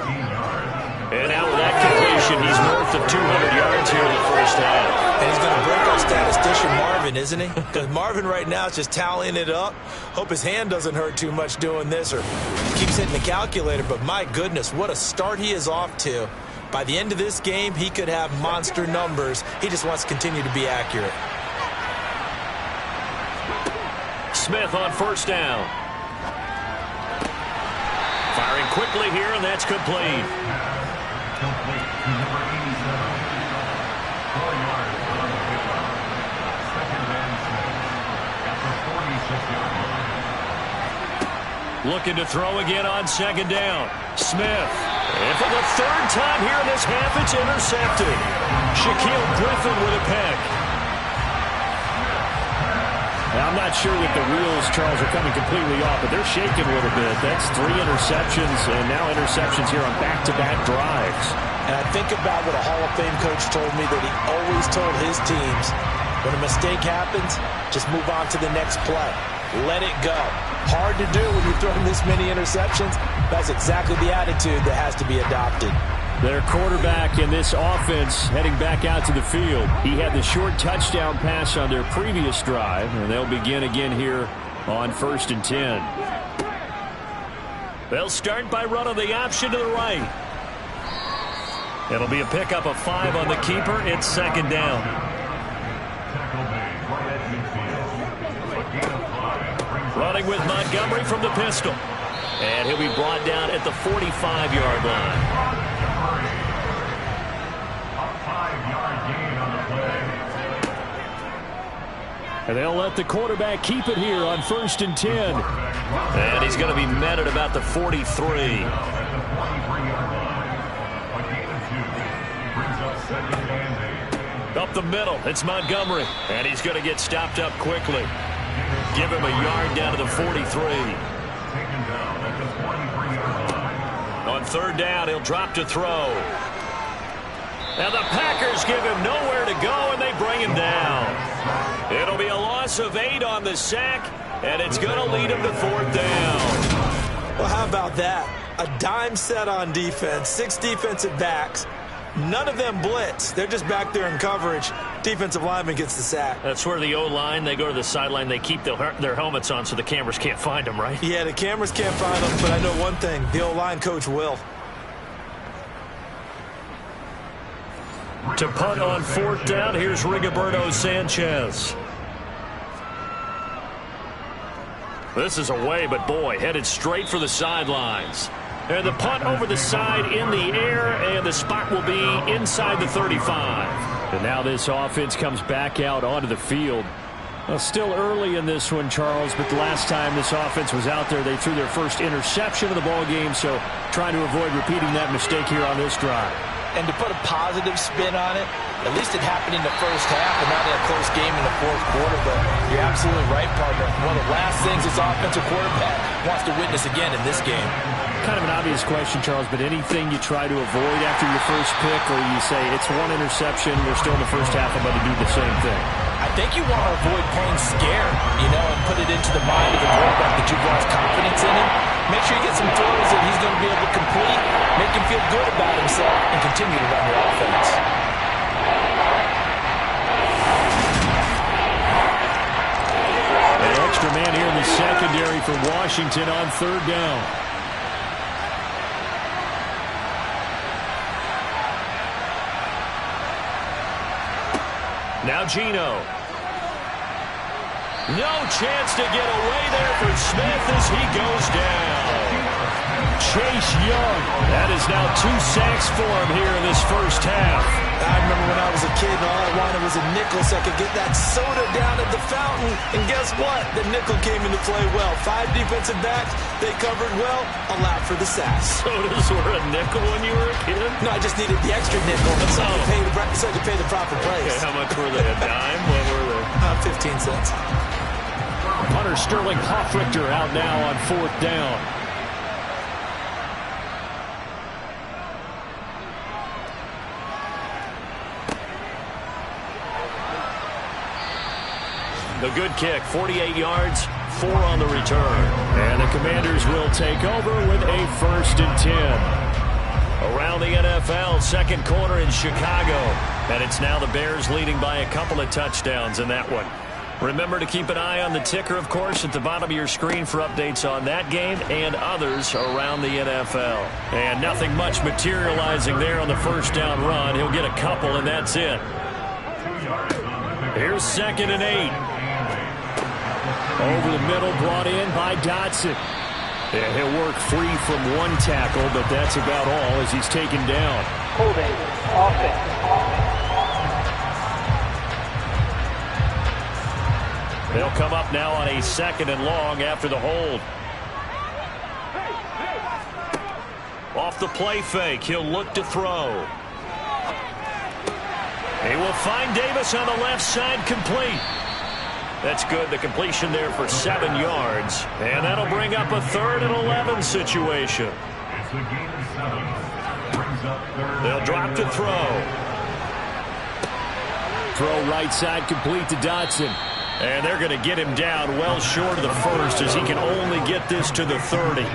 And out with that completion, he's north of 200 yards here in the first half. And he's going to break our statistician Marvin, isn't he? Because Marvin right now is just tallying it up. Hope his hand doesn't hurt too much doing this or keeps hitting the calculator. But my goodness, what a start he is off to. By the end of this game, he could have monster numbers. He just wants to continue to be accurate. Smith on first down. Firing quickly here, and that's complete. Looking to throw again on 2nd down. Smith. And for the 3rd time here in this half, it's intercepted. Shaquille Griffin with a pick. Now, I'm not sure that the wheels, Charles, are coming completely off, but they're shaking a little bit. That's 3 interceptions, and now interceptions here on back-to-back drives. And I think about what a Hall of Fame coach told me that he always told his teams, when a mistake happens, just move on to the next play. Let it go. Hard to do when you're throwing this many interceptions. That's exactly the attitude that has to be adopted. Their quarterback in this offense heading back out to the field. He had the short touchdown pass on their previous drive, and they'll begin again here on 1st and 10. They'll start by running the option to the right. It'll be a pickup of 5 on the keeper. It's 2nd down. Running with Montgomery from the pistol. And he'll be brought down at the 45-yard line. A 5-yard gain on the play. And they'll let the quarterback keep it here on 1st and 10. And he's going to be met at about the 43. Up the middle, it's Montgomery. And he's going to get stopped up quickly. Give him a yard down to the 43. On 3rd down, he'll drop to throw. And the Packers give him nowhere to go, and they bring him down. It'll be a loss of 8 on the sack, and it's going to lead him to 4th down. Well, how about that? A dime set on defense, 6 defensive backs. None of them blitz. They're just back there in coverage. Defensive lineman gets the sack. That's where the O-line, they go to the sideline, they keep their helmets on so the cameras can't find them, right? Yeah, the cameras can't find them, but I know one thing. The O-line coach will. To punt on 4th down, here's Rigoberto Sanchez. This is away, but boy, headed straight for the sidelines. And the punt over the side in the air, and the spot will be inside the 35. And now this offense comes back out onto the field. Well, still early in this one, Charles, but the last time this offense was out there, they threw their first interception of the ball game, so trying to avoid repeating that mistake here on this drive. And to put a positive spin on it, at least it happened in the first half and not in a close game in the 4th quarter. But you're absolutely right, partner. One of the last things this offensive quarterback wants to witness again in this game. Kind of an obvious question, Charles, but anything you try to avoid after your first pick, or you say it's 1 interception, we're still in the first half, I'm going to do the same thing? I think you want to avoid playing scared, and put it into the mind of the quarterback that you've lost confidence in him. Make sure you get some throws that he's going to be able to complete, make him feel good about himself, and continue to run your offense. An extra man here in the secondary for Washington on third down. Now Geno. No chance to get away there for Smith as he goes down. Chase Young. That is now 2 sacks for him here in this first half. I remember when I was a kid and all I wanted was a nickel so I could get that soda down at the fountain. And guess what? The nickel came into play well. 5 defensive backs, they covered well. Allowed for the sacks. Sodas were a nickel when you were a kid? No, I just needed the extra nickel so I could pay the proper price. Okay, how much were they? A dime? What were they? 15 cents. Punter Sterling Hoffrichter out now on fourth down. The good kick, 48 yards, 4 on the return. And the Commanders will take over with a 1st and 10. Around the NFL, second quarter in Chicago. And it's now the Bears leading by a couple of touchdowns in that one. Remember to keep an eye on the ticker, of course, at the bottom of your screen for updates on that game and others around the NFL. And nothing much materializing there on the first down run. He'll get a couple, and that's it. Here's 2nd and 8. Over the middle, brought in by Dotson. And he'll work free from one tackle, but that's about all as he's taken down. Holding, offense. They'll come up now on a 2nd and long after the hold. Off the play fake, he'll look to throw. He will find Davis on the left side, complete. That's good. The completion there for 7 yards. And that'll bring up a 3rd and 11 situation. They'll drop to throw. Throw right side, complete to Dotson. And they're going to get him down well short of the first as he can only get this to the 30.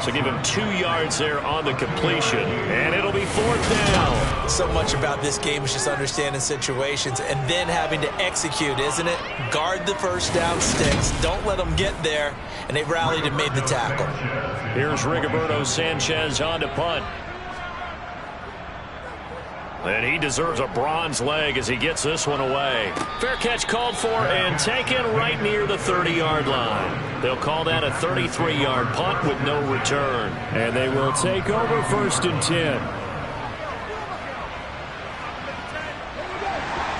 So give him 2 yards there on the completion. And it'll be 4th down. So much about this game is just understanding situations and then having to execute, isn't it? Guard the first down sticks. Don't let them get there. And they rallied and made the tackle. Here's Rigoberto Sanchez on to punt. And he deserves a bronze leg as he gets this one away. Fair catch called for and taken right near the 30-yard line. They'll call that a 33-yard punt with no return. And they will take over 1st and 10.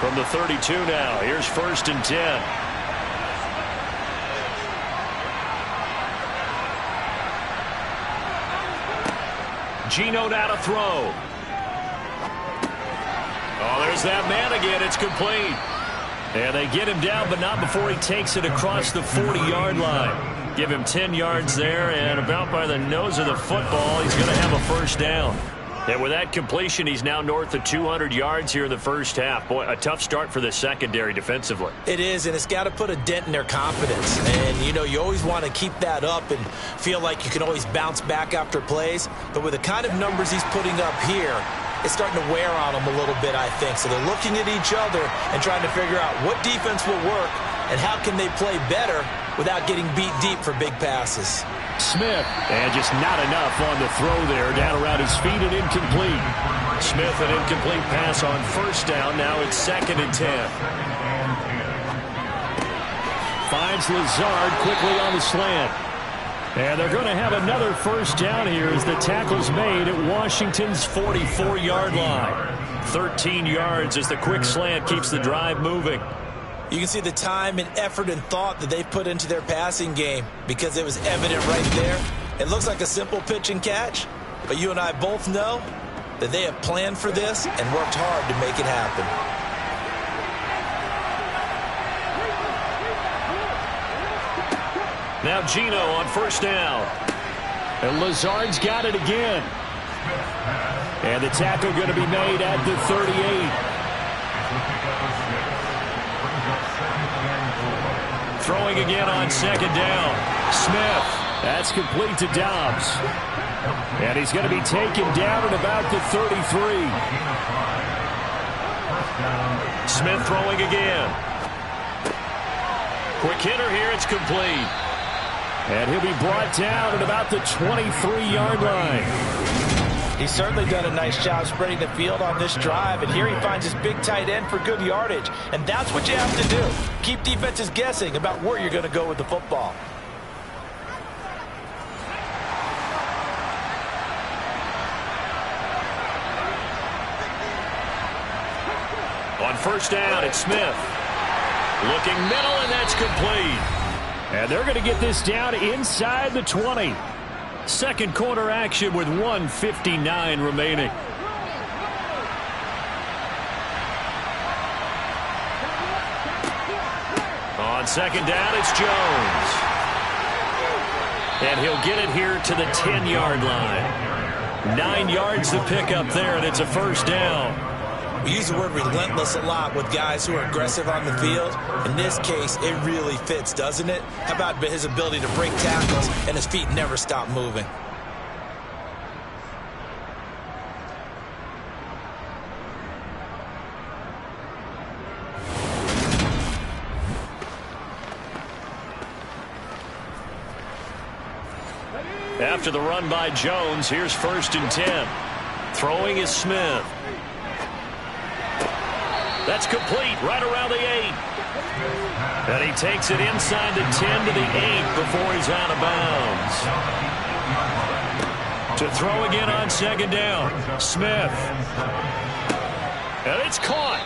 From the 32 now, here's 1st and 10. Geno now to throw. Oh, there's that man again. It's complete. And they get him down, but not before he takes it across the 40-yard line. Give him 10 yards there, and about by the nose of the football, he's going to have a first down. And with that completion, he's now north of 200 yards here in the first half. Boy, a tough start for the secondary defensively. It is, and it's got to put a dent in their confidence. And, you know, you always want to keep that up and feel like you can always bounce back after plays. But with the kind of numbers he's putting up here, it's starting to wear on them a little bit, I think. So they're looking at each other and trying to figure out what defense will work and how can they play better without getting beat deep for big passes. Smith, and just not enough on the throw there, down around his feet and incomplete. Smith, an incomplete pass on first down. Now it's 2nd and 10. Finds Lazard quickly on the slant. And they're going to have another first down here as the tackle's made at Washington's 44-yard line. 13 yards as the quick slant keeps the drive moving. You can see the time and effort and thought that they've put into their passing game because it was evident right there. It looks like a simple pitch and catch, but you and I both know that they have planned for this and worked hard to make it happen. Now Geno on first down. And Lazard's got it again. And the tackle going to be made at the 38. Throwing again on second down. Smith. That's complete to Dobbs. And he's going to be taken down at about the 33. Smith throwing again. Quick hitter here. It's complete. And he'll be brought down at about the 23-yard line. He's certainly done a nice job spreading the field on this drive, and here he finds his big tight end for good yardage. And that's what you have to do. Keep defenses guessing about where you're going to go with the football. On first down, it's Smith. Looking middle, and that's complete. And they're going to get this down inside the 20. Second quarter action with 1:59 remaining. On second down, it's Jones. And he'll get it here to the 10-yard line. 9 yards to pick up there, and it's a first down. We use the word relentless a lot with guys who are aggressive on the field. In this case, it really fits, doesn't it? How about his ability to break tackles and his feet never stop moving? After the run by Jones, here's first and 10. Throwing is Smith. That's complete right around the 8. And he takes it inside the 10 to the 8 before he's out of bounds. To throw again on second down, Smith. And it's caught.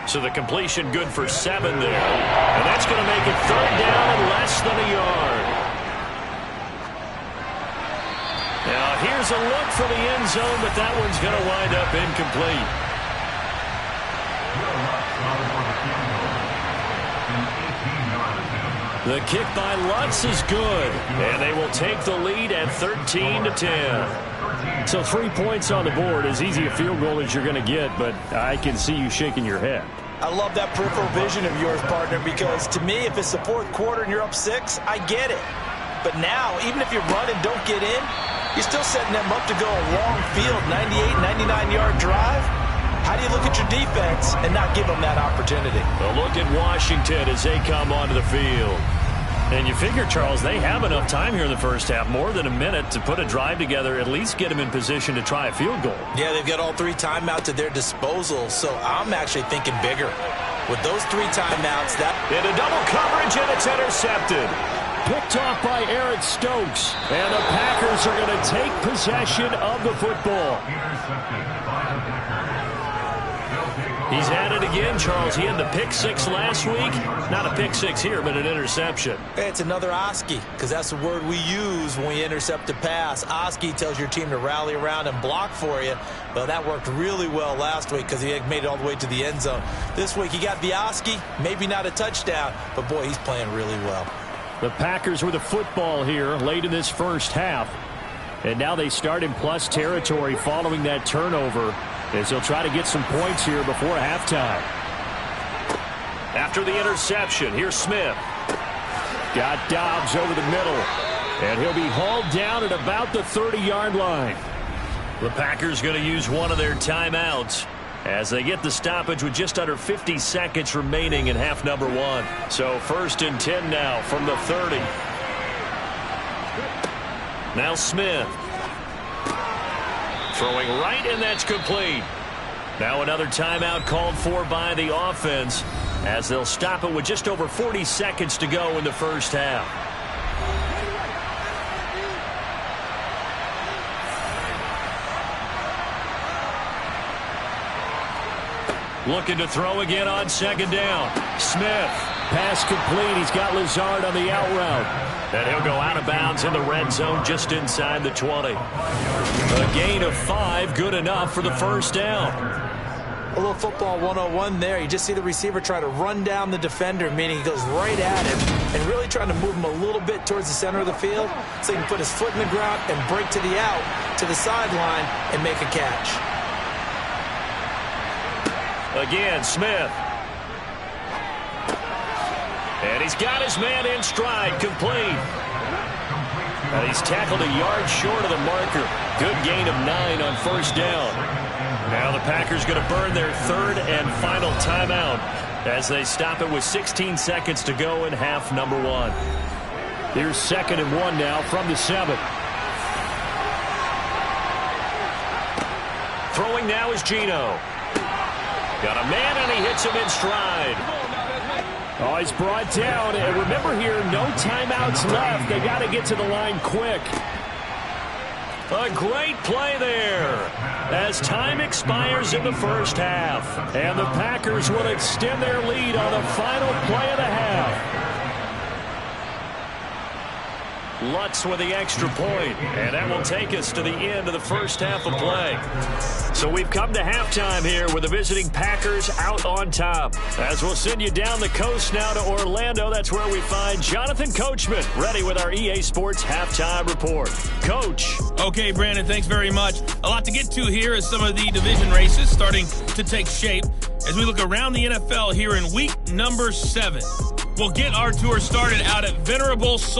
So the completion good for 7 there. And that's going to make it third down and less than a yard. Now here's a look for the end zone, but that one's going to wind up incomplete. The kick by Lutz is good, and they will take the lead at 13-10. So 3 points on the board, as easy a field goal as you're going to get, but I can see you shaking your head. I love that peripheral vision of yours, partner, because to me, if it's the fourth quarter and you're up 6, I get it. But now, even if you run and don't get in, you're still setting them up to go a long field, 98, 99-yard drive. How do you look at your defense and not give them that opportunity? A look at Washington as they come onto the field. And you figure, Charles, they have enough time here in the first half, more than a minute, to put a drive together, at least get them in position to try a field goal. Yeah, they've got all 3 timeouts at their disposal, so I'm actually thinking bigger. With those 3 timeouts, that... Into double coverage, and it's intercepted. Picked off by Eric Stokes, and the Packers are going to take possession of the football. He's at it again, Charles. He had the pick 6 last week. Not a pick 6 here, but an interception. It's another Oski, because that's the word we use when we intercept a pass. Oski tells your team to rally around and block for you. Well, that worked really well last week because he had made it all the way to the end zone. This week he got the Oski, maybe not a touchdown, but boy, he's playing really well. The Packers with a football here late in this first half. And now they start in plus territory following that turnover, as they'll try to get some points here before halftime. After the interception, here's Smith. Got Dobbs over the middle, and he'll be hauled down at about the 30-yard line. The Packers going to use one of their timeouts as they get the stoppage with just under 50 seconds remaining in half number 1. So first and 10 now from the 30. Now Smith. Throwing right, and that's complete. Now another timeout called for by the offense as they'll stop it with just over 40 seconds to go in the first half. Looking to throw again on second down. Smith. Pass complete. He's got Lazard on the out route. And he'll go out of bounds in the red zone just inside the 20. A gain of 5, good enough for the first down. A little football 101 there. You just see the receiver try to run down the defender, meaning he goes right at him and really trying to move him a little bit towards the center of the field so he can put his foot in the ground and break to the out, to the sideline, and make a catch. Again, Smith. And he's got his man in stride, complete. And he's tackled a yard short of the marker. Good gain of 9 on first down. Now the Packers going to burn their third and final timeout as they stop it with 16 seconds to go in half number 1. Here's 2nd and 1 now from the 7. Throwing now is Geno. Got a man, and he hits him in stride. Oh, he's brought down. And remember here, no timeouts left. They got to get to the line quick. A great play there as time expires in the first half. And the Packers will extend their lead on the final play of the half. Lutz with the extra point, and that will take us to the end of the first half of play. So we've come to halftime here with the visiting Packers out on top. As we'll send you down the coast now to Orlando, that's where we find Jonathan Coachman ready with our EA Sports halftime report. Coach. Okay, Brandon, thanks very much. A lot to get to here as some of the division races starting to take shape as we look around the NFL here in week number 7. We'll get our tour started out at Venerable